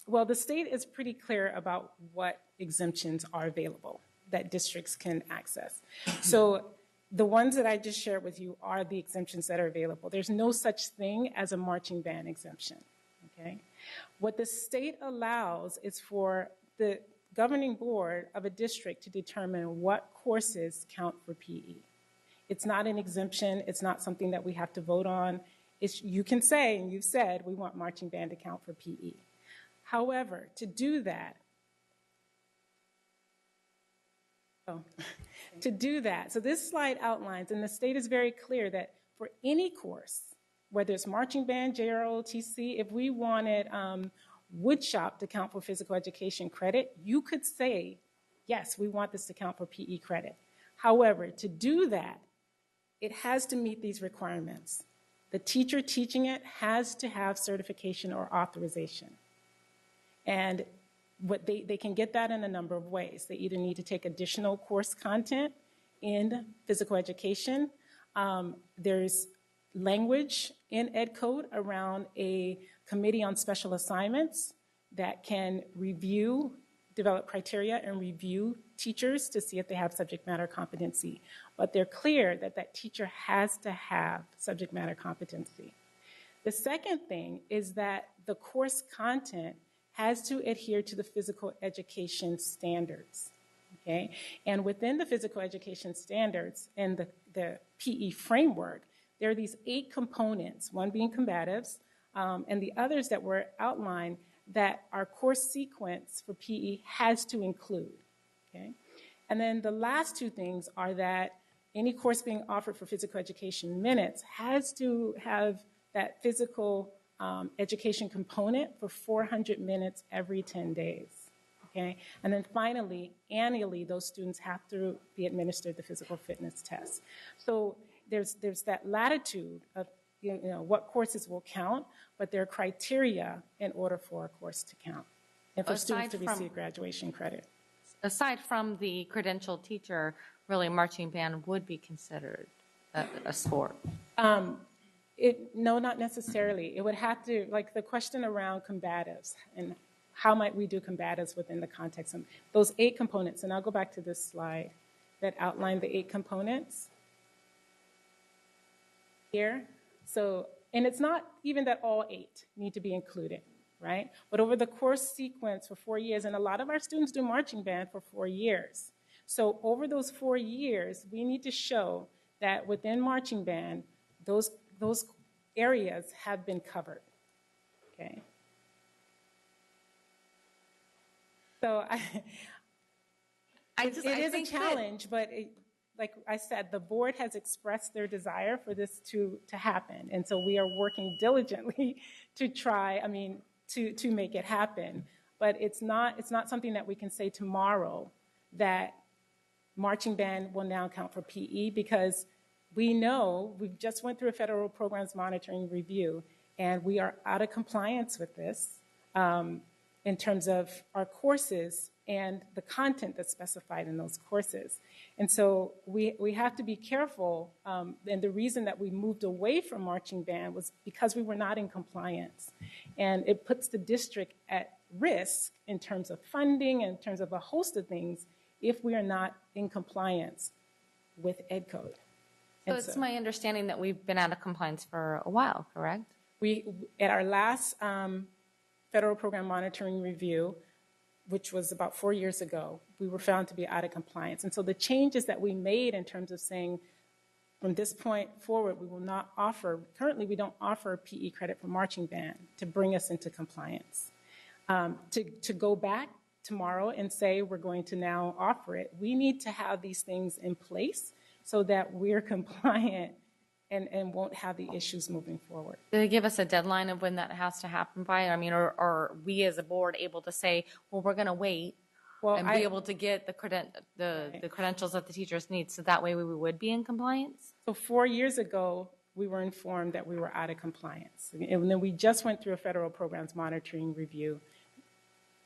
well, the state is pretty clear about what exemptions are available that districts can access. So the ones that I just shared with you are the exemptions that are available. There's no such thing as a marching band exemption, okay? What the state allows is for the governing board of a district to determine what courses count for PE. It's not an exemption. It's not something that we have to vote on. You can say, and you've said, we want marching band to count for PE. However, to do that, so this slide outlines, and the state is very clear that for any course, whether it's marching band, JROTC, if we wanted woodshop to count for physical education credit, you could say, yes, we want this to count for PE credit. However, to do that, it has to meet these requirements. The teacher teaching it has to have certification or authorization. And what they can get that in a number of ways. They either need to take additional course content in physical education. There's language in Ed Code around a committee on special assignments that can review, develop criteria and review teachers to see if they have subject matter competency. But they're clear that that teacher has to have subject matter competency. The second thing is that the course content has to adhere to the physical education standards, okay? And within the physical education standards and the PE framework, there are these 8 components, one being combatives, and the others that were outlined that our course sequence for PE has to include, okay? And then the last 2 things are that any course being offered for physical education minutes has to have that physical education component for 400 minutes every 10 days, okay? And then finally, annually, those students have to be administered the physical fitness test. So there's that latitude of what courses will count, but there are criteria in order for a course to count and for students to receive graduation credit. Aside from the credentialed teacher, really marching band would be considered a sport. No, not necessarily. It would have to, like the question around combatives and how might we do combatives within the context of those 8 components. And I'll go back to this slide that outlined the 8 components here. So, and it's not even that all 8 need to be included, right? But over the course sequence for 4 years, and a lot of our students do marching band for 4 years. So over those 4 years, we need to show that within marching band, those areas have been covered, okay? So it is a challenge, but like I said, the board has expressed their desire for this to happen. And so we are working diligently to try, to make it happen. But it's not something that we can say tomorrow that marching band will now count for PE, because we know we've just went through a federal programs monitoring review, and we are out of compliance with this in terms of our courses and the content that's specified in those courses. And so we have to be careful, and the reason that we moved away from marching band was because we were not in compliance. And it puts the district at risk in terms of funding, in terms of a host of things, if we are not in compliance with Ed Code. So it's my understanding that we've been out of compliance for a while, correct? At our last federal program monitoring review, which was about 4 years ago, we were found to be out of compliance. And so the changes that we made in terms of saying, from this point forward, we will not offer, currently we don't offer PE credit for marching band to bring us into compliance. To go back tomorrow and say we're going to now offer it, we need to have these things in place so that we're compliant and won't have the issues moving forward. Do they give us a deadline of when that has to happen by? I mean, or are we as a board able to say, well, we're going to wait and be able to get the credentials that the teachers need, so that way we would be in compliance? So 4 years ago, we were informed that we were out of compliance. And then we just went through a federal programs monitoring review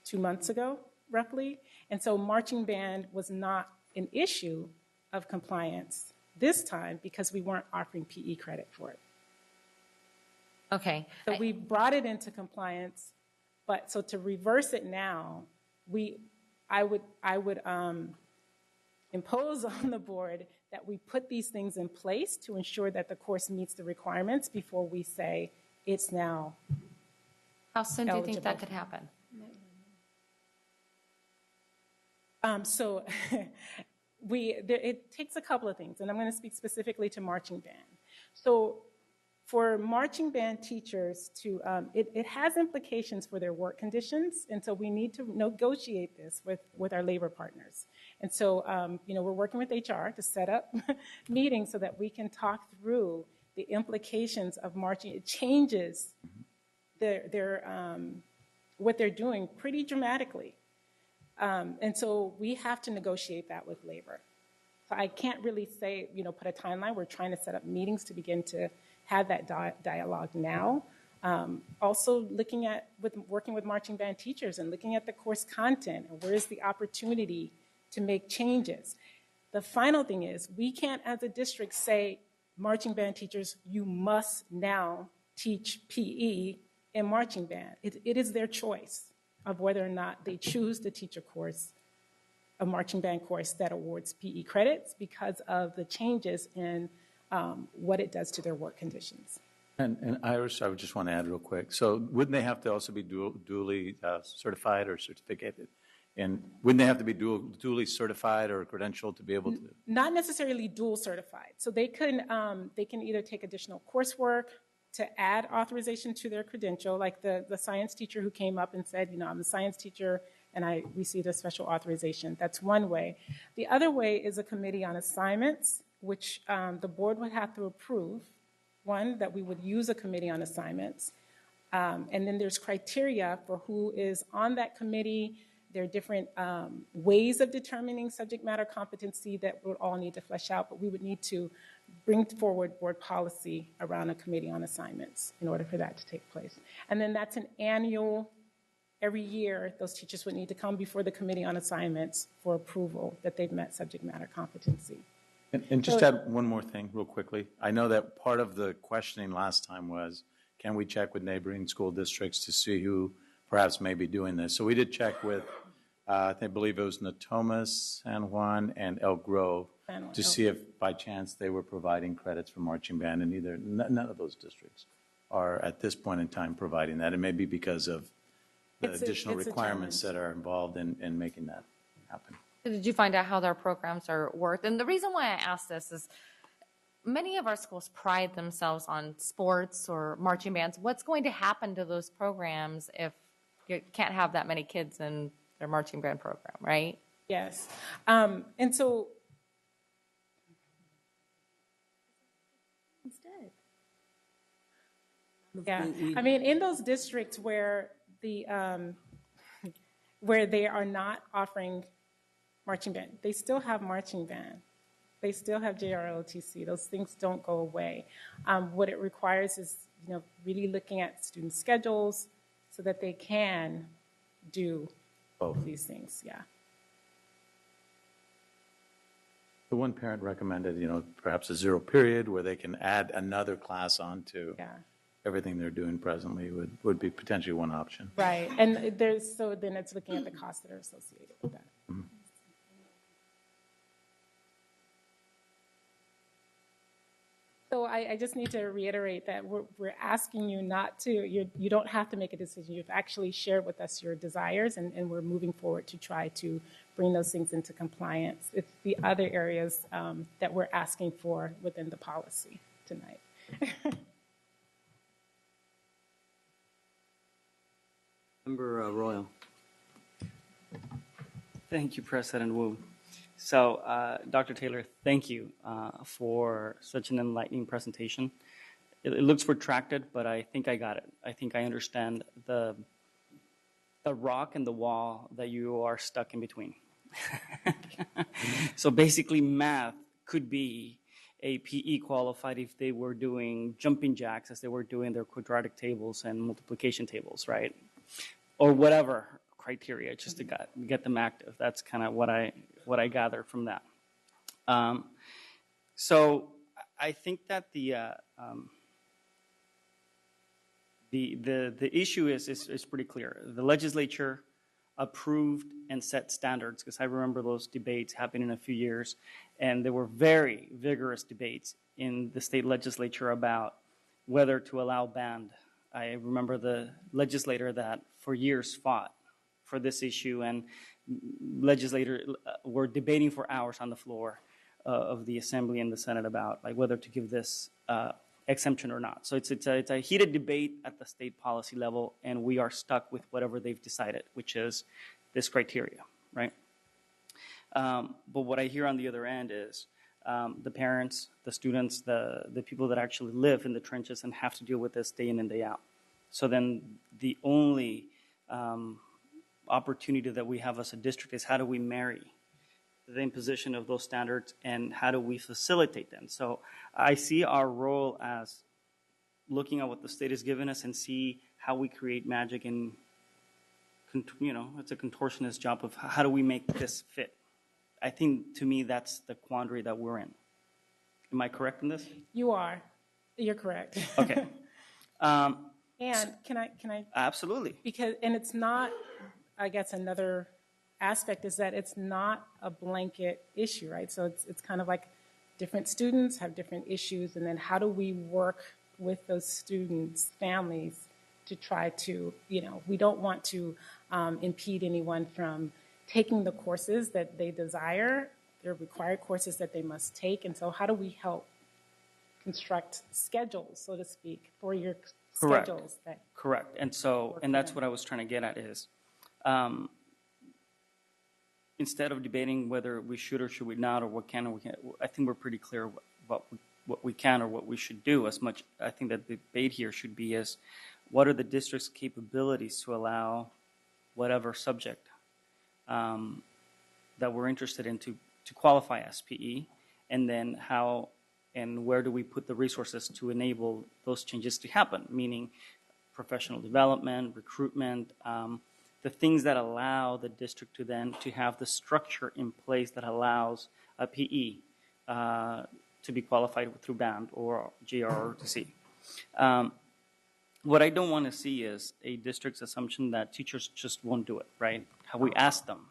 2 months ago, roughly. And so marching band was not an issue of compliance this time because we weren't offering PE credit for it. Okay. So we brought it into compliance, but so to reverse it now, I would impose on the board that we put these things in place to ensure that the course meets the requirements before we say it's now How soon do you think that eligible. could happen? So it takes a couple of things, and I'm going to speak specifically to marching band. So for marching band teachers it has implications for their work conditions, and so we need to negotiate this with our labor partners. And so, we're working with HR to set up meetings so that we can talk through the implications of marching. It changes what they're doing pretty dramatically. And so we have to negotiate that with labor. So I can't really say, put a timeline. We're trying to set up meetings to begin to have that dialogue now. Also working with marching band teachers and looking at the course content and where is the opportunity to make changes. The final thing is we can't, as a district, say, marching band teachers, you must now teach PE in marching band. It is their choice of whether or not they choose to teach a marching band course that awards PE credits because of the changes in what it does to their work conditions. And Iris, I would just want to add real quick. So wouldn't they have to also be duly certified or certificated? And wouldn't they have to be duly certified or credentialed to be able to? Not necessarily dual certified. So they can either take additional coursework to add authorization to their credential, like the science teacher who came up and said, I'm a science teacher and I received a special authorization. That's one way. The other way is a committee on assignments, which the board would have to approve. One, that we would use a committee on assignments. And then there's criteria for who is on that committee. There are different ways of determining subject matter competency that would all need to flesh out, but we would need to bring forward board policy around a committee on assignments in order for that to take place. And then that's an annual, every year, those teachers would need to come before the committee on assignments for approval that they've met subject matter competency. And just add one more thing real quickly. I know that part of the questioning last time was, can we check with neighboring school districts to see who perhaps may be doing this? So we did check with, I believe it was Natomas, San Juan, and Elk Grove to see if by chance they were providing credits for marching band, and none of those districts are at this point in time providing that. It may be because of the additional requirements that are involved in making that happen. Did you find out how their programs are worked? And the reason why I ask this is many of our schools pride themselves on sports or marching bands. What's going to happen to those programs if you can't have that many kids in their marching band program, right? Yes. And so yeah, I mean, in those districts where where they are not offering marching band, they still have marching band. They still have JROTC. Those things don't go away. What it requires is, really looking at student schedules so that they can do both of these things. Yeah. The one parent recommended, perhaps a 0 period where they can add another class onto everything they're doing presently would be potentially one option. Right. And then it's looking at the costs that are associated with that. Mm-hmm. So I just need to reiterate that we're asking you not to, you don't have to make a decision. You've actually shared with us your desires, and we're moving forward to try to bring those things into compliance. It's the other areas that we're asking for within the policy tonight. Member Royal. Thank you, President Wu. So, Dr. Taylor, thank you for such an enlightening presentation. It looks protracted, but I think I got it. I think I understand the rock and the wall that you are stuck in between. So basically, math could be a PE qualified if they were doing jumping jacks as they were doing their quadratic tables and multiplication tables, right? Or whatever criteria, just to get them active. That's kind of what I gather from that. So I think that the issue is pretty clear. The legislature approved and set standards, because I remember those debates happening a few years, and there were very vigorous debates in the state legislature about whether to allow band. I remember the legislator that for years fought for this issue, and legislators were debating for hours on the floor of the Assembly and the Senate about like whether to give this exemption or not. So it's a heated debate at the state policy level, and we are stuck with whatever they've decided, which is this criteria, right? But what I hear on the other end is the parents, the students, the people that actually live in the trenches and have to deal with this day in and day out. So then the only opportunity that we have as a district is how do we marry the imposition of those standards and how do we facilitate them? So I see our role as looking at what the state has given us and see how we create magic, and it's a contortionist job of how do we make this fit. I think to me that's the quandary that we're in. Am I correct in this? You are. You're correct. Okay. And can I? Absolutely. And it's not, I guess another aspect is that it's not a blanket issue, right? So it's kind of like different students have different issues, and then how do we work with those students' families to try to, we don't want to impede anyone from taking the courses that they desire. They're required courses that they must take, and so how do we help construct schedules, so to speak, for your schedules? Correct. And so, and that's what I was trying to get at is, instead of debating whether we should or should we not, or what can or we can't, I think we're pretty clear what we can or what we should do. As much, I think that the debate here should be is, what are the district's capabilities to allow whatever subject that we're interested in to qualify as PE, and then how and where do we put the resources to enable those changes to happen, meaning professional development, recruitment, the things that allow the district to then to have the structure in place that allows a PE to be qualified through band or GR or TC. What I don't want to see is a district's assumption that teachers just won't do it, right? Have we asked them?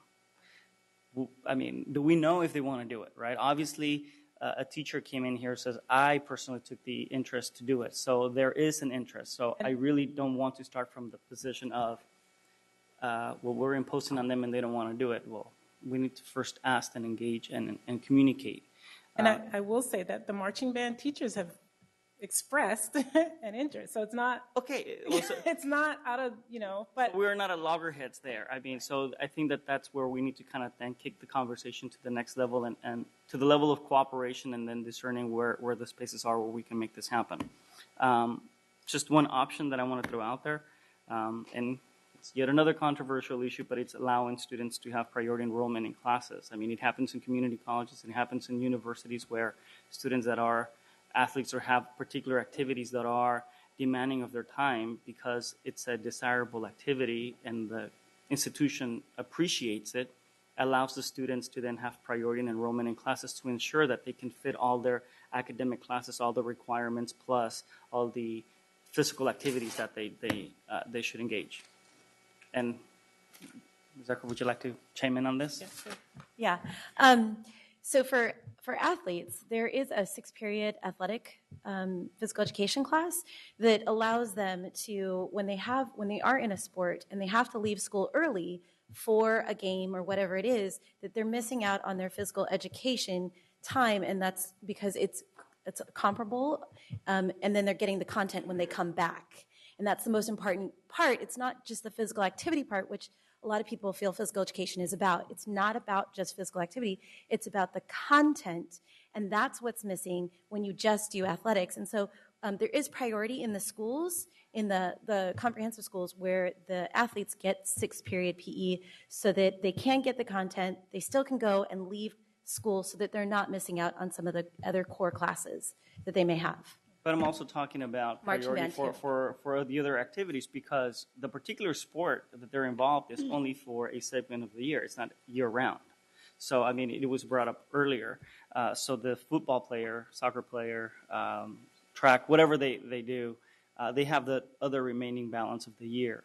I mean, do we know if they want to do it, right? Obviously, a teacher came in here and says, I personally took the interest to do it. So there is an interest. So I really don't want to start from the position of, well, we're imposing on them and they don't want to do it. Well, we need to first ask and engage and communicate. And I will say that the marching band teachers have expressed an interest. So it's not, okay. Well, so, it's not out of, but we're not at loggerheads there. I mean, so I think that that's where we need to kind of then kick the conversation to the next level and to the level of cooperation, and then discerning where the spaces are where we can make this happen. Just one option that I want to throw out there, and it's yet another controversial issue, but it's allowing students to have priority enrollment in classes. I mean, it happens in community colleges, it happens in universities where students that are athletes or have particular activities that are demanding of their time because it's a desirable activity and the institution appreciates it, allows the students to then have priority enrollment in classes to ensure that they can fit all their academic classes, all the requirements, plus all the physical activities that they should engage. And Ms. Zucker, would you like to chime in on this? Yes, sir. Yeah. So for athletes, there is a 6-period athletic physical education class that allows them to, when they are in a sport and they have to leave school early for a game or whatever it is, that they're missing out on their physical education time, and that's because it's comparable, and then they're getting the content when they come back. And that's the most important part. It's not just the physical activity part, which a lot of people feel physical education is about. It's not about just physical activity. It's about the content, and that's what's missing when you just do athletics. And so there is priority in the schools, in the comprehensive schools, where the athletes get 6-period PE so that they can get the content, they still can go and leave school so that they're not missing out on some of the other core classes that they may have. But I'm also talking about priority for the other activities, because the particular sport that they're involved is only for a segment of the year. It's not year-round. So, I mean, it was brought up earlier. So the football player, soccer player, track, whatever they do, they have the other remaining balance of the year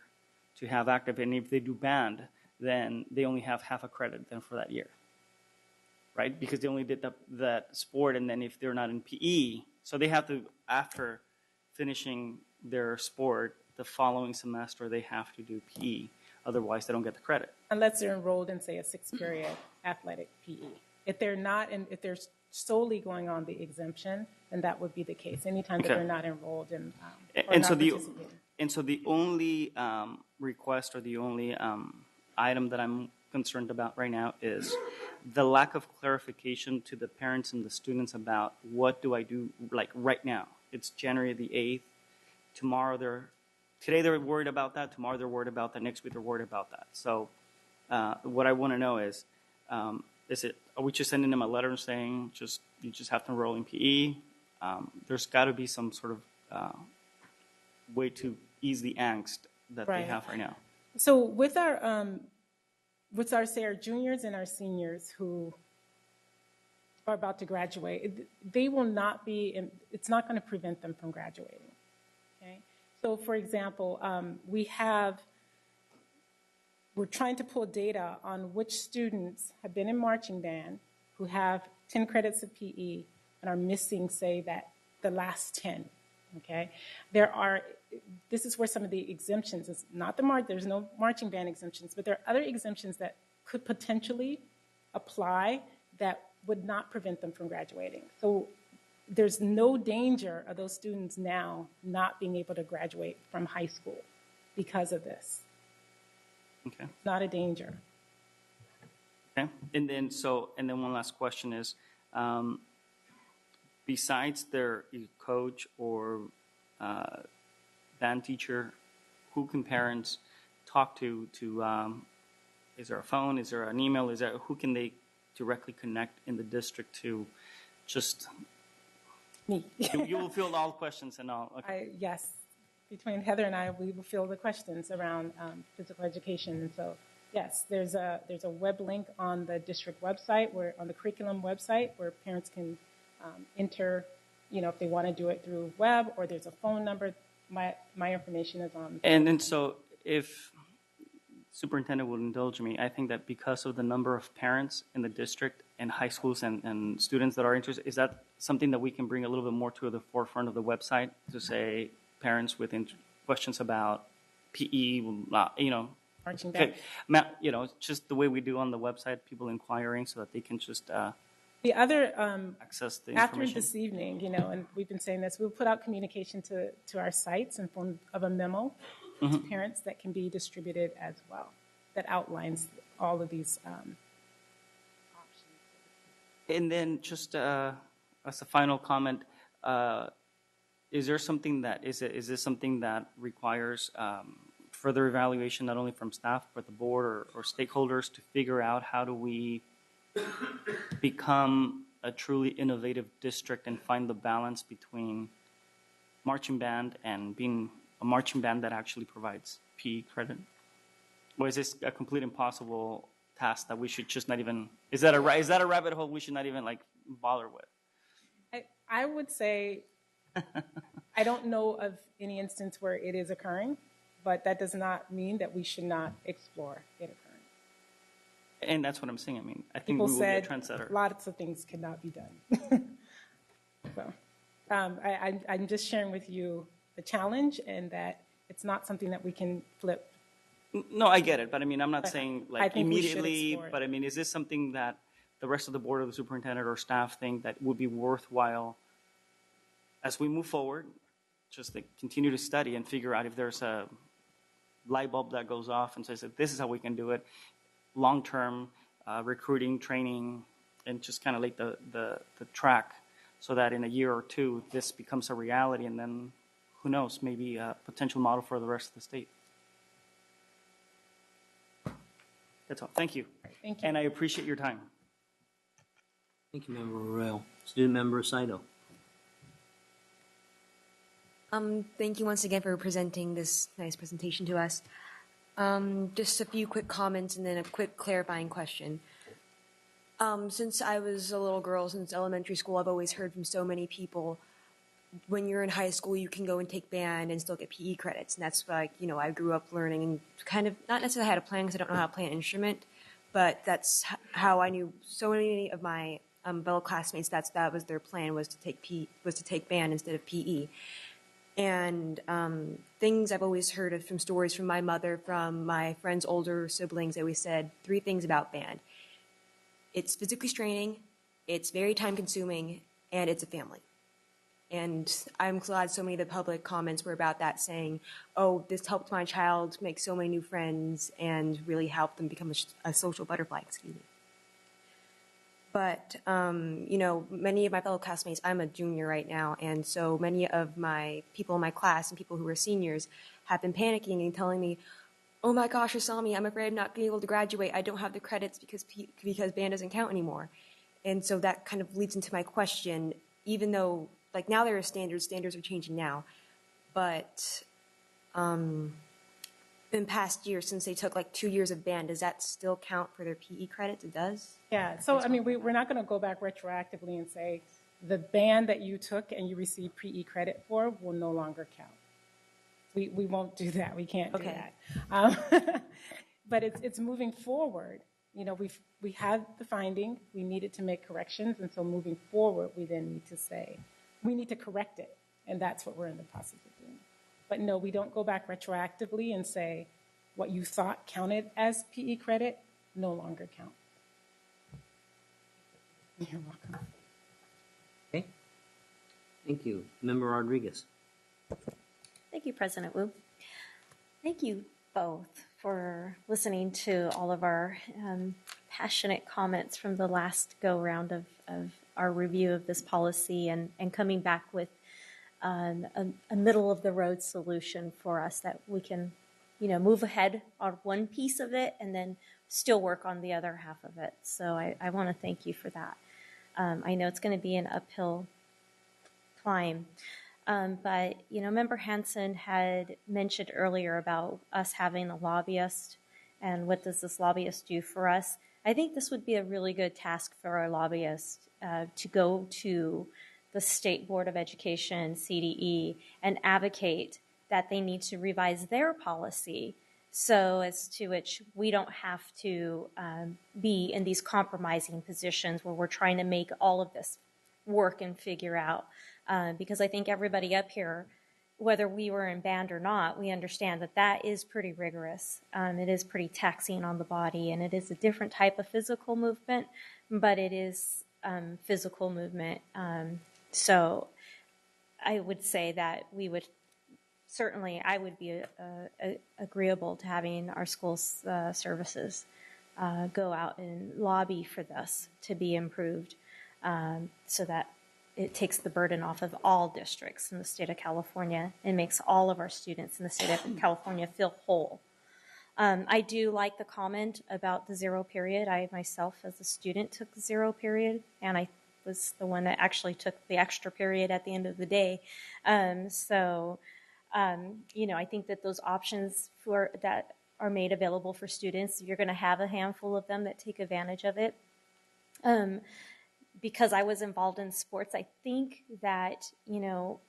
to have active. And if they do band, then they only have half a credit then for that year, right? Because they only did that sport, and then if they're not in PE, so they have to, after finishing their sport, the following semester they have to do PE. Otherwise, they don't get the credit. Unless they're enrolled in, say, a 6-period athletic PE. If they're not, if they're solely going on the exemption, then that would be the case. Anytime that they're not enrolled in and so the only request or the only item that I'm concerned about right now is the lack of clarification to the parents and the students about what do I do, like right now. It's January the 8th. Today they're worried about that. Tomorrow they're worried about that. Next week they're worried about that. So what I want to know is are we just sending them a letter saying you just have to enroll in PE? There's got to be some sort of way to ease the angst that they have right now. So with our say our juniors and our seniors who are about to graduate, they will not be, it's not going to prevent them from graduating. Okay? So for example, we're trying to pull data on which students have been in marching band who have 10 credits of PE and are missing, say, the last 10. Okay? This is where some of the exemptions, it's not there's no marching band exemptions, but there are other exemptions that could potentially apply that would not prevent them from graduating. So there's no danger of those students now not being able to graduate from high school because of this. Okay. It's not a danger. Okay. And then one last question is, besides their coach or band teacher, who can parents talk to? Is there a phone? Is there an email? Who can they directly connect in the district to? Just me. You will field all questions and all. Okay. Yes, between Heather and I, we will field the questions around physical education. And so, yes, there's a web link on the district website, on the curriculum website, where parents can enter, if they want to do it through web, or there's a phone number. My information is on. And so if superintendent would indulge me, I think that because of the number of parents in the district and high schools and students that are interested, is that something that we can bring a little bit more to the forefront of the website to say parents with questions about PE, marching band. Okay, just the way we do on the website, people inquiring so that they can just the other access the after information. this evening, and we've been saying this, we'll put out communication to our sites in form of a memo to parents that can be distributed as well, that outlines all of these options. And then just as a final comment, is there something is this something that requires further evaluation, not only from staff, but the board or stakeholders to figure out how do we become a truly innovative district and find the balance between marching band and being a marching band that actually provides PE credit? Or is this a complete impossible task that we should just not even, is that a rabbit hole we should not even bother with? I would say I don't know of any instance where it is occurring, but that does not mean that we should not explore it occurring. And that's what I'm saying. I mean, I think People we will be a said trendsetter. lots of things cannot be done. So I'm just sharing with you the challenge and that it's not something that we can flip. No, I get it, but I mean, I'm not But saying I like think we should immediately, explore it. but I mean, is this something that the rest of the board or the superintendent or staff think that would be worthwhile as we move forward, just to continue to study and figure out if there's a light bulb that goes off and says that this is how we can do it, long-term recruiting, training, and just kind of like the track so that in a year or two, this becomes a reality, and then who knows, maybe a potential model for the rest of the state. That's all. Thank you. Thank you. And I appreciate your time. Thank you, Member Royal. Student Member Saito. Thank you once again for presenting this nice presentation to us. Just a few quick comments and then a quick clarifying question. Since I was a little girl, since elementary school, I've always heard from so many people, when you're in high school, you can go and take band and still get PE credits. And that's like, you know, I grew up learning and kind of, not necessarily how to play because I don't know how to play an instrument, but that's how I knew so many of my fellow classmates, that was their plan, was to take band instead of PE. And things I've always heard of from stories from my mother, from my friends' older siblings, they always said 3 things about band. It's physically straining, it's very time consuming, and it's a family. And I'm glad so many of the public comments were about that, saying, oh, this helped my child make so many new friends and really helped them become a social butterfly, excuse me. But, you know, many of my fellow classmates, I'm a junior right now, and so many of my people in my class and people who are seniors have been panicking and telling me, oh my gosh, Asami, I'm afraid I'm not being able to graduate. I don't have the credits because band doesn't count anymore. And so that kind of leads into my question, even though, like, now there are standards are changing now, but in past years, since they took like 2 years of band, does that still count for their PE credits? It does? Yeah, so I mean, we're not going to go back retroactively and say the band that you took and you received PE credit for will no longer count. We won't do that. We can't do that. But it's moving forward. You know, we had the finding. We needed to make corrections, and so moving forward, we then need to say we need to correct it, and that's what we're in the process of doing. But no, we don't go back retroactively and say what you thought counted as PE credit no longer count. You're welcome. Okay. Thank you. Member Rodriguez. Thank you, President Wu. Thank you both for listening to all of our passionate comments from the last go-round of our review of this policy and coming back with a middle-of-the-road solution for us that we can, you know, move ahead on one piece of it and then still work on the other half of it. So I want to thank you for that. I know it's going to be an uphill climb. But, you know, Member Hansen had mentioned earlier about us having a lobbyist and what does this lobbyist do for us. I think this would be a really good task for our lobbyist to go to the State Board of Education, CDE, and advocate that they need to revise their policy so as to which we don't have to be in these compromising positions where we're trying to make all of this work and figure out. Because I think everybody up here, whether we were in band or not, we understand that that is pretty rigorous. It is pretty taxing on the body, and it is a different type of physical movement, but it is physical movement. So I would say that we would certainly, I would be agreeable to having our school services go out and lobby for this to be improved so that it takes the burden off of all districts in the state of California and makes all of our students in the state of California feel whole. I do like the comment about the 0 period. I myself, as a student, took the 0 period, and I was the one that actually took the extra period at the end of the day. You know, I think that those options that are made available for students, you're going to have a handful of them that take advantage of it. Because I was involved in sports, I think that, you know,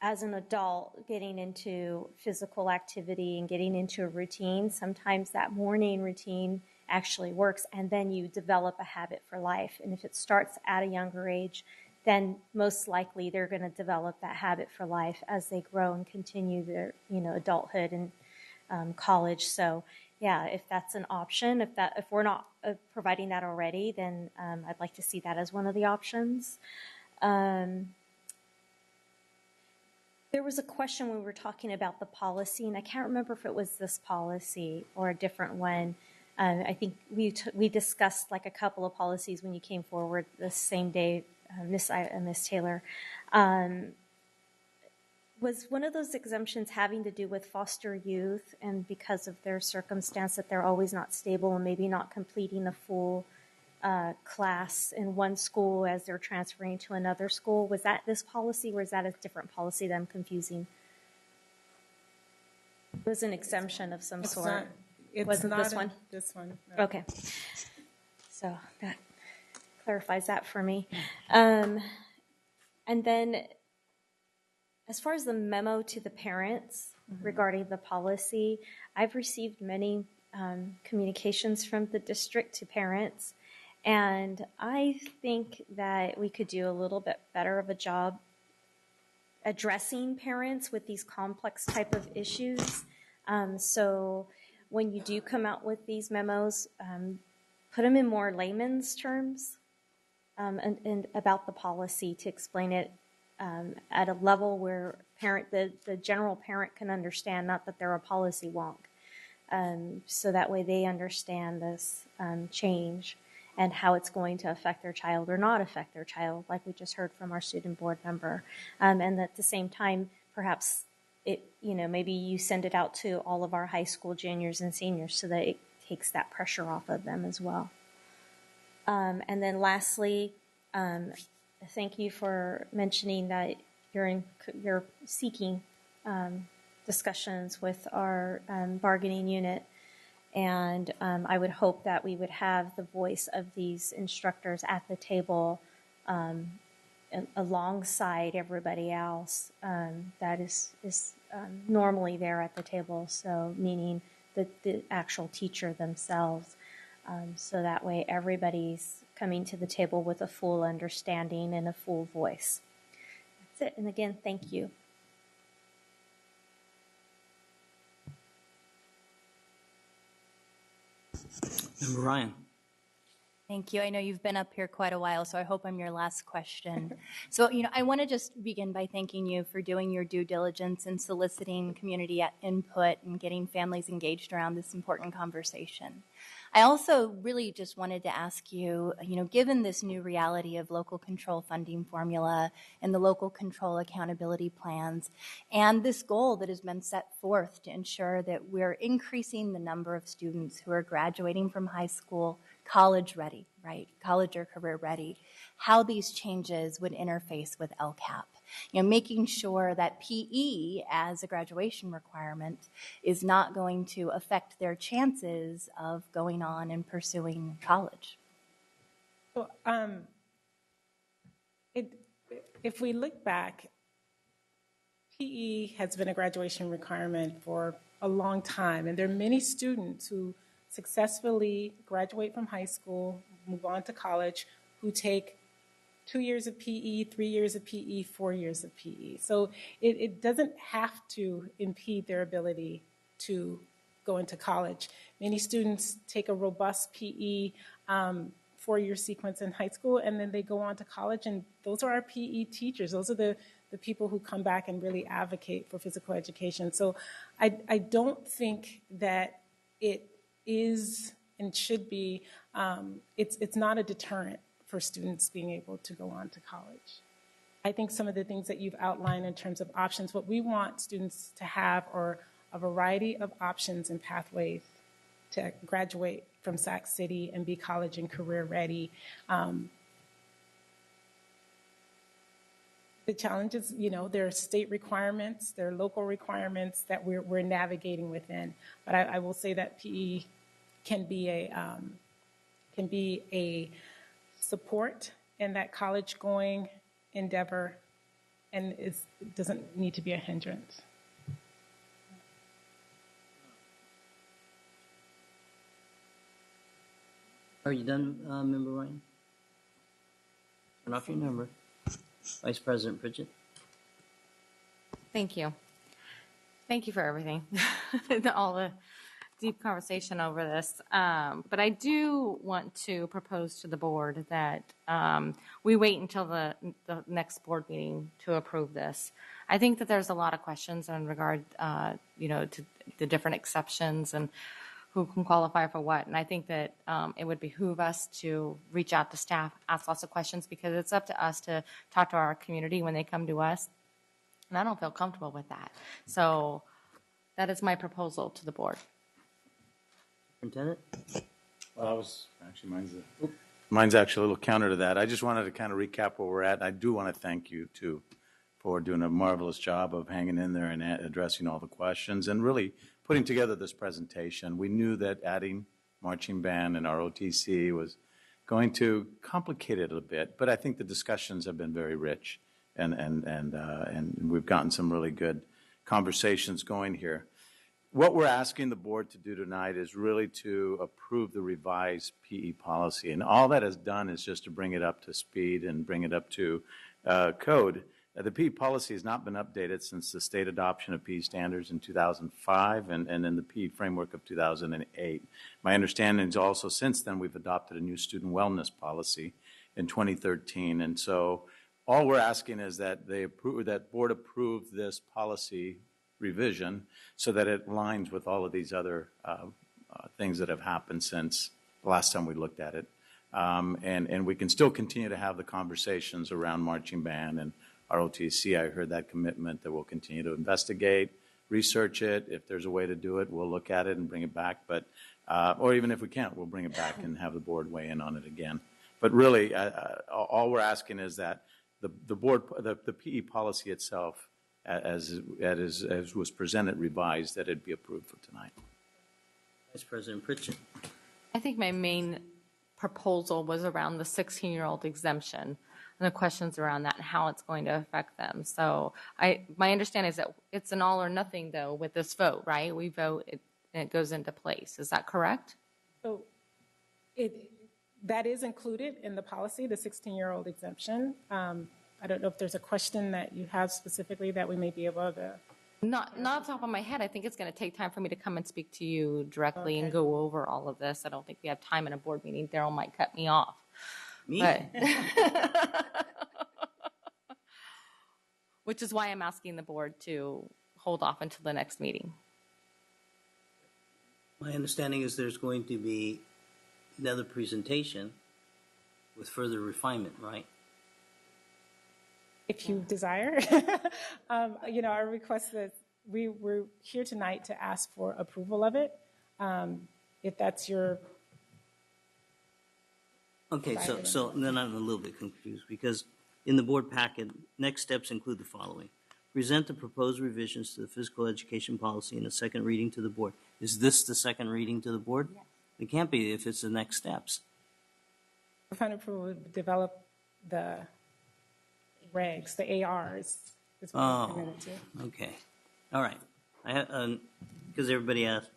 as an adult, getting into physical activity and getting into a routine, sometimes that morning routine actually works, and then you develop a habit for life. And if it starts at a younger age, then most likely they're going to develop that habit for life as they grow and continue their, adulthood and college. So, yeah, if that's an option, if we're not providing that already, then I'd like to see that as one of the options. There was a question when we were talking about the policy, and I can't remember if it was this policy or a different one. I think we discussed like a couple of policies when you came forward the same day, Miss Taylor. Was one of those exemptions having to do with foster youth, and because of their circumstance that they're always not stable and maybe not completing a full class in one school as they're transferring to another school? Was that this policy, or is that a different policy that I'm confusing? It was an exemption of some sort. Wasn't this one? This one. No. Okay. So that clarifies that for me. And then as far as the memo to the parents regarding the policy, I've received many communications from the district to parents, and I think that we could do a little bit better of a job addressing parents with these complex type of issues. So when you do come out with these memos, put them in more layman's terms and about the policy to explain it at a level where the general parent can understand, not that they're a policy wonk. So that way they understand this change and how it's going to affect their child or not affect their child, like we just heard from our student board member. And at the same time, perhaps maybe you send it out to all of our high school juniors and seniors so that it takes that pressure off of them as well. And then lastly, thank you for mentioning that you're seeking discussions with our bargaining unit. And I would hope that we would have the voice of these instructors at the table alongside everybody else that is normally there at the table, so meaning the actual teacher themselves. So that way everybody's coming to the table with a full understanding and a full voice. That's it. And again, thank you. Member Ryan. Thank you. I know you've been up here quite a while, so I hope I'm your last question. So, I want to just begin by thanking you for doing your due diligence and soliciting community input and getting families engaged around this important conversation. I also really just wanted to ask you, given this new reality of local control funding formula and the local control accountability plans, and this goal that has been set forth to ensure that we're increasing the number of students who are graduating from high school college ready, right? College or career ready, how these changes would interface with LCAP. Making sure that PE as a graduation requirement is not going to affect their chances of going on and pursuing college. Well, if we look back, PE has been a graduation requirement for a long time, and there are many students who successfully graduate from high school, move on to college, who take 2 years of PE, 3 years of PE, 4 years of PE. So it doesn't have to impede their ability to go into college. Many students take a robust PE 4-year sequence in high school, and then they go on to college, and those are our PE teachers. Those are the people who come back and really advocate for physical education. So I don't think that it is and should be, it's not a deterrent for students being able to go on to college. I think some of the things that you've outlined in terms of options, what we want students to have are a variety of options and pathways to graduate from Sac City and be college and career ready. The challenge is, there are state requirements, there are local requirements that we're navigating within. But I will say that PE can be a support in that college-going endeavor, and it doesn't need to be a hindrance. Are you done, Member Ryan? Turn off your number. Vice President Pritchett. Thank you. Thank you for everything, all the deep conversation over this. But I do want to propose to the board that we wait until the next board meeting to approve this. I think that there's a lot of questions in regard, to the different exceptions and who can qualify for what. And I think that it would behoove us to reach out to staff, ask lots of questions, because it's up to us to talk to our community when they come to us. And I don't feel comfortable with that. So that is my proposal to the board. Superintendent? Well, mine's actually a little counter to that. I just wanted to kind of recap where we're at. I do want to thank you, too, for doing a marvelous job of hanging in there and addressing all the questions and really putting together this presentation. We knew that adding marching band and our OTC was going to complicate it a bit, but I think the discussions have been very rich, and we've gotten some really good conversations going here. What we're asking the board to do tonight is really to approve the revised PE policy, and all that has done is just to bring it up to speed and bring it up to code. The PE policy has not been updated since the state adoption of PE standards in 2005 and in the PE framework of 2008. My understanding is also since then we've adopted a new student wellness policy in 2013. And so all we're asking is that that board approve this policy revision so that it aligns with all of these other things that have happened since the last time we looked at it. And we can still continue to have the conversations around marching band and ROTC. I heard that commitment that we'll continue to investigate, research it. If there's a way to do it, we'll look at it and bring it back. But or even if we can't, we'll bring it back and have the board weigh in on it again. But really, all we're asking is that the board, the PE policy itself, as was presented, revised, that it be approved for tonight. Vice President Pritchett. I think my main proposal was around the 16-year-old exemption and the questions around that and how it's going to affect them. So my understanding is that it's an all or nothing, though, with this vote, right? We vote and it goes into place. Is that correct? So that is included in the policy, the 16-year-old exemption. I don't know if there's a question that you have specifically that we may be able to. Not off the top of my head. I think it's going to take time for me to come and speak to you directly and go over all of this. I don't think we have time in a board meeting. Daryl might cut me off. Me? Which is why I'm asking the board to hold off until the next meeting. My understanding is there's going to be another presentation with further refinement, right? If you desire. Our request that we're here tonight to ask for approval of it. If that's your. Okay, so then I'm a little bit confused because in the board packet, next steps include the following. Present the proposed revisions to the physical education policy in a second reading to the board. Is this the second reading to the board? Yes. It can't be if it's the next steps. For final approval, would develop the regs, the ARs. Is what we're committed to. Okay. All right. Because everybody asked,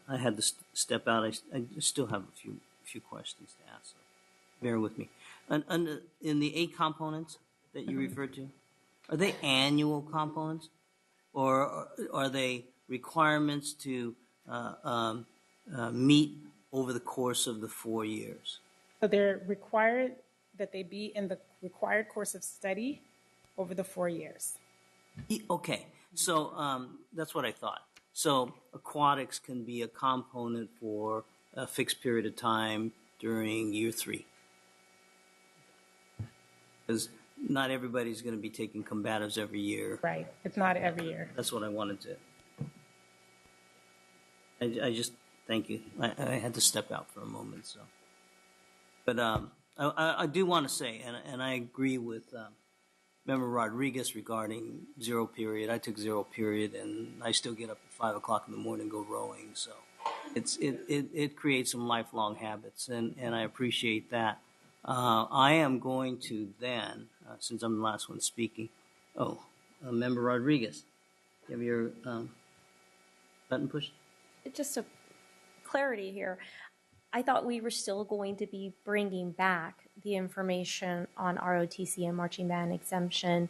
I had to step out. I still have a few questions to ask. So bear with me. In the 8 components that you referred to, are they annual components, or are they requirements to meet over the course of the 4 years? So they're required that they be in the required course of study over the 4 years. Okay, so that's what I thought. So aquatics can be a component for a fixed period of time during year 3. Because not everybody's going to be taking combatives every year. Right, it's not every year. That's what I wanted to. I just, thank you. I had to step out for a moment, so. But I do want to say, and I agree with Member Rodriguez regarding 0 period. I took 0 period, and I still get up at 5 o'clock in the morning and go rowing. So it creates some lifelong habits, and I appreciate that. I am going to then, since I'm the last one speaking, Oh, Member Rodriguez, you have your button pushed? Just a clarity here. I thought we were still going to be bringing back the information on ROTC and marching band exemption.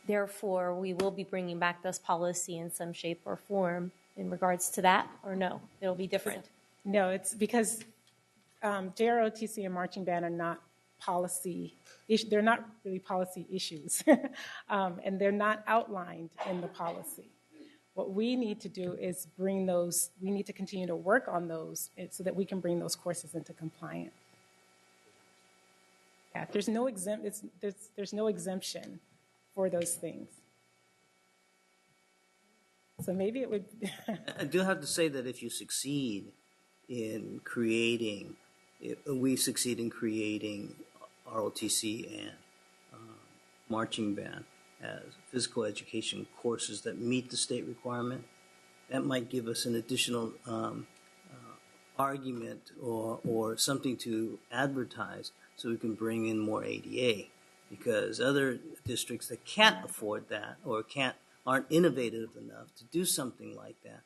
Therefore, we will be bringing back this policy in some shape or form in regards to that, or no? It'll be different. No, it's because JROTC and marching band are not policy. They're not really policy issues, and they're not outlined in the policy. What we need to do is bring those. We need to continue to work on those so that we can bring those courses into compliance. Yeah, there's no exemption for those things. So maybe it would. I do have to say that if you succeed in creating, we succeed in creating ROTC and marching band as physical education courses that meet the state requirement, that might give us an additional argument or something to advertise so we can bring in more ADA. Because other districts that can't afford that or aren't innovative enough to do something like that,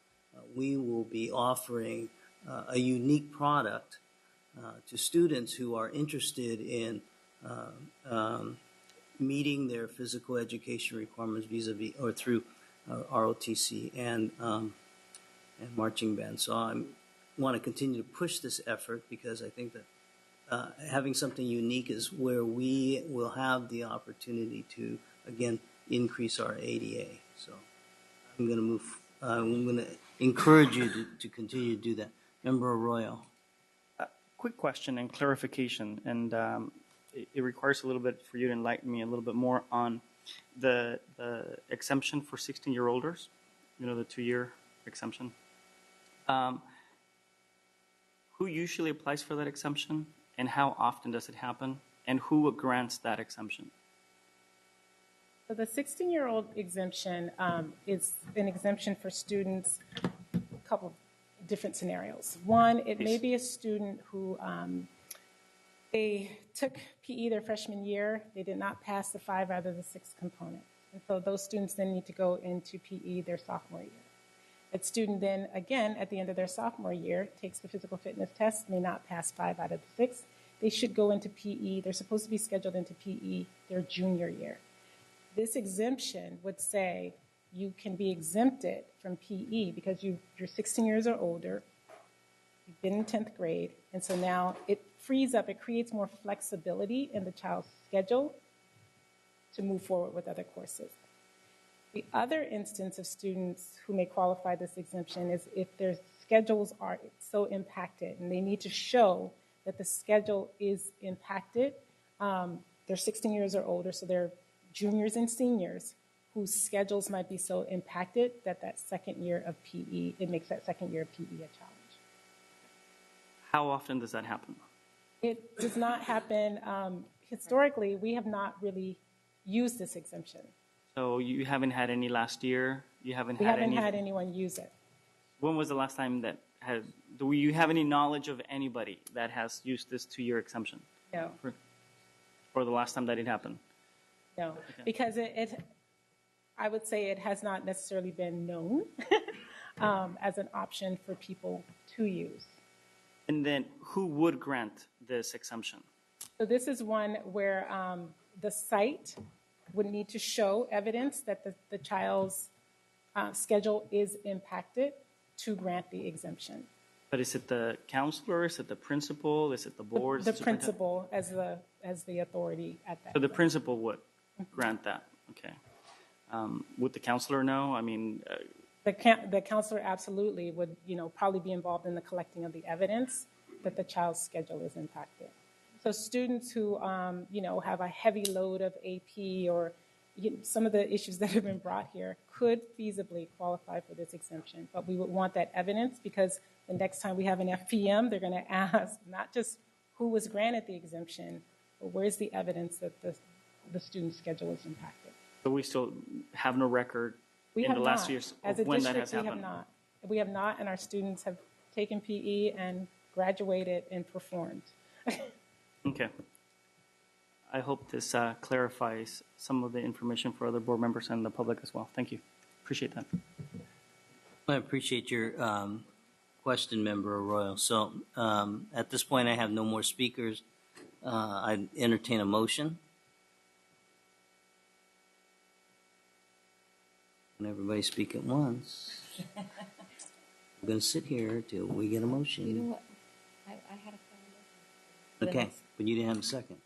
we will be offering a unique product to students who are interested in meeting their physical education requirements vis-a-vis or through ROTC and marching band. So I want to continue to push this effort because I think that having something unique is where we will have the opportunity to, again, increase our ADA. So I'm going to encourage you to continue to do that. Member Arroyo. Quick question and clarification, and it requires a little bit for you to enlighten me a little bit more on the exemption for 16-year-olders, the 2-year exemption. Who usually applies for that exemption, and how often does it happen, and who grants that exemption? So the 16-year-old exemption is an exemption for students, a couple of different scenarios. One, it may be a student who they took PE their freshman year, they did not pass the 5 out of the 6 components. And so those students then need to go into PE their sophomore year. That student then, again, at the end of their sophomore year, takes the physical fitness test, may not pass 5 out of the 6. They should go into PE. They're supposed to be scheduled into PE their junior year. This exemption would say you can be exempted from PE because you're 16 years or older, you've been in 10th grade, and so now it frees up, it creates more flexibility in the child's schedule to move forward with other courses. The other instance of students who may qualify this exemption is if their schedules are so impacted and they need to show that the schedule is impacted. They're 16 years or older, so they're juniors and seniors whose schedules might be so impacted that second year of PE, it makes that second year of PE a challenge. How often does that happen? It does not happen. Historically, we have not really used this exemption. So you haven't had any last year? We haven't had anyone use it. When was the last time that do you have any knowledge of anybody that has used this 2-year exemption? No. Or the last time that it happened? No, okay. Because I would say it has not necessarily been known as an option for people to use. And then who would grant this exemption? So this is one where the site would need to show evidence that the child's schedule is impacted to grant the exemption. But is it the counselor? Is it the principal? Is it the board? The principal as the authority at that. So the principal would grant that. Okay. Would the counselor know? I mean, the counselor absolutely would, probably be involved in the collecting of the evidence that the child's schedule is impacted. So students who, have a heavy load of AP or some of the issues that have been brought here could feasibly qualify for this exemption. But we would want that evidence because the next time we have an FPM, they're going to ask not just who was granted the exemption, but where's the evidence that the student's schedule is impacted. But we still have no record in the last years of when that has happened. We have not, and our students have taken PE and graduated and performed. Okay. I hope this clarifies some of the information for other board members and the public as well. Thank you. Appreciate that. I appreciate your question, Member Arroyo. So at this point, I have no more speakers. I entertain a motion. And everybody speak at once. I'm going to sit here till we get a motion. You know what? I had a Okay, but you didn't have a second.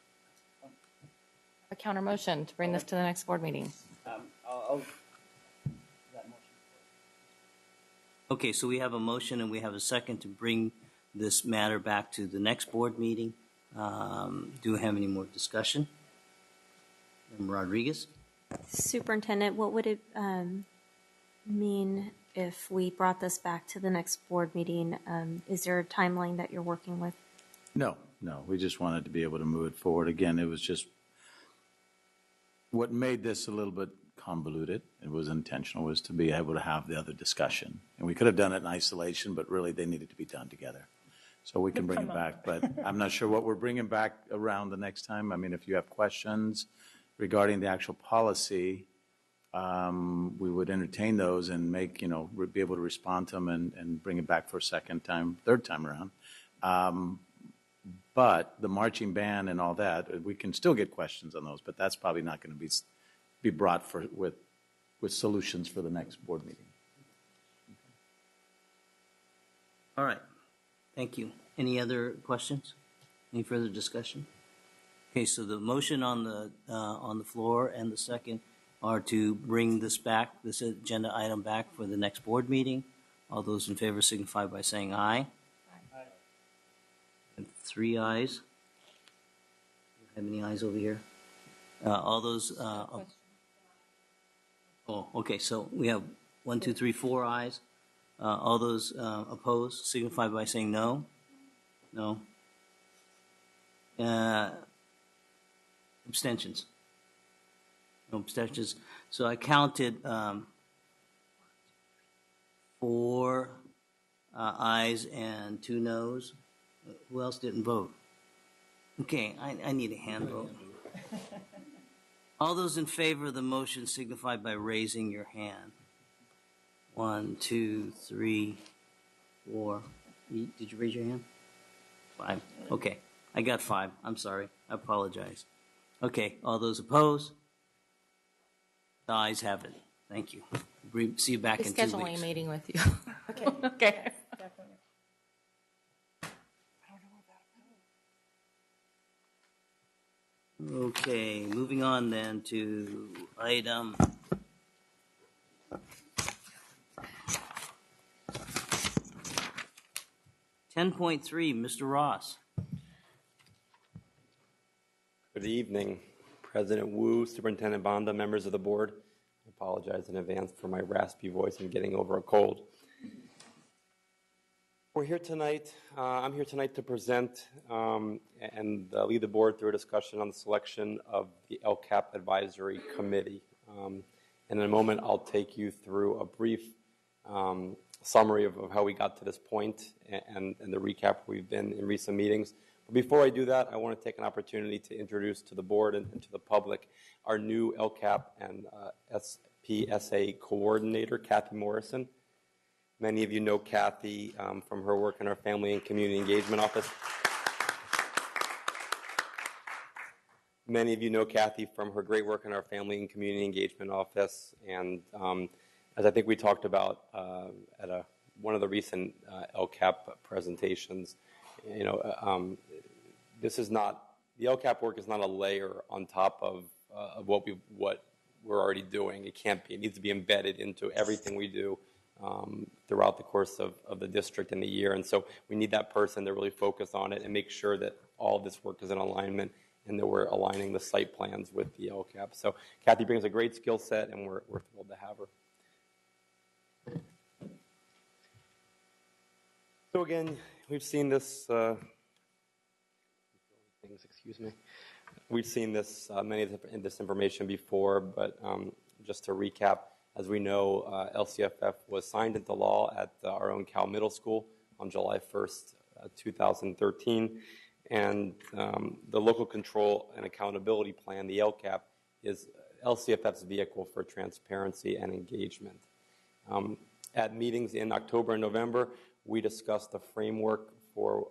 a counter motion to bring this to the next board meeting. Okay, so we have a motion and we have a second to bring this matter back to the next board meeting. Do we have any more discussion? Member Rodriguez? Superintendent, what would it mean if we brought this back to the next board meeting? Is there a timeline that you're working with? No. We just wanted to be able to move it forward. Again, it was just what made this a little bit convoluted. It was intentional, was to be able to have the other discussion. And we could have done it in isolation, but really they needed to be done together. So we can bring it back, but I'm not sure what we're bringing back around the next time. I mean, if you have questions regarding the actual policy, we would entertain those and make, be able to respond to them and bring it back for a third time around. But the marching band and all that, we can still get questions on those, but that's probably not going to be brought with solutions for the next board meeting. All right. Thank you. Any other questions? Any further discussion? Okay, so the motion on the floor and the second are to bring this agenda item back for the next board meeting. All those in favor signify by saying aye. Aye. And 3 ayes. Have any ayes over here? All those. Okay. So we have 1, 2, 3, 4 ayes. All those opposed signify by saying no. No. Abstentions. No abstentions. So I counted 4 ayes and 2 noes. Who else didn't vote? Okay, I need a hand vote. All those in favor of the motion signify by raising your hand. 1, 2, 3, 4. Did you raise your hand? 5. Okay, I got 5. I'm sorry. I apologize. Okay, all those opposed? The ayes have it. Thank you. See you back in 2 weeks. Scheduling a meeting with you. Okay. Okay. Definitely. Okay, moving on then to item 10.3, Mr. Ross. Good evening, President Wu, Superintendent Banda, members of the board. I apologize in advance for my raspy voice and getting over a cold. We're here tonight. I'm here tonight to present and lead the board through a discussion on the selection of the LCAP Advisory Committee. And in a moment, I'll take you through a brief summary of how we got to this point and the recap we've been in recent meetings. But before I do that, I want to take an opportunity to introduce to the board and to the public our new LCAP and SPSA coordinator, Kathy Morrison. Many of you know Kathy from her work in our Family and Community Engagement Office. Many of you know Kathy from her great work in our Family and Community Engagement Office. And as I think we talked about at one of the recent LCAP presentations, this is not, the LCAP work is not a layer on top of what we're already doing. It can't be. It needs to be embedded into everything we do throughout the course of the district and the year. And so we need that person to really focus on it and make sure that all of this work is in alignment and that we're aligning the site plans with the LCAP. So Kathy brings a great skill set, and we're thrilled to have her. So again, we've seen this, we've seen this, many of this information before, but just to recap, as we know, LCFF was signed into law at our own Cal Middle School on July 1st, 2013. And the Local Control and Accountability Plan, the LCAP, is LCFF's vehicle for transparency and engagement. At meetings in October and November, we discussed the framework for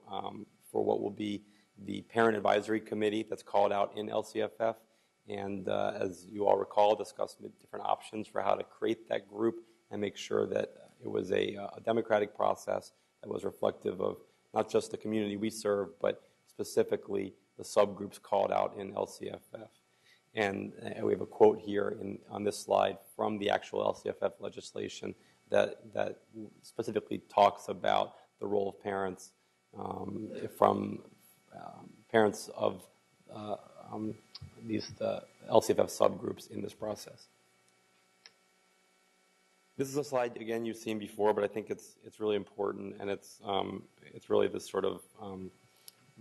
what will be the Parent Advisory Committee that's called out in LCFF. And as you all recall, discussed different options for how to create that group and make sure that it was a democratic process that was reflective of not just the community we serve, but specifically the subgroups called out in LCFF. And we have a quote here on this slide from the actual LCFF legislation that specifically talks about the role of parents from parents of these LCFF subgroups in this process. This is a slide again you've seen before, but I think it's really important, and it's really this sort of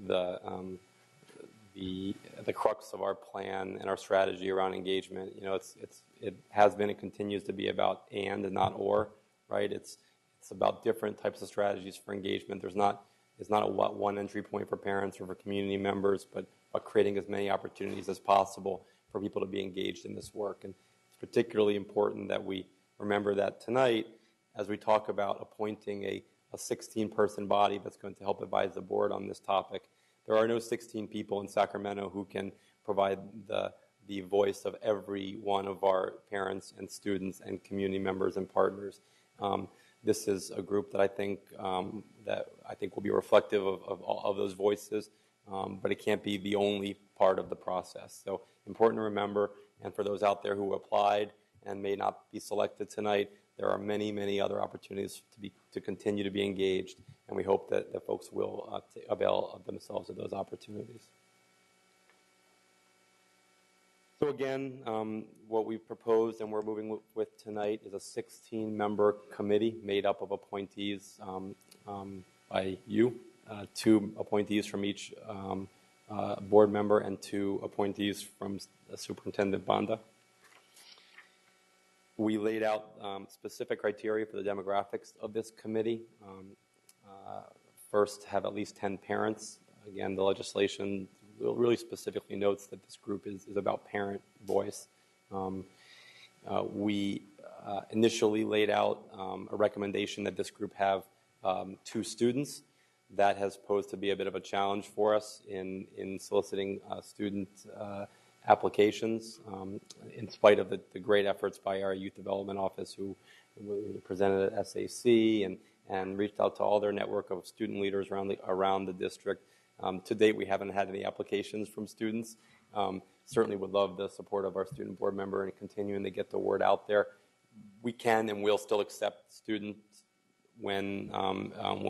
the crux of our plan and our strategy around engagement. You know, it has been and continues to be about and not or, right? It's about different types of strategies for engagement. It's not a one entry point for parents or for community members, but creating as many opportunities as possible for people to be engaged in this work. And it's particularly important that we remember that tonight, as we talk about appointing a 16-person body that's going to help advise the board on this topic, there are no 16 people in Sacramento who can provide the voice of every one of our parents and students and community members and partners. This is a group that I think will be reflective of all of those voices, but it can't be the only part of the process. So important to remember, and for those out there who applied and may not be selected tonight, there are many, many other opportunities to continue to be engaged, and we hope that folks will avail themselves of those opportunities. So again, what we've proposed and we're moving with tonight is a 16-member committee made up of appointees by you, 2 appointees from each board member, and 2 appointees from Superintendent Banda. We laid out specific criteria for the demographics of this committee. First, have at least 10 parents. Again, the legislation really specifically notes that this group is about parent voice. We initially laid out a recommendation that this group have 2 students. That has posed to be a bit of a challenge for us in soliciting student applications, in spite of the great efforts by our Youth Development Office, who presented at SAC and reached out to all their network of student leaders around the district. To date, we haven't had any applications from students. Certainly would love the support of our student board member in continuing to get the word out there. We can and will still accept students when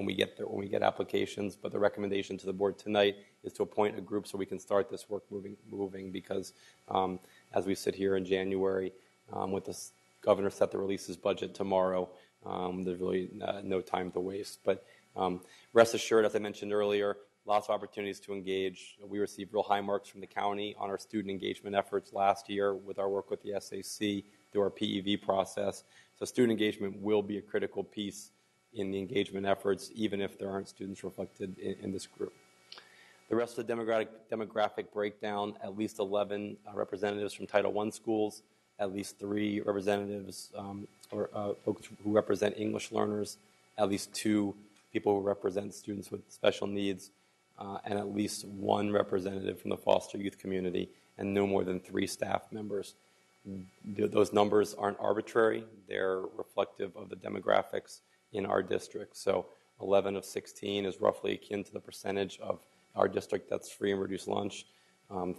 we get applications, but the recommendation to the board tonight is to appoint a group so we can start this work moving because as we sit here in January with the governor set to release his budget tomorrow, there's really no time to waste. But rest assured, as I mentioned earlier, lots of opportunities to engage. We received real high marks from the county on our student engagement efforts last year with our work with the SAC through our PEV process. So student engagement will be a critical piece in the engagement efforts, even if there aren't students reflected in this group. The rest of the demographic breakdown, at least 11 representatives from Title I schools, at least 3 representatives or folks who represent English learners, at least 2 people who represent students with special needs, and at least 1 representative from the foster youth community, and no more than 3 staff members. Those numbers aren't arbitrary. They're reflective of the demographics in our district. So 11 of 16 is roughly akin to the percentage of our district that's free and reduced lunch.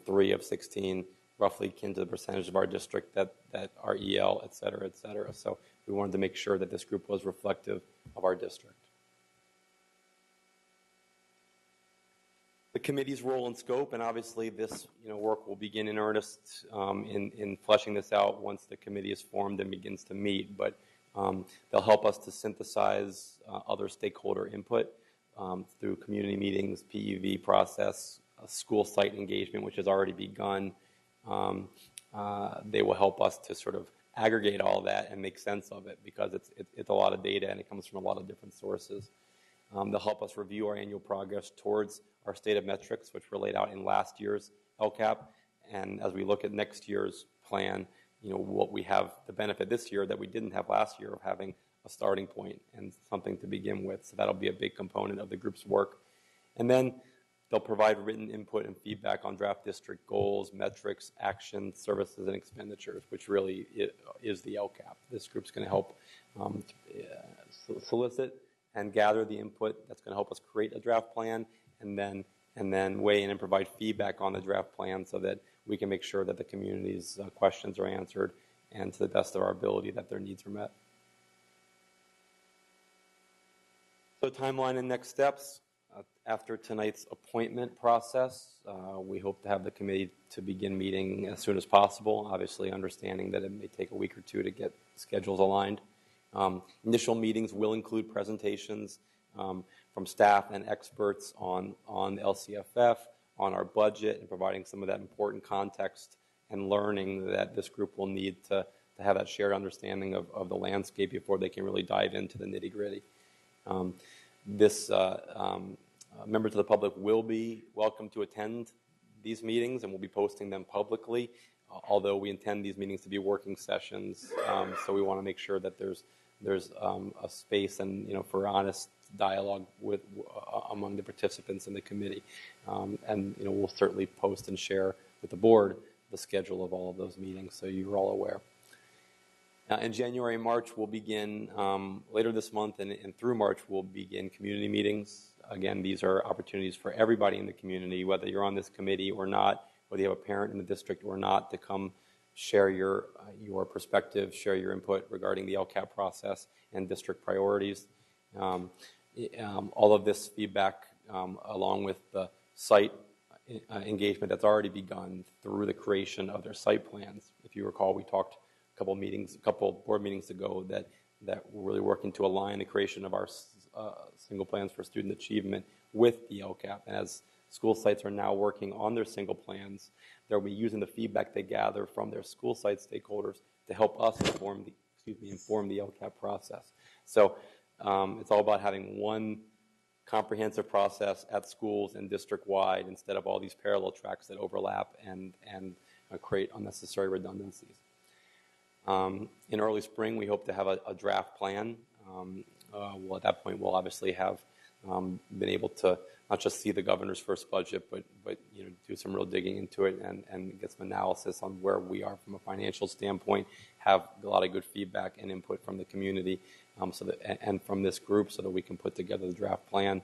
3 of 16, roughly akin to the percentage of our district that are EL, et cetera, et cetera. So we wanted to make sure that this group was reflective of our district. The committee's role and scope, and obviously this work will begin in earnest in fleshing this out once the committee is formed and begins to meet. But they'll help us to synthesize other stakeholder input through community meetings, PEV process, school site engagement, which has already begun. They will help us to sort of aggregate all that and make sense of it because it's a lot of data and it comes from a lot of different sources. They'll help us review our annual progress towards our stated metrics, which were laid out in last year's LCAP. And as we look at next year's plan, what we have the benefit this year that we didn't have last year of having a starting point and something to begin with. So that'll be a big component of the group's work. And then they'll provide written input and feedback on draft district goals, metrics, actions, services, and expenditures, which really is the LCAP. This group's going to help solicit and gather the input that's going to help us create a draft plan, and then weigh in and provide feedback on the draft plan so that we can make sure that the community's questions are answered and to the best of our ability that their needs are met. So timeline and next steps. After tonight's appointment process, we hope to have the committee to begin meeting as soon as possible, obviously understanding that it may take a week or two to get schedules aligned. Initial meetings will include presentations from staff and experts on the LCFF, on our budget, and providing some of that important context and learning that this group will need to have that shared understanding of the landscape before they can really dive into the nitty-gritty. Members of the public will be welcome to attend these meetings, and we'll be posting them publicly, although we intend these meetings to be working sessions, so we want to make sure that there's a space and for honest dialogue among the participants in the committee, and we'll certainly post and share with the board the schedule of all of those meetings so you're all aware. In January and March, we'll begin, later this month and through March, we'll begin community meetings. Again, these are opportunities for everybody in the community, whether you're on this committee or not, whether you have a parent in the district or not, to come share your perspective, share your input regarding the LCAP process and district priorities. All of this feedback, along with the site engagement that's already begun through the creation of their site plans. If you recall, we talked a couple board meetings ago that we're really working to align the creation of our single plans for student achievement with the LCAP. And as school sites are now working on their single plans, they'll be using the feedback they gather from their school site stakeholders to help us inform the LCAP process. So it's all about having one comprehensive process at schools and district-wide instead of all these parallel tracks that overlap and create unnecessary redundancies. In early spring, we hope to have a draft plan. Well, at that point, we'll obviously have been able to not just see the governor's first budget, but do some real digging into it and get some analysis on where we are from a financial standpoint, have a lot of good feedback and input from the community and from this group so that we can put together the draft plan.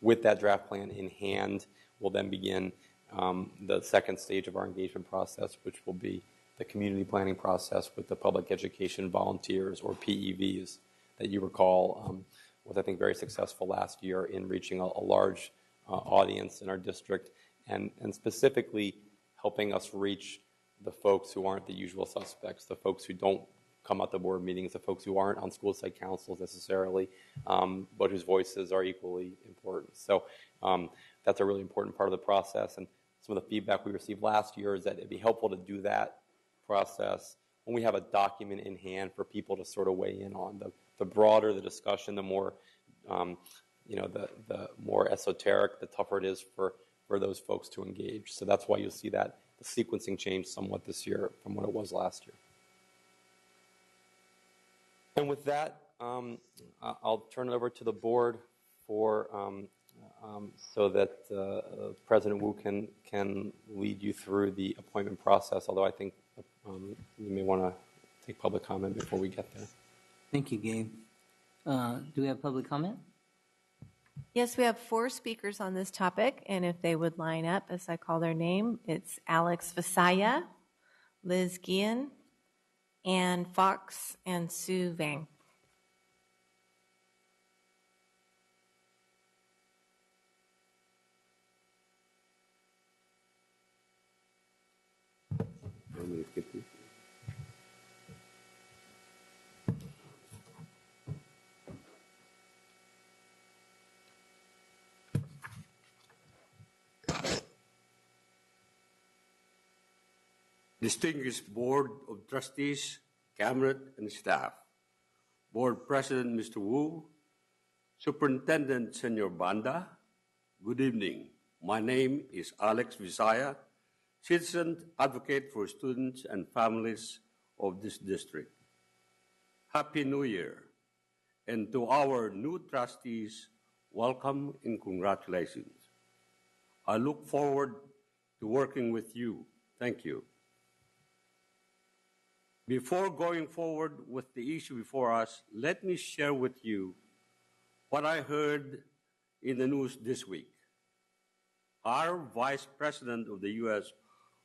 With that draft plan in hand, we'll then begin the second stage of our engagement process, which will be the community planning process with the public education volunteers, or PEVs, that you recall was, I think, very successful last year in reaching a large audience in our district and specifically helping us reach the folks who aren't the usual suspects, the folks who don't come out to board meetings, the folks who aren't on school site councils necessarily, but whose voices are equally important. So that's a really important part of the process. And some of the feedback we received last year is that it'd be helpful to do that process when we have a document in hand for people to sort of weigh in on. The broader the discussion, the more, the more esoteric, the tougher it is for those folks to engage. So that's why you'll see that the sequencing changed somewhat this year from what it was last year. And with that, I'll turn it over to the board for so that President Wu can lead you through the appointment process. Although I think you may want to take public comment before we get there. Thank you, Gabe. Do we have public comment? Yes, we have 4 speakers on this topic, and if they would line up as I call their name, it's Alex Visaya, Liz Guillen, Ann Fox, and Sue Vang. Distinguished Board of Trustees, Cabinet, and staff, Board President Mr. Wu, Superintendent Senor Banda, good evening. My name is Alex Visaya, citizen advocate for students and families of this district. Happy New Year. And to our new trustees, welcome and congratulations. I look forward to working with you. Thank you. Before going forward with the issue before us, let me share with you what I heard in the news this week. Our Vice President of the U.S.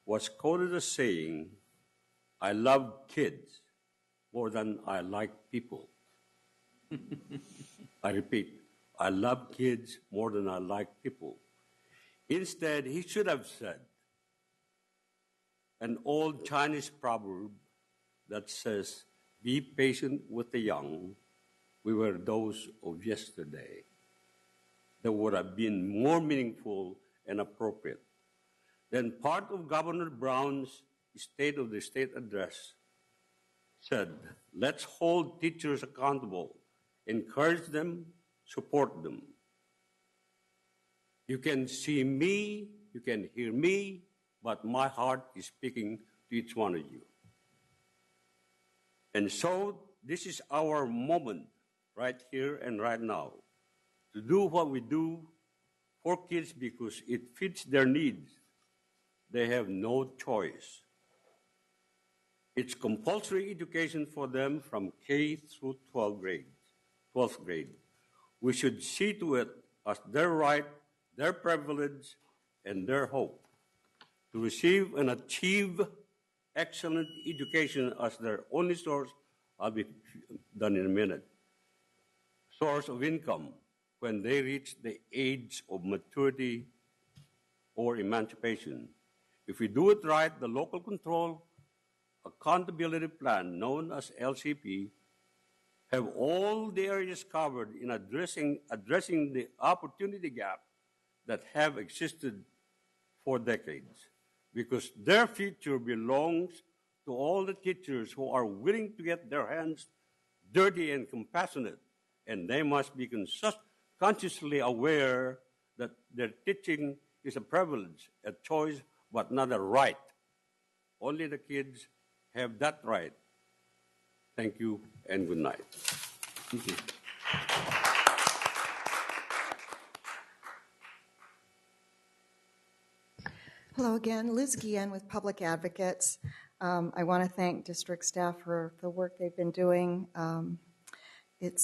was quoted as saying, "I love kids more than I like people." I repeat, I love kids more than I like people. Instead, he should have said an old Chinese proverb that says, "Be patient with the young. We were those of yesterday." That would have been more meaningful and appropriate. Then part of Governor Brown's State of the State address said, "Let's hold teachers accountable, encourage them, support them. You can see me, you can hear me, but my heart is speaking to each one of you." And so this is our moment right here and right now to do what we do for kids because it fits their needs. They have no choice. It's compulsory education for them from K through 12th grade. We should see to it as their right, their privilege, and their hope to receive and achieve excellent education as their only source, I'll be done in a minute, source of income when they reach the age of maturity or emancipation. If we do it right, the local control accountability plan, known as LCP, have all the areas covered in addressing the opportunity gap that have existed for decades, because their future belongs to all the teachers who are willing to get their hands dirty and compassionate, and they must be consciously aware that their teaching is a privilege, a choice, but not a right. Only the kids have that right. Thank you and good night. Thank you. Hello again, Liz Guillen with Public Advocates. I want to thank district staff for the work they've been doing. It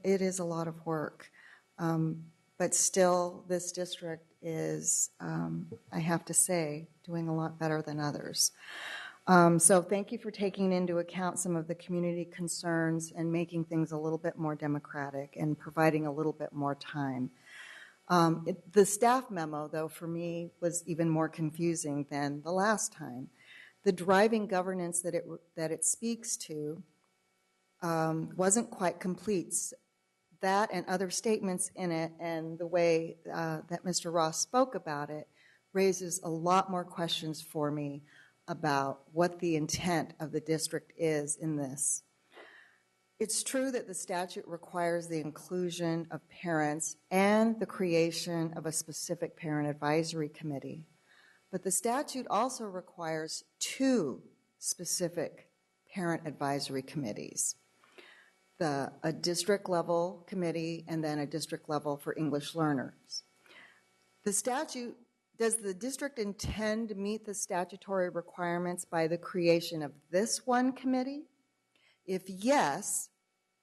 is a lot of work, but still this district is, I have to say, doing a lot better than others. So thank you for taking into account some of the community concerns and making things a little bit more democratic and providing a little bit more time. The staff memo, though, for me was even more confusing than the last time. The driving governance that it speaks to wasn't quite complete. That and other statements in it and the way that Mr. Ross spoke about it raises a lot more questions for me about what the intent of the district is in this. It's true that the statute requires the inclusion of parents and the creation of a specific parent advisory committee, but the statute also requires 2 specific parent advisory committees, a district level committee and then a district level for English learners. Does the district intend to meet the statutory requirements by the creation of this one committee? If yes,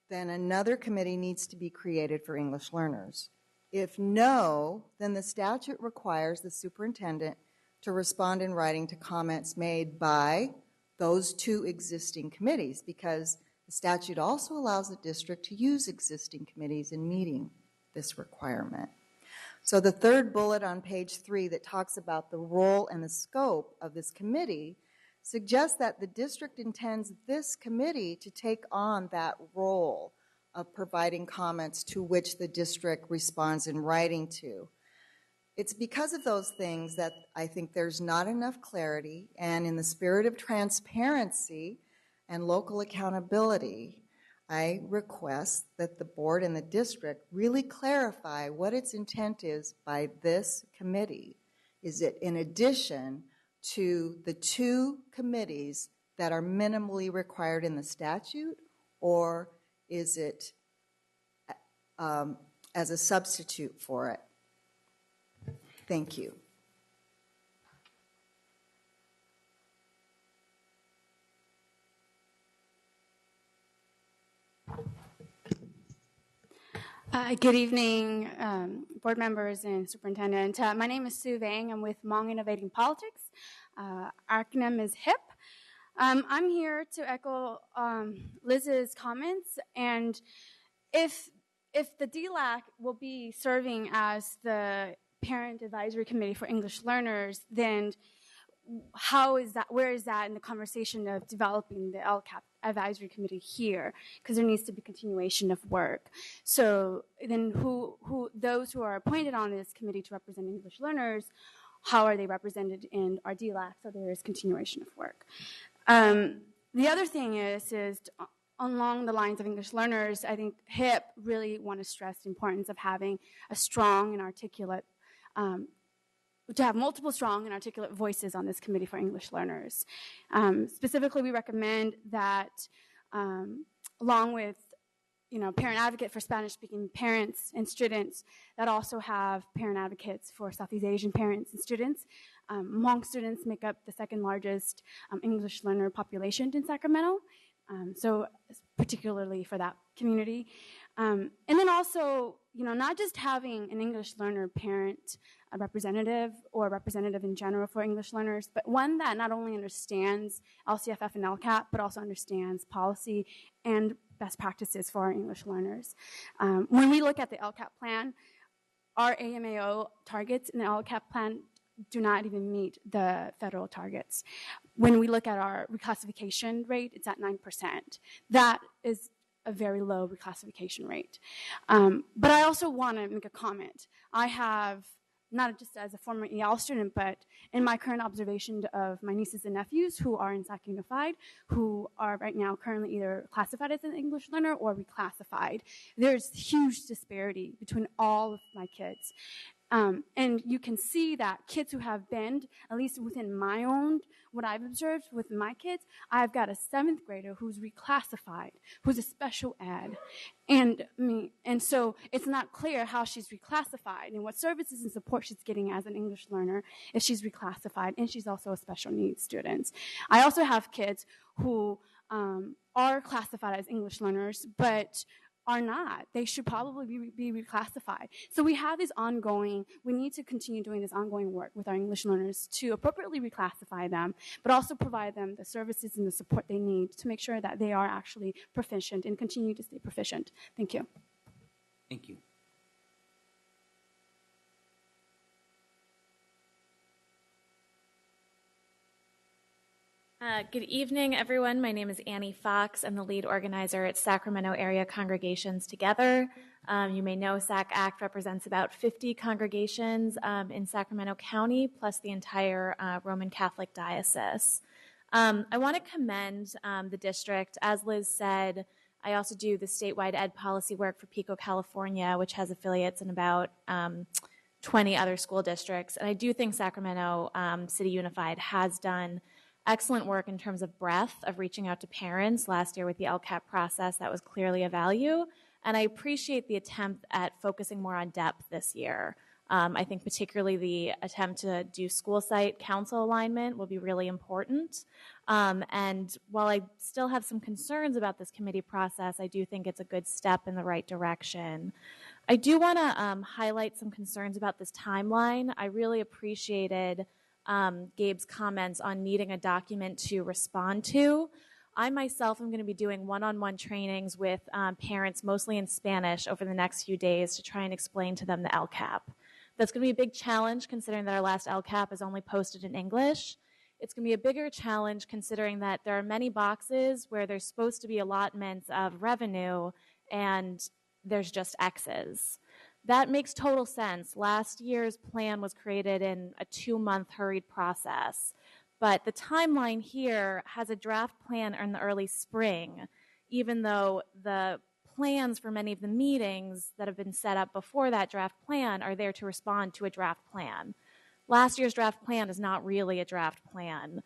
then another committee needs to be created for English learners. If no, then the statute requires the superintendent to respond in writing to comments made by those 2 existing committees, because the statute also allows the district to use existing committees in meeting this requirement. So the third bullet on page 3 that talks about the role and the scope of this committee suggests that the district intends this committee to take on that role of providing comments to which the district responds in writing to. It's because of those things that I think there's not enough clarity, and in the spirit of transparency and local accountability, I request that the board and the district really clarify what its intent is by this committee. Is it in addition to the 2 committees that are minimally required in the statute, or is it as a substitute for it? Thank you. Good evening, board members and superintendent. My name is Sue Vang. I'm with Hmong Innovating Politics. Our acronym is HIP. I'm here to echo Liz's comments, and if the DLAC will be serving as the Parent Advisory Committee for English Learners, then where is that in the conversation of developing the LCAP advisory committee here? Because there needs to be continuation of work. So then those who are appointed on this committee to represent English learners, how are they represented in our DLAC? So there is continuation of work. The other thing is along the lines of English learners, I think HIP really want to stress the importance of having a strong and articulate to have multiple strong and articulate voices on this committee for English learners. Specifically, we recommend that along with parent advocate for Spanish-speaking parents and students, that also have parent advocates for Southeast Asian parents and students. Hmong students make up the 2nd largest English learner population in Sacramento, so particularly for that community. And then also, not just having an English learner parent, a representative or a representative in general for English learners, but one that not only understands LCFF and LCAP, but also understands policy and best practices for our English learners. When we look at the LCAP plan, our AMAO targets in the LCAP plan do not even meet the federal targets. When we look at our reclassification rate, it's at 9%. That is a very low reclassification rate. But I also want to make a comment. I have, not just as a former EL student, but in my current observation of my nieces and nephews who are in Sac Unified, who are right now currently either classified as an English learner or reclassified. There's huge disparity between all of my kids. And you can see that kids who have been, at least within my own, what I've observed with my kids, I've got a 7th grader who's reclassified, who's a special ed. And so it's not clear how she's reclassified and what services and support she's getting as an English learner if she's reclassified, and she's also a special needs student. I also have kids who are classified as English learners, but are not. They should probably be reclassified. So we have this we need to continue doing this ongoing work with our English learners to appropriately reclassify them, but also provide them the services and the support they need to make sure that they are actually proficient and continue to stay proficient. Thank you. Thank you. Good evening, everyone. My name is Annie Fox. I'm the lead organizer at Sacramento Area Congregations Together. You may know SAC-ACT represents about 50 congregations in Sacramento County, plus the entire Roman Catholic Diocese. I want to commend the district. As Liz said, I also do the statewide ed policy work for Pico, California, which has affiliates in about 20 other school districts. And I do think Sacramento City Unified has done excellent work in terms of breadth of reaching out to parents. Last year with the LCAP process, that was clearly a value. And I appreciate the attempt at focusing more on depth this year. I think particularly the attempt to do school site council alignment will be really important. And while I still have some concerns about this committee process, I do think it's a good step in the right direction. I do want to highlight some concerns about this timeline. I really appreciated Gabe's comments on needing a document to respond to. I myself am going to be doing one-on-one trainings with parents, mostly in Spanish, over the next few days to try and explain to them the LCAP. That's going to be a big challenge considering that our last LCAP is only posted in English. It's going to be a bigger challenge considering that there are many boxes where there's supposed to be allotments of revenue and there's just X's. That makes total sense. Last year's plan was created in a 2-month hurried process. But the timeline here has a draft plan in the early spring. even though the plans for many of the meetings that have been set up before that draft plan are there to respond to a draft plan. Last year's draft plan is not really a draft plan,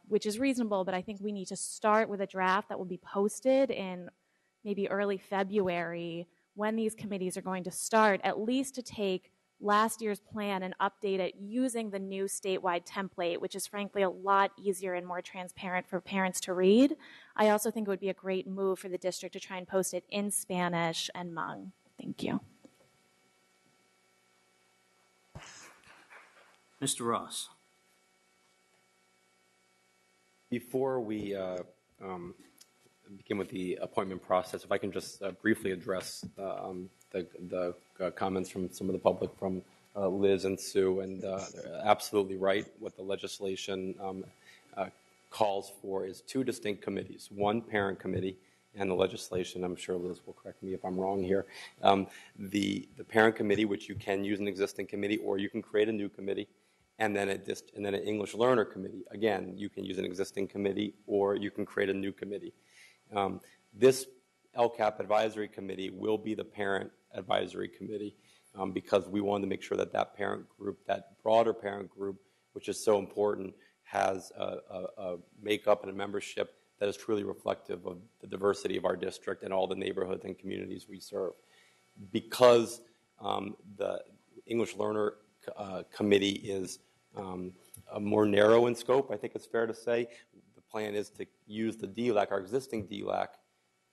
which is reasonable, but I think we need to start with a draft that will be posted in maybe early February when these committees are going to start, at least to take last year's plan and update it using the new statewide template, which is frankly a lot easier and more transparent for parents to read. I also think it would be a great move for the district to try and post it in Spanish and Hmong. Thank you. Mr. Ross. Before we begin with the appointment process, if I can just briefly address the comments from some of the public, from Liz and Sue, and they're absolutely right. What the legislation calls for is two distinct committees, one parent committee, and the legislation, I'm sure Liz will correct me if I'm wrong here, the parent committee, which you can use an existing committee, or you can create a new committee, and then an English learner committee. Again, you can use an existing committee, or you can create a new committee. This LCAP advisory committee will be the parent advisory committee because we wanted to make sure that that parent group, that broader parent group, which is so important, has a makeup and a membership that is truly reflective of the diversity of our district and all the neighborhoods and communities we serve. Because the English Learner Committee is more narrow in scope, I think it's fair to say, the plan is to use the DLAC, our existing DLAC,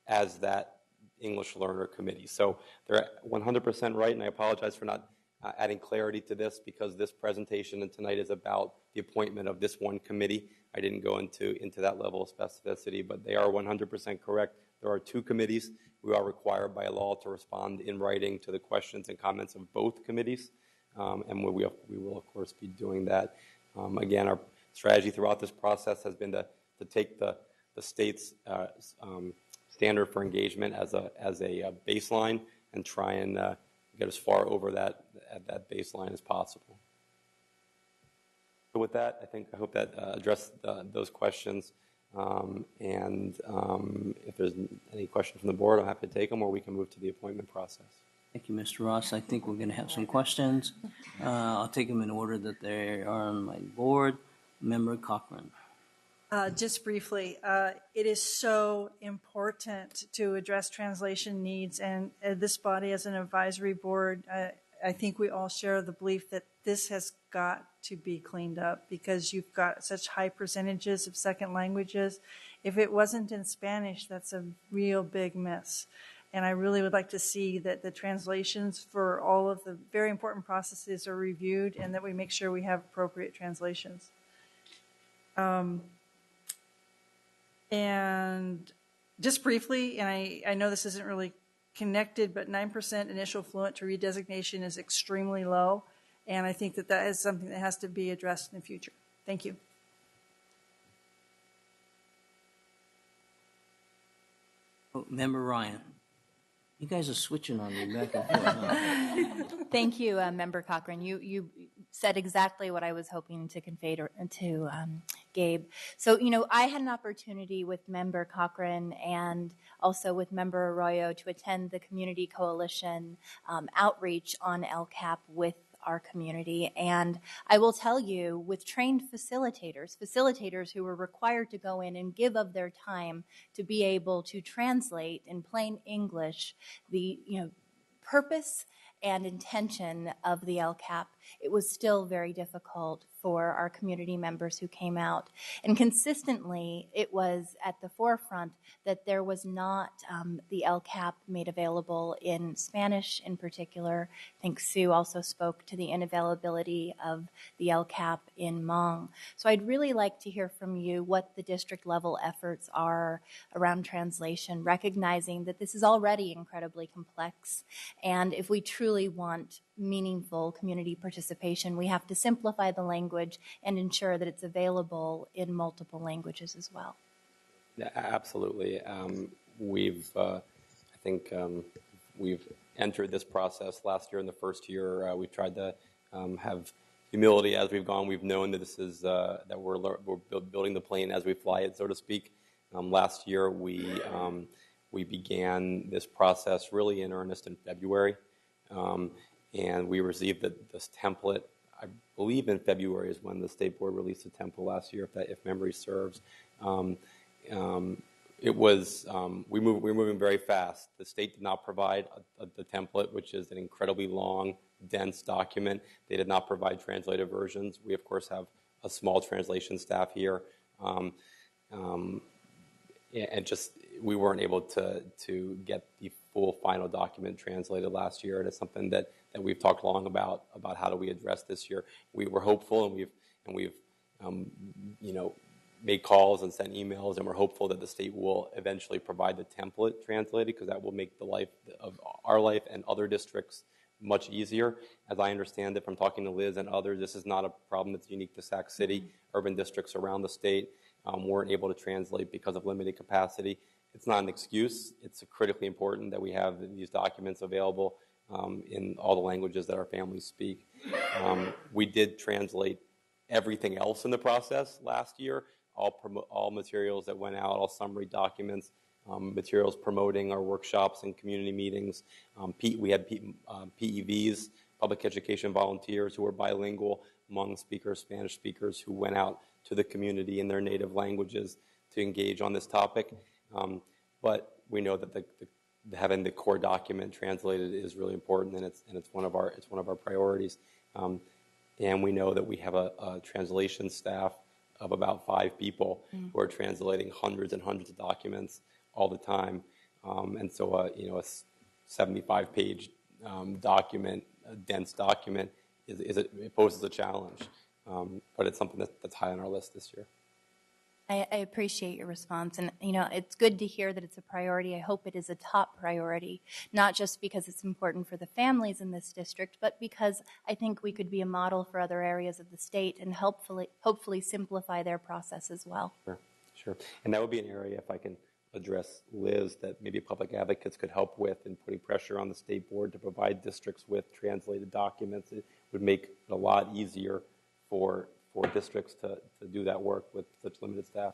as that English Learner Committee. So they're 100% right, and I apologize for not adding clarity to this because this presentation and tonight is about the appointment of this one committee. I didn't go into that level of specificity, but they are 100% correct. There are two committees. We are required by law to respond in writing to the questions and comments of both committees, and we will, of course, be doing that. Again, our strategy throughout this process has been to take the state's standard for engagement as a baseline and try and get as far over that baseline as possible. So with that, I hope that addressed those questions. And if there's any questions from the board, I'm happy to take them, or we can move to the appointment process. Thank you, Mr. Ross. I think we're going to have some questions. I'll take them in order that they are on my board. Member Cochran. Just briefly, it is so important to address translation needs, and this body as an advisory board, I think we all share the belief that this has got to be cleaned up because you've got such high percentages of second languages. If it wasn't in Spanish, that's a real big miss. And I really would like to see that the translations for all of the very important processes are reviewed and that we make sure we have appropriate translations. And just briefly, and I know this isn't really connected, but 9% initial fluent to read designation is extremely low. And I think that is something that has to be addressed in the future. Thank you. Oh, Member Ryan. You guys are switching on me back and forth. Huh? Thank you, Member Cochran. You said exactly what I was hoping to convey to Gabe. So, I had an opportunity with Member Cochran and also with Member Arroyo to attend the Community Coalition outreach on LCAP with our community. And I will tell you, with trained facilitators who were required to go in and give of their time to be able to translate in plain English the purpose and intention of the LCAP, it was still very difficult for our community members who came out. And consistently, it was at the forefront that there was not the LCAP made available in Spanish in particular. I think Sue also spoke to the inavailability of the LCAP in Hmong. So I'd really like to hear from you what the district level efforts are around translation, recognizing that this is already incredibly complex. And if we truly want meaningful community participation, we have to simplify the language and ensure that it's available in multiple languages as well. Yeah, absolutely. We've entered this process last year. In the first year, we've tried to have humility as we've gone. We've known that this is that we're building the plane as we fly it, so to speak. Last year, we began this process really in earnest in February, and we received this template. I believe in February is when the State Board released the template last year, if memory serves. It was we were moving very fast. The state did not provide the template, which is an incredibly long, dense document. They did not provide translated versions. We, of course, have a small translation staff here, and just we weren't able to get the full final document translated last year. And it's something that we've talked long about how do we address this year. We were hopeful, and we've made calls and sent emails, and we're hopeful that the state will eventually provide the template translated, because that will make the life of our life and other districts much easier. As I understand it from talking to Liz and others, this is not a problem that's unique to Sac City. Urban districts around the state weren't able to translate because of limited capacity. It's not an excuse. It's critically important that we have these documents available in all the languages that our families speak. We did translate everything else in the process last year. All materials that went out, all summary documents, materials promoting our workshops and community meetings. We had PEVs, public education volunteers, who were bilingual Hmong speakers, Spanish speakers, who went out to the community in their native languages to engage on this topic. But we know that having the core document translated is really important, and it's one of our priorities. And we know that we have a translation staff of about 5 people who are translating hundreds and hundreds of documents all the time. And so, a 75-page document, a dense document, it poses a challenge. But it's something that's high on our list this year. I appreciate your response, and it's good to hear that it's a priority. I hope it is a top priority, not just because it's important for the families in this district, but because I think we could be a model for other areas of the state and hopefully simplify their process as well. Sure. And that would be an area, if I can address Liz, that maybe public advocates could help with in putting pressure on the state board to provide districts with translated documents. It would make it a lot easier for districts to do that work with such limited staff.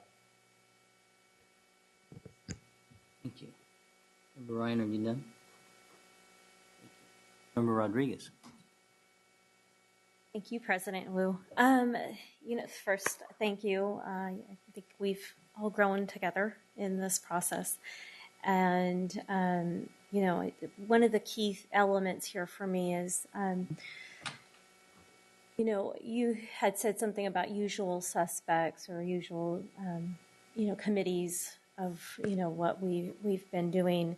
Thank you. Member Ryan, are you done? Member Rodriguez. Thank you, President Wu. First, thank you. I think we've all grown together in this process. And, one of the key elements here for me is, you had said something about usual suspects or usual, committees of, what we've been doing.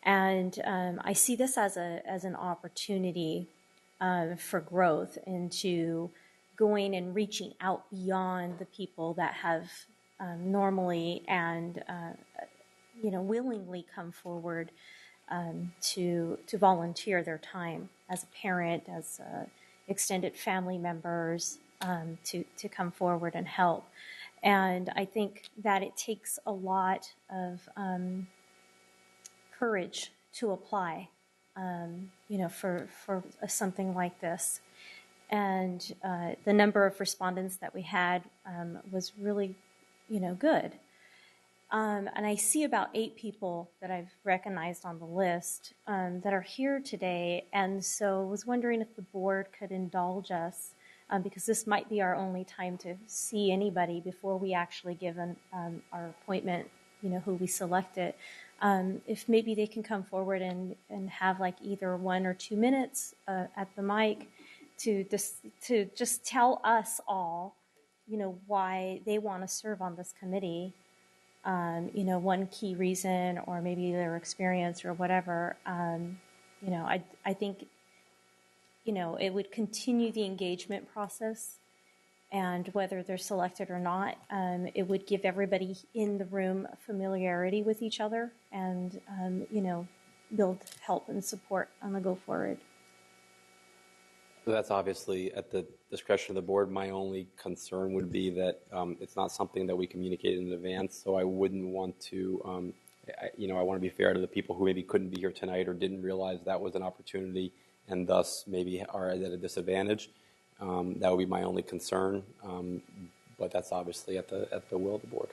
And I see this as an opportunity for growth into going and reaching out beyond the people that have normally and, willingly come forward to volunteer their time as a parent, as extended family members, to come forward and help. And I think that it takes a lot of courage to apply, for something like this. And the number of respondents that we had was really, good. And I see about 8 people that I've recognized on the list that are here today. And so I was wondering if the board could indulge us, because this might be our only time to see anybody before we actually give our appointment, who we selected. If maybe they can come forward and have like either 1 or 2 minutes at the mic to just tell us all, why they want to serve on this committee. One key reason, or maybe their experience or whatever. I think, it would continue the engagement process, and whether they're selected or not, it would give everybody in the room familiarity with each other and, build help and support on the go forward. So that's obviously at the discretion of the board. My only concern would be that it's not something that we communicated in advance, so I wouldn't want to, I want to be fair to the people who maybe couldn't be here tonight or didn't realize that was an opportunity and thus maybe are at a disadvantage. That would be my only concern, but that's obviously at the will of the board.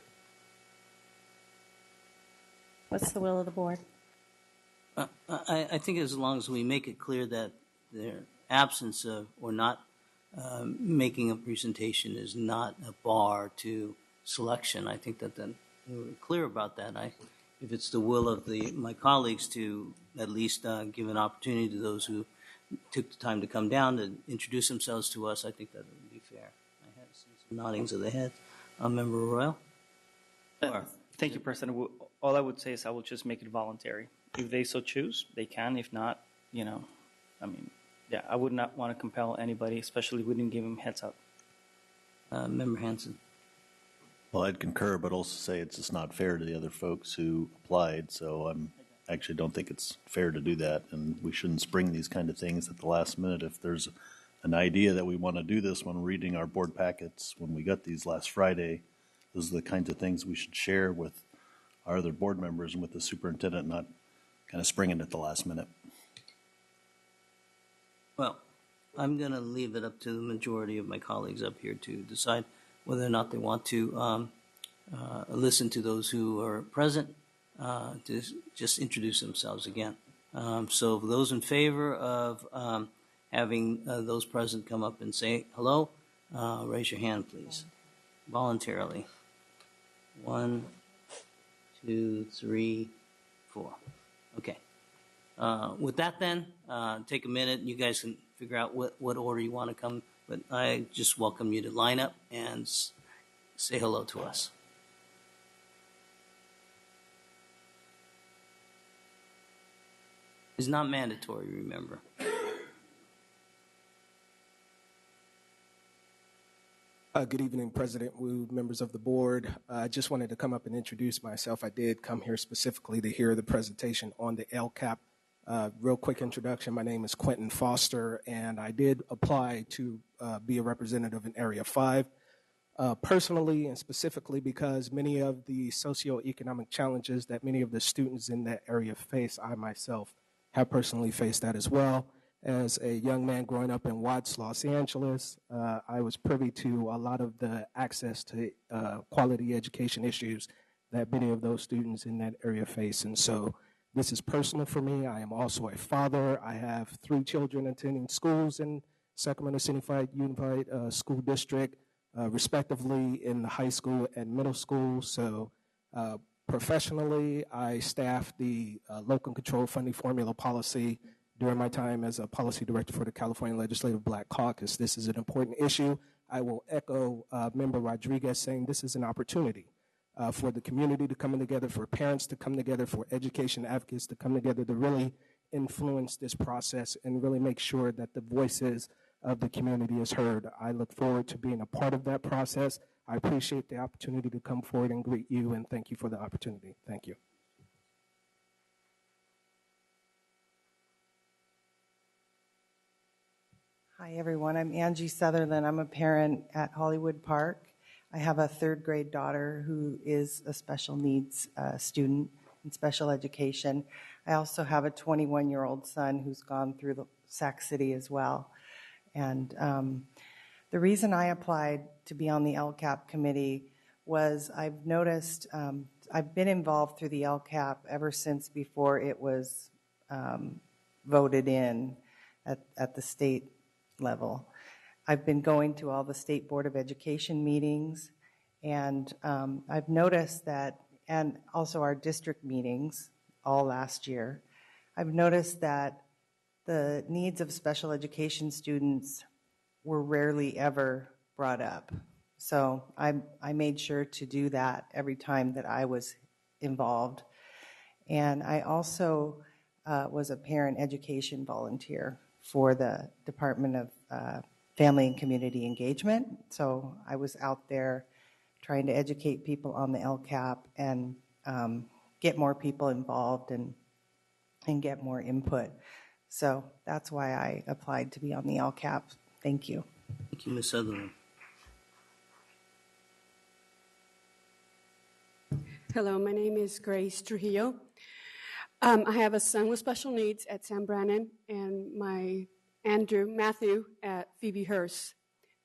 What's the will of the board? I think as long as we make it clear that their absence of or not making a presentation is not a bar to selection, I think that then we're clear about that. If it's the will of my colleagues to at least give an opportunity to those who took the time to come down to introduce themselves to us, I think that would be fair. I have seen some noddings of the head. Member Royal? Thank you, President. All I would say is I will just make it voluntary. If they so choose, they can. If not, I would not want to compel anybody, especially if we didn't give them heads up. Member Hanson? Well, I'd concur, but also say it's just not fair to the other folks who applied. So I actually don't think it's fair to do that, and we shouldn't spring these kind of things at the last minute. If there's an idea that we want to do this when reading our board packets, when we got these last Friday, those are the kinds of things we should share with our other board members and with the superintendent, not kind of spring it at the last minute. Well, I'm going to leave it up to the majority of my colleagues up here to decide whether or not they want to listen to those who are present to just introduce themselves again. So those in favor of having those present come up and say hello, raise your hand, please, voluntarily. 1, 2, 3, 4. Okay. With that then, take a minute. You guys can figure out what order you want to come, but I just welcome you to line up and say hello to us. It's not mandatory, remember. Good evening, President Wu, members of the board. I just wanted to come up and introduce myself. I did come here specifically to hear the presentation on the LCAP. Real quick introduction, my name is Quentin Foster, and I did apply to be a representative in Area 5. Personally and specifically because many of the socioeconomic challenges that many of the students in that area face, I myself have personally faced that as well. As a young man growing up in Watts, Los Angeles, I was privy to a lot of the access to quality education issues that many of those students in that area face. And so this is personal for me. I am also a father. I have 3 children attending schools in Sacramento City Unified School District, respectively in the high school and middle school. So professionally, I staff the local control funding formula policy during my time as a policy director for the California Legislative Black Caucus. This is an important issue. I will echo Member Rodriguez saying this is an opportunity for the community to come together, for parents to come together, for education advocates to come together to really influence this process and really make sure that the voices of the community is heard. I look forward to being a part of that process. I appreciate the opportunity to come forward and greet you, and thank you for the opportunity. Thank you. Hi, everyone. I'm Angie Sutherland. I'm a parent at Hollywood Park. I have a 3rd grade daughter who is a special needs student in special education. I also have a 21-year-old son who's gone through the Sac City as well. And the reason I applied to be on the LCAP committee was I've noticed, I've been involved through the LCAP ever since before it was voted in at the state level. I've been going to all the State Board of Education meetings, and I've noticed that, and also our district meetings all last year, I've noticed that the needs of special education students were rarely ever brought up. So I made sure to do that every time that I was involved. And I also was a parent education volunteer for the Department of Family and Community Engagement. So I was out there trying to educate people on the LCAP and get more people involved and get more input. So that's why I applied to be on the LCAP. Thank you. Thank you, Ms. Sutherland. Hello, my name is Grace Trujillo. I have a son with special needs at San Brannon and my Matthew at Phoebe Hearst.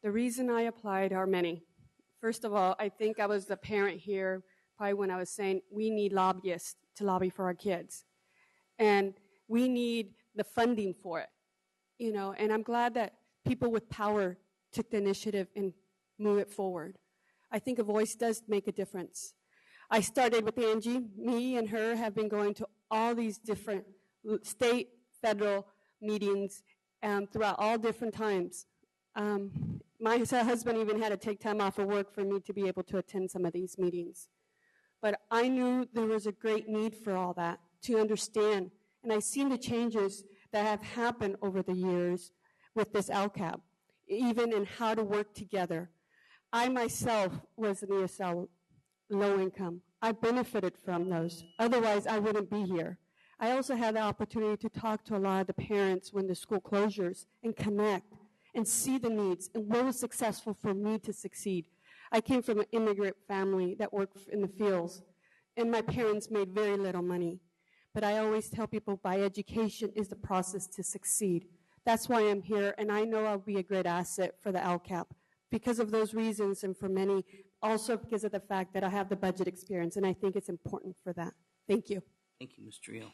The reason I applied are many. First of all, I think I was the parent here probably when I was saying we need lobbyists to lobby for our kids. And we need the funding for it, and I'm glad that people with power took the initiative and move it forward. I think a voice does make a difference. I started with Angie. Me and her have been going to all these different state, federal meetings throughout all different times. My husband even had to take time off of work for me to be able to attend some of these meetings. But I knew there was a great need for all that, to understand. And I've seen the changes that have happened over the years with this LCAP, even in how to work together. I myself was an ESL low income. I benefited from those. Otherwise, I wouldn't be here. I also had the opportunity to talk to a lot of the parents when the school closures and connect and see the needs and what was successful for me to succeed. I came from an immigrant family that worked in the fields, and my parents made very little money. But I always tell people education is the process to succeed. That's why I'm here, and I know I'll be a great asset for the LCAP because of those reasons, and for many, also because of the fact that I have the budget experience, and I think it's important for that. Thank you. Thank you, Ms. Trio.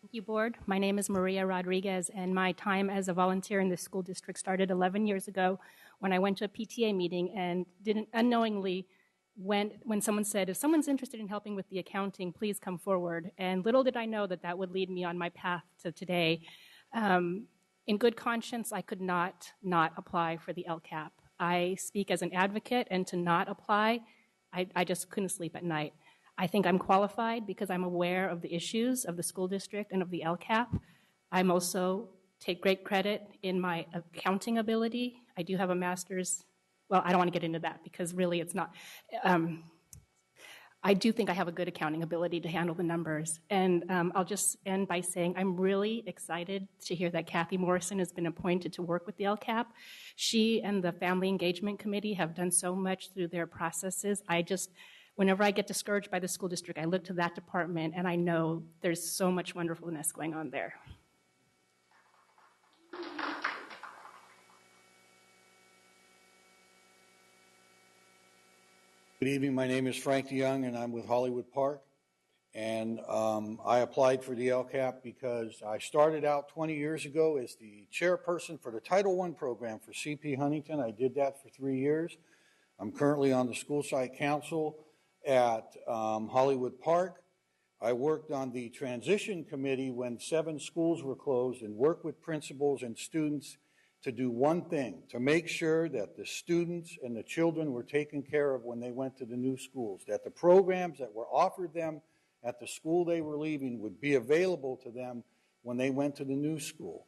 Thank you, Board. My name is Maria Rodriguez, and my time as a volunteer in the school district started 11 years ago when I went to a PTA meeting and didn't unknowingly when someone said, if someone's interested in helping with the accounting, please come forward. And little did I know that that would lead me on my path to today. In good conscience, I could not apply for the LCAP. I speak as an advocate, and to not apply, I just couldn't sleep at night. I think I'm qualified because I'm aware of the issues of the school district and of the LCAP. I'm also take great credit in my accounting ability. I do have a master's. Well, I don't want to get into that because really it's not. I do think I have a good accounting ability to handle the numbers. And I'll just end by saying I'm really excited to hear that Kathy Morrison has been appointed to work with the LCAP. She and the Family Engagement Committee have done so much through their processes. Whenever I get discouraged by the school district, I look to that department and I know there's so much wonderfulness going on there. Good evening. My name is Frank DeYoung, and I'm with Hollywood Park. And I applied for the LCAP because I started out 20 years ago as the chairperson for the Title I program for CP Huntington. I did that for 3 years. I'm currently on the school site council at Hollywood Park. I worked on the transition committee when 7 schools were closed and worked with principals and students to do one thing, to make sure that the students and the children were taken care of when they went to the new schools, that the programs that were offered them at the school they were leaving would be available to them when they went to the new school.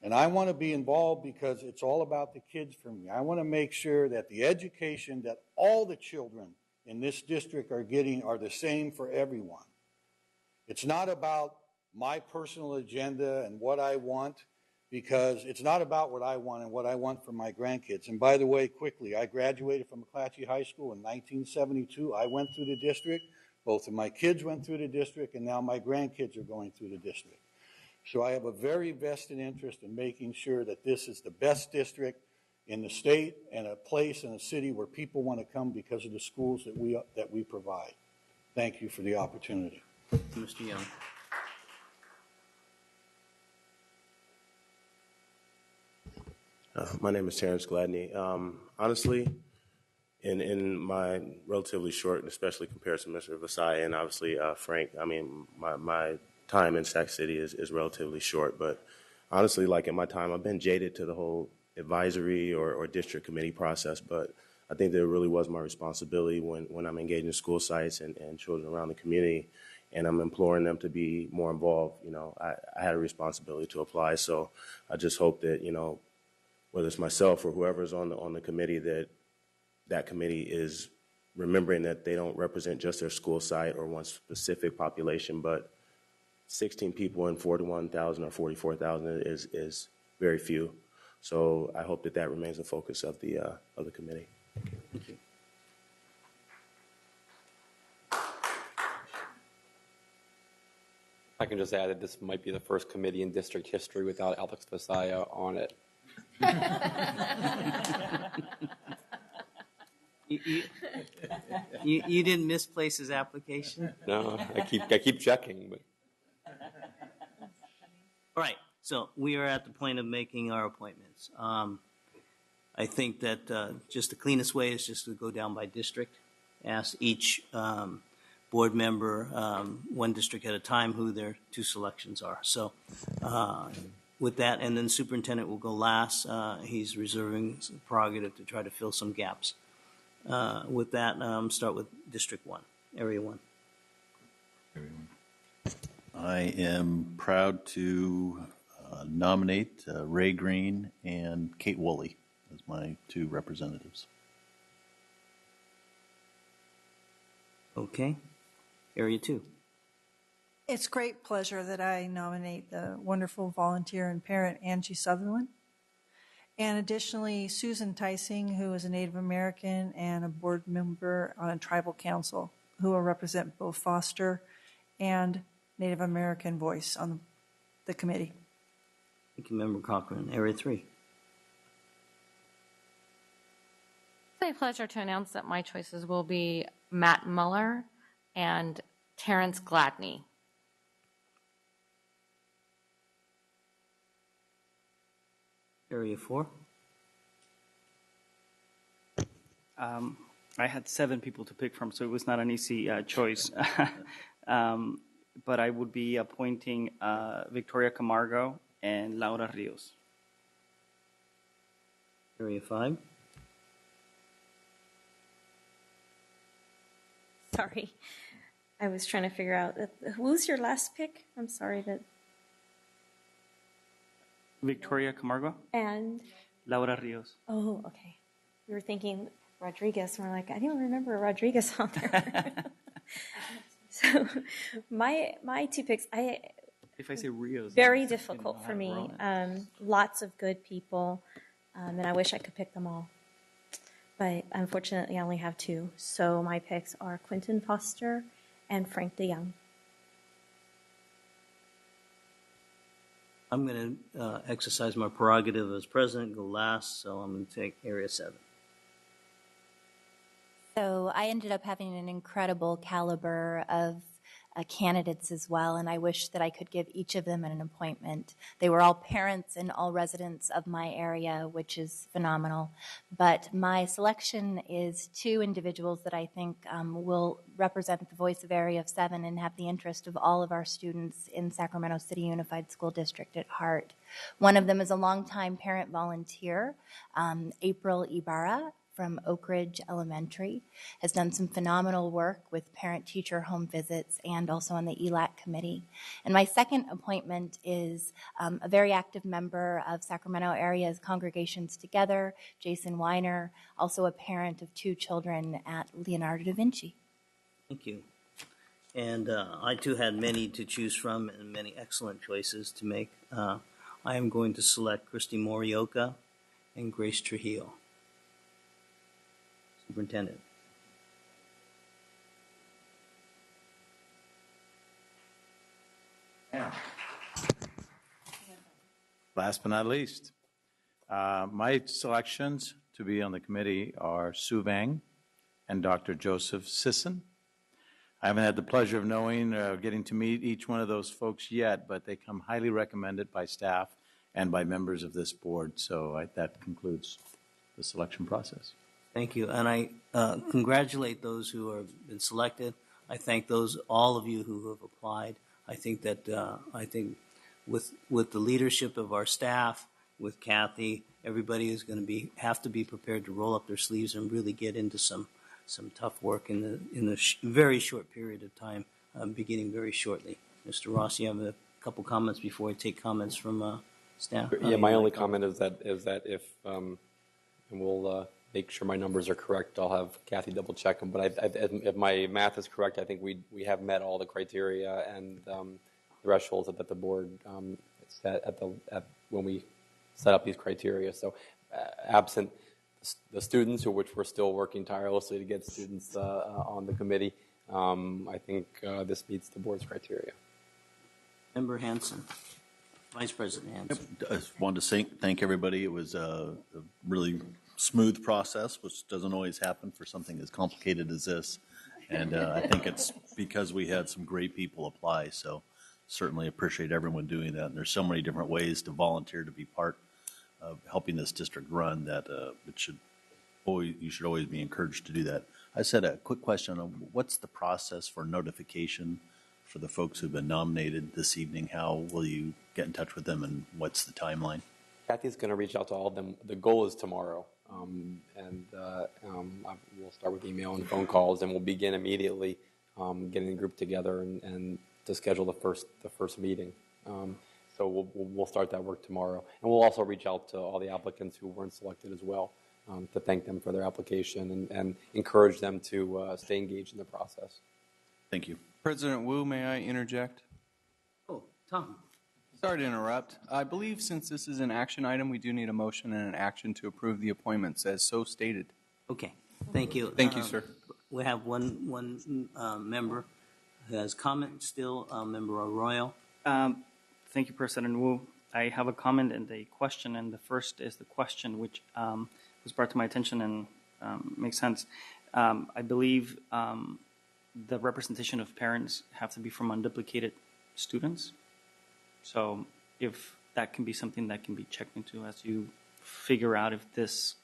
And I want to be involved because it's all about the kids for me. I want to make sure that the education that all the children in this district are getting are the same for everyone. It's not about my personal agenda and what I want, because it's not about what I want and what I want for my grandkids. And by the way, quickly, I graduated from McClatchy High School in 1972. I went through the district. Both of my kids went through the district, and now my grandkids are going through the district. So I have a very vested interest in making sure that this is the best district in the state and a place in a city where people want to come because of the schools that we provide. Thank you for the opportunity. Mr. Young. My name is Terrence Gladney. Honestly, in my relatively short, and especially compared to Mr. Vasai and obviously Frank, I mean, my time in Sac City is relatively short. But honestly, like in my time, I've been jaded to the whole advisory or district committee process. But I think that it really was my responsibility when I'm engaging school sites and children around the community, and I'm imploring them to be more involved. You know, I had a responsibility to apply. So I just hope that, you know, whether it's myself or whoever's on the committee, that committee is remembering that they don't represent just their school site or one specific population, but 16 people in 41,000 or 44,000 is very few. So I hope that remains the focus of the committee. Thank you. I can just add that this might be the first committee in district history without Alex Vasaya on it. You didn't misplace his application? No, I keep checking, but. All right, so we are at the point of making our appointments. I think that just the cleanest way is just to go down by district, ask each board member, one district at a time, who their two selections are. So with that, and then superintendent will go last. He's reserving some prerogative to try to fill some gaps. With that, start with District 1, Area 1. I am proud to nominate Ray Green and Kate Woolley as my two representatives. Okay. Area 2. It's great pleasure that I nominate the wonderful volunteer and parent Angie Sutherland. And additionally, Susan Tysing, who is a Native American and a board member on a tribal council, who will represent both Foster and Native American voice on the committee. Thank you, Member Cochran. Area 3. It's my pleasure to announce that my choices will be Matt Muller and Terrence Gladney. Area 4. I had 7 people to pick from, so it was not an easy choice. But I would be appointing Victoria Camargo and Laura Rios. Area 5. Sorry. I was trying to figure out, who was your last pick? I'm sorry that. Victoria Camargo And? Laura Rios. Oh, okay. We were thinking Rodriguez, and we're like, I don't remember Rodriguez on there. So my two picks, If I say Rios. very difficult for me. Lots of good people, and I wish I could pick them all. But unfortunately, I only have 2. So my picks are Quentin Foster and Frank DeYoung. I'm going to exercise my prerogative as president, go last, so I'm going to take Area 7. So I ended up having an incredible caliber of candidates as well, and I wish that I could give each of them an appointment. They were all parents and all residents of my area, which is phenomenal. But my selection is 2 individuals that I think will represent the voice of Area 7 and have the interest of all of our students in Sacramento City Unified School District at heart. One of them is a longtime parent volunteer, April Ibarra, from Oak Ridge Elementary, has done some phenomenal work with parent-teacher home visits and also on the ELAC committee. And my second appointment is a very active member of Sacramento Area's Congregations Together, Jason Weiner, also a parent of 2 children at Leonardo da Vinci. Thank you. And I too had many to choose from and many excellent choices to make. I am going to select Christy Morioka and Grace Trujillo. Superintendent. Last but not least, my selections to be on the committee are Sue Vang and Dr. Joseph Sisson. I haven't had the pleasure of knowing, getting to meet each one of those folks yet, but they come highly recommended by staff and by members of this board. So that concludes the selection process. Thank you, and I congratulate those who have been selected. I thank all of you who have applied. I think that with the leadership of our staff, with Kathy, everybody is going to have to be prepared to roll up their sleeves and really get into some tough work in a very short period of time, beginning very shortly. Mr. Ross, you have a couple comments before I take comments from staff. Yeah, my only comment is that if and we'll. Make sure my numbers are correct. I'll have Kathy double check them. But if my math is correct, I think we have met all the criteria and thresholds that the board set when we set up these criteria. So, absent the students, which we're still working tirelessly to get students on the committee, I think this meets the board's criteria. Member Hanson. Vice President Hanson. I just wanted to thank everybody. It was a really smooth process, which doesn't always happen for something as complicated as this. And I think it's because we had some great people apply. So certainly appreciate everyone doing that. And there's so many different ways to volunteer to be part of helping this district run that you should always be encouraged to do that. I said a quick question on what's the process for notification for the folks who've been nominated this evening? How will you get in touch with them, and what's the timeline? Kathy's going to reach out to all of them. The goal is tomorrow, we'll start with email and phone calls, and we'll begin immediately getting the group together and to schedule the first meeting. So we'll start that work tomorrow, and we'll also reach out to all the applicants who weren't selected as well to thank them for their application and encourage them to stay engaged in the process. Thank you. President Wu, may I interject? Oh, Tom. Sorry to interrupt. I believe since this is an action item, we do need a motion and an action to approve the appointments as so stated. Okay, thank you. Thank you, sir. We have one member who has comment still, Member Arroyo. Thank you, President Wu. I have a comment and a question, and the first is the question which was brought to my attention and makes sense. I believe the representation of parents have to be from unduplicated students. So if that can be something that can be checked into as you figure out if this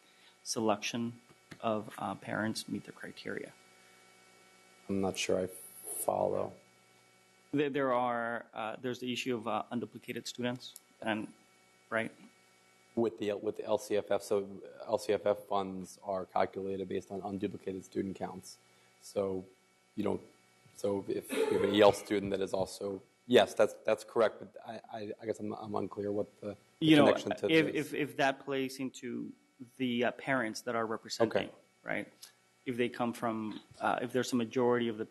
selection of parents meet the criteria. I'm not sure I follow. There's the issue of unduplicated students, and right? With the LCFF, so LCFF funds are calculated based on unduplicated student counts. So you don't. So if you have an EL student that is also yes, that's correct. But I guess I'm unclear what the connection to this. If that plays into the parents that are representing, okay. Right? If they come from, if there's a majority of the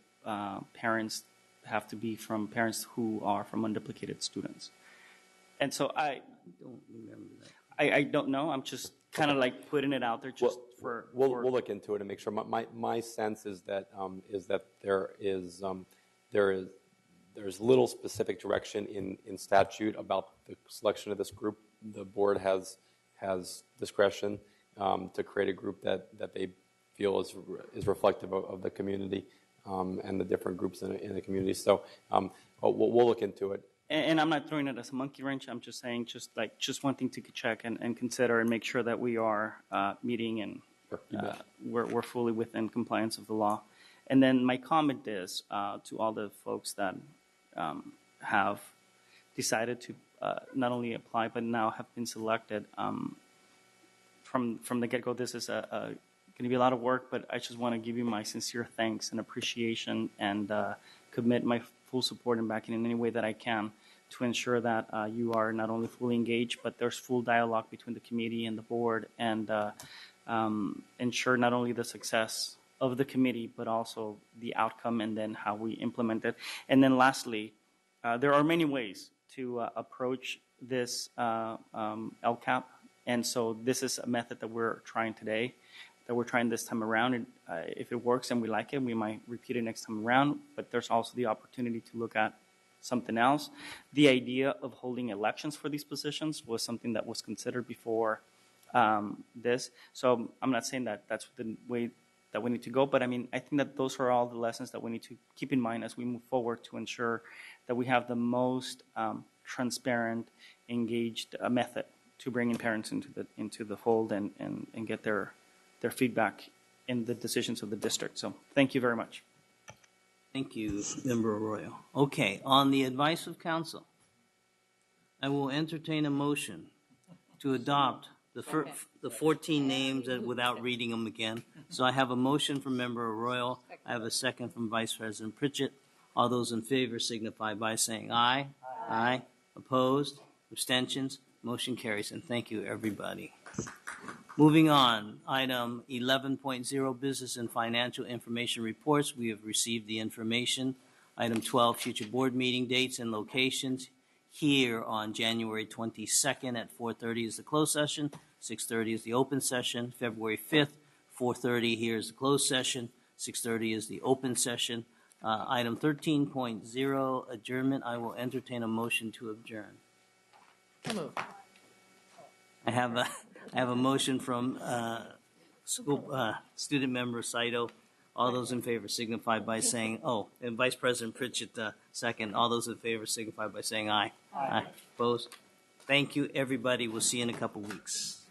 parents have to be from parents who are from unduplicated students, and so I don't remember that. I don't know. I'm just kind of like putting it out there just for. We'll look into it and make sure. My sense is that there's little specific direction in statute about the selection of this group. The board has discretion to create a group that they feel is reflective of the community and the different groups in the community. So we'll look into it. And I'm not throwing it as a monkey wrench. I'm just saying just one thing to check and consider and make sure that we are meeting and we're fully within compliance of the law. And then my comment is to all the folks that have decided to not only apply but now have been selected. From the get-go, this is going to be a lot of work, but I just want to give you my sincere thanks and appreciation and commit my full support and backing in any way that I can to ensure that you are not only fully engaged, but there's full dialogue between the committee and the board and ensure not only the success of the committee, but also the outcome and then how we implement it. And then lastly, there are many ways to approach this LCAP. And so this is a method that we're trying today, that we're trying this time around. And if it works and we like it, we might repeat it next time around. But there's also the opportunity to look at something else. The idea of holding elections for these positions was something that was considered before this. So I'm not saying that that's the way that we need to go, but I mean, I think that those are all the lessons that we need to keep in mind as we move forward to ensure that we have the most transparent, engaged method to bring in parents into the fold and get their feedback in the decisions of the district. So thank you very much. Thank you, Member Arroyo. Okay, on the advice of council, I will entertain a motion to adopt the 14 names without reading them again. So I have a motion from Member Arroyo. I have a second from Vice President Pritchett. All those in favor signify by saying aye. Aye. Opposed? Abstentions? Motion carries, and thank you, everybody. Moving on, item 11.0, business and financial information reports. We have received the information. Item 12, future board meeting dates and locations. Here on January 22nd at 4:30 is the closed session. 6:30 is the open session. February 5th, 4:30 here is the closed session. 6:30 is the open session. Item 13.0, adjournment. I will entertain a motion to adjourn. I have I have a motion from student member Saito. All those in favor signify by saying, and Vice President Pritchett, second. All those in favor signify by saying aye. Aye. Opposed? Thank you, everybody. We'll see you in a couple weeks.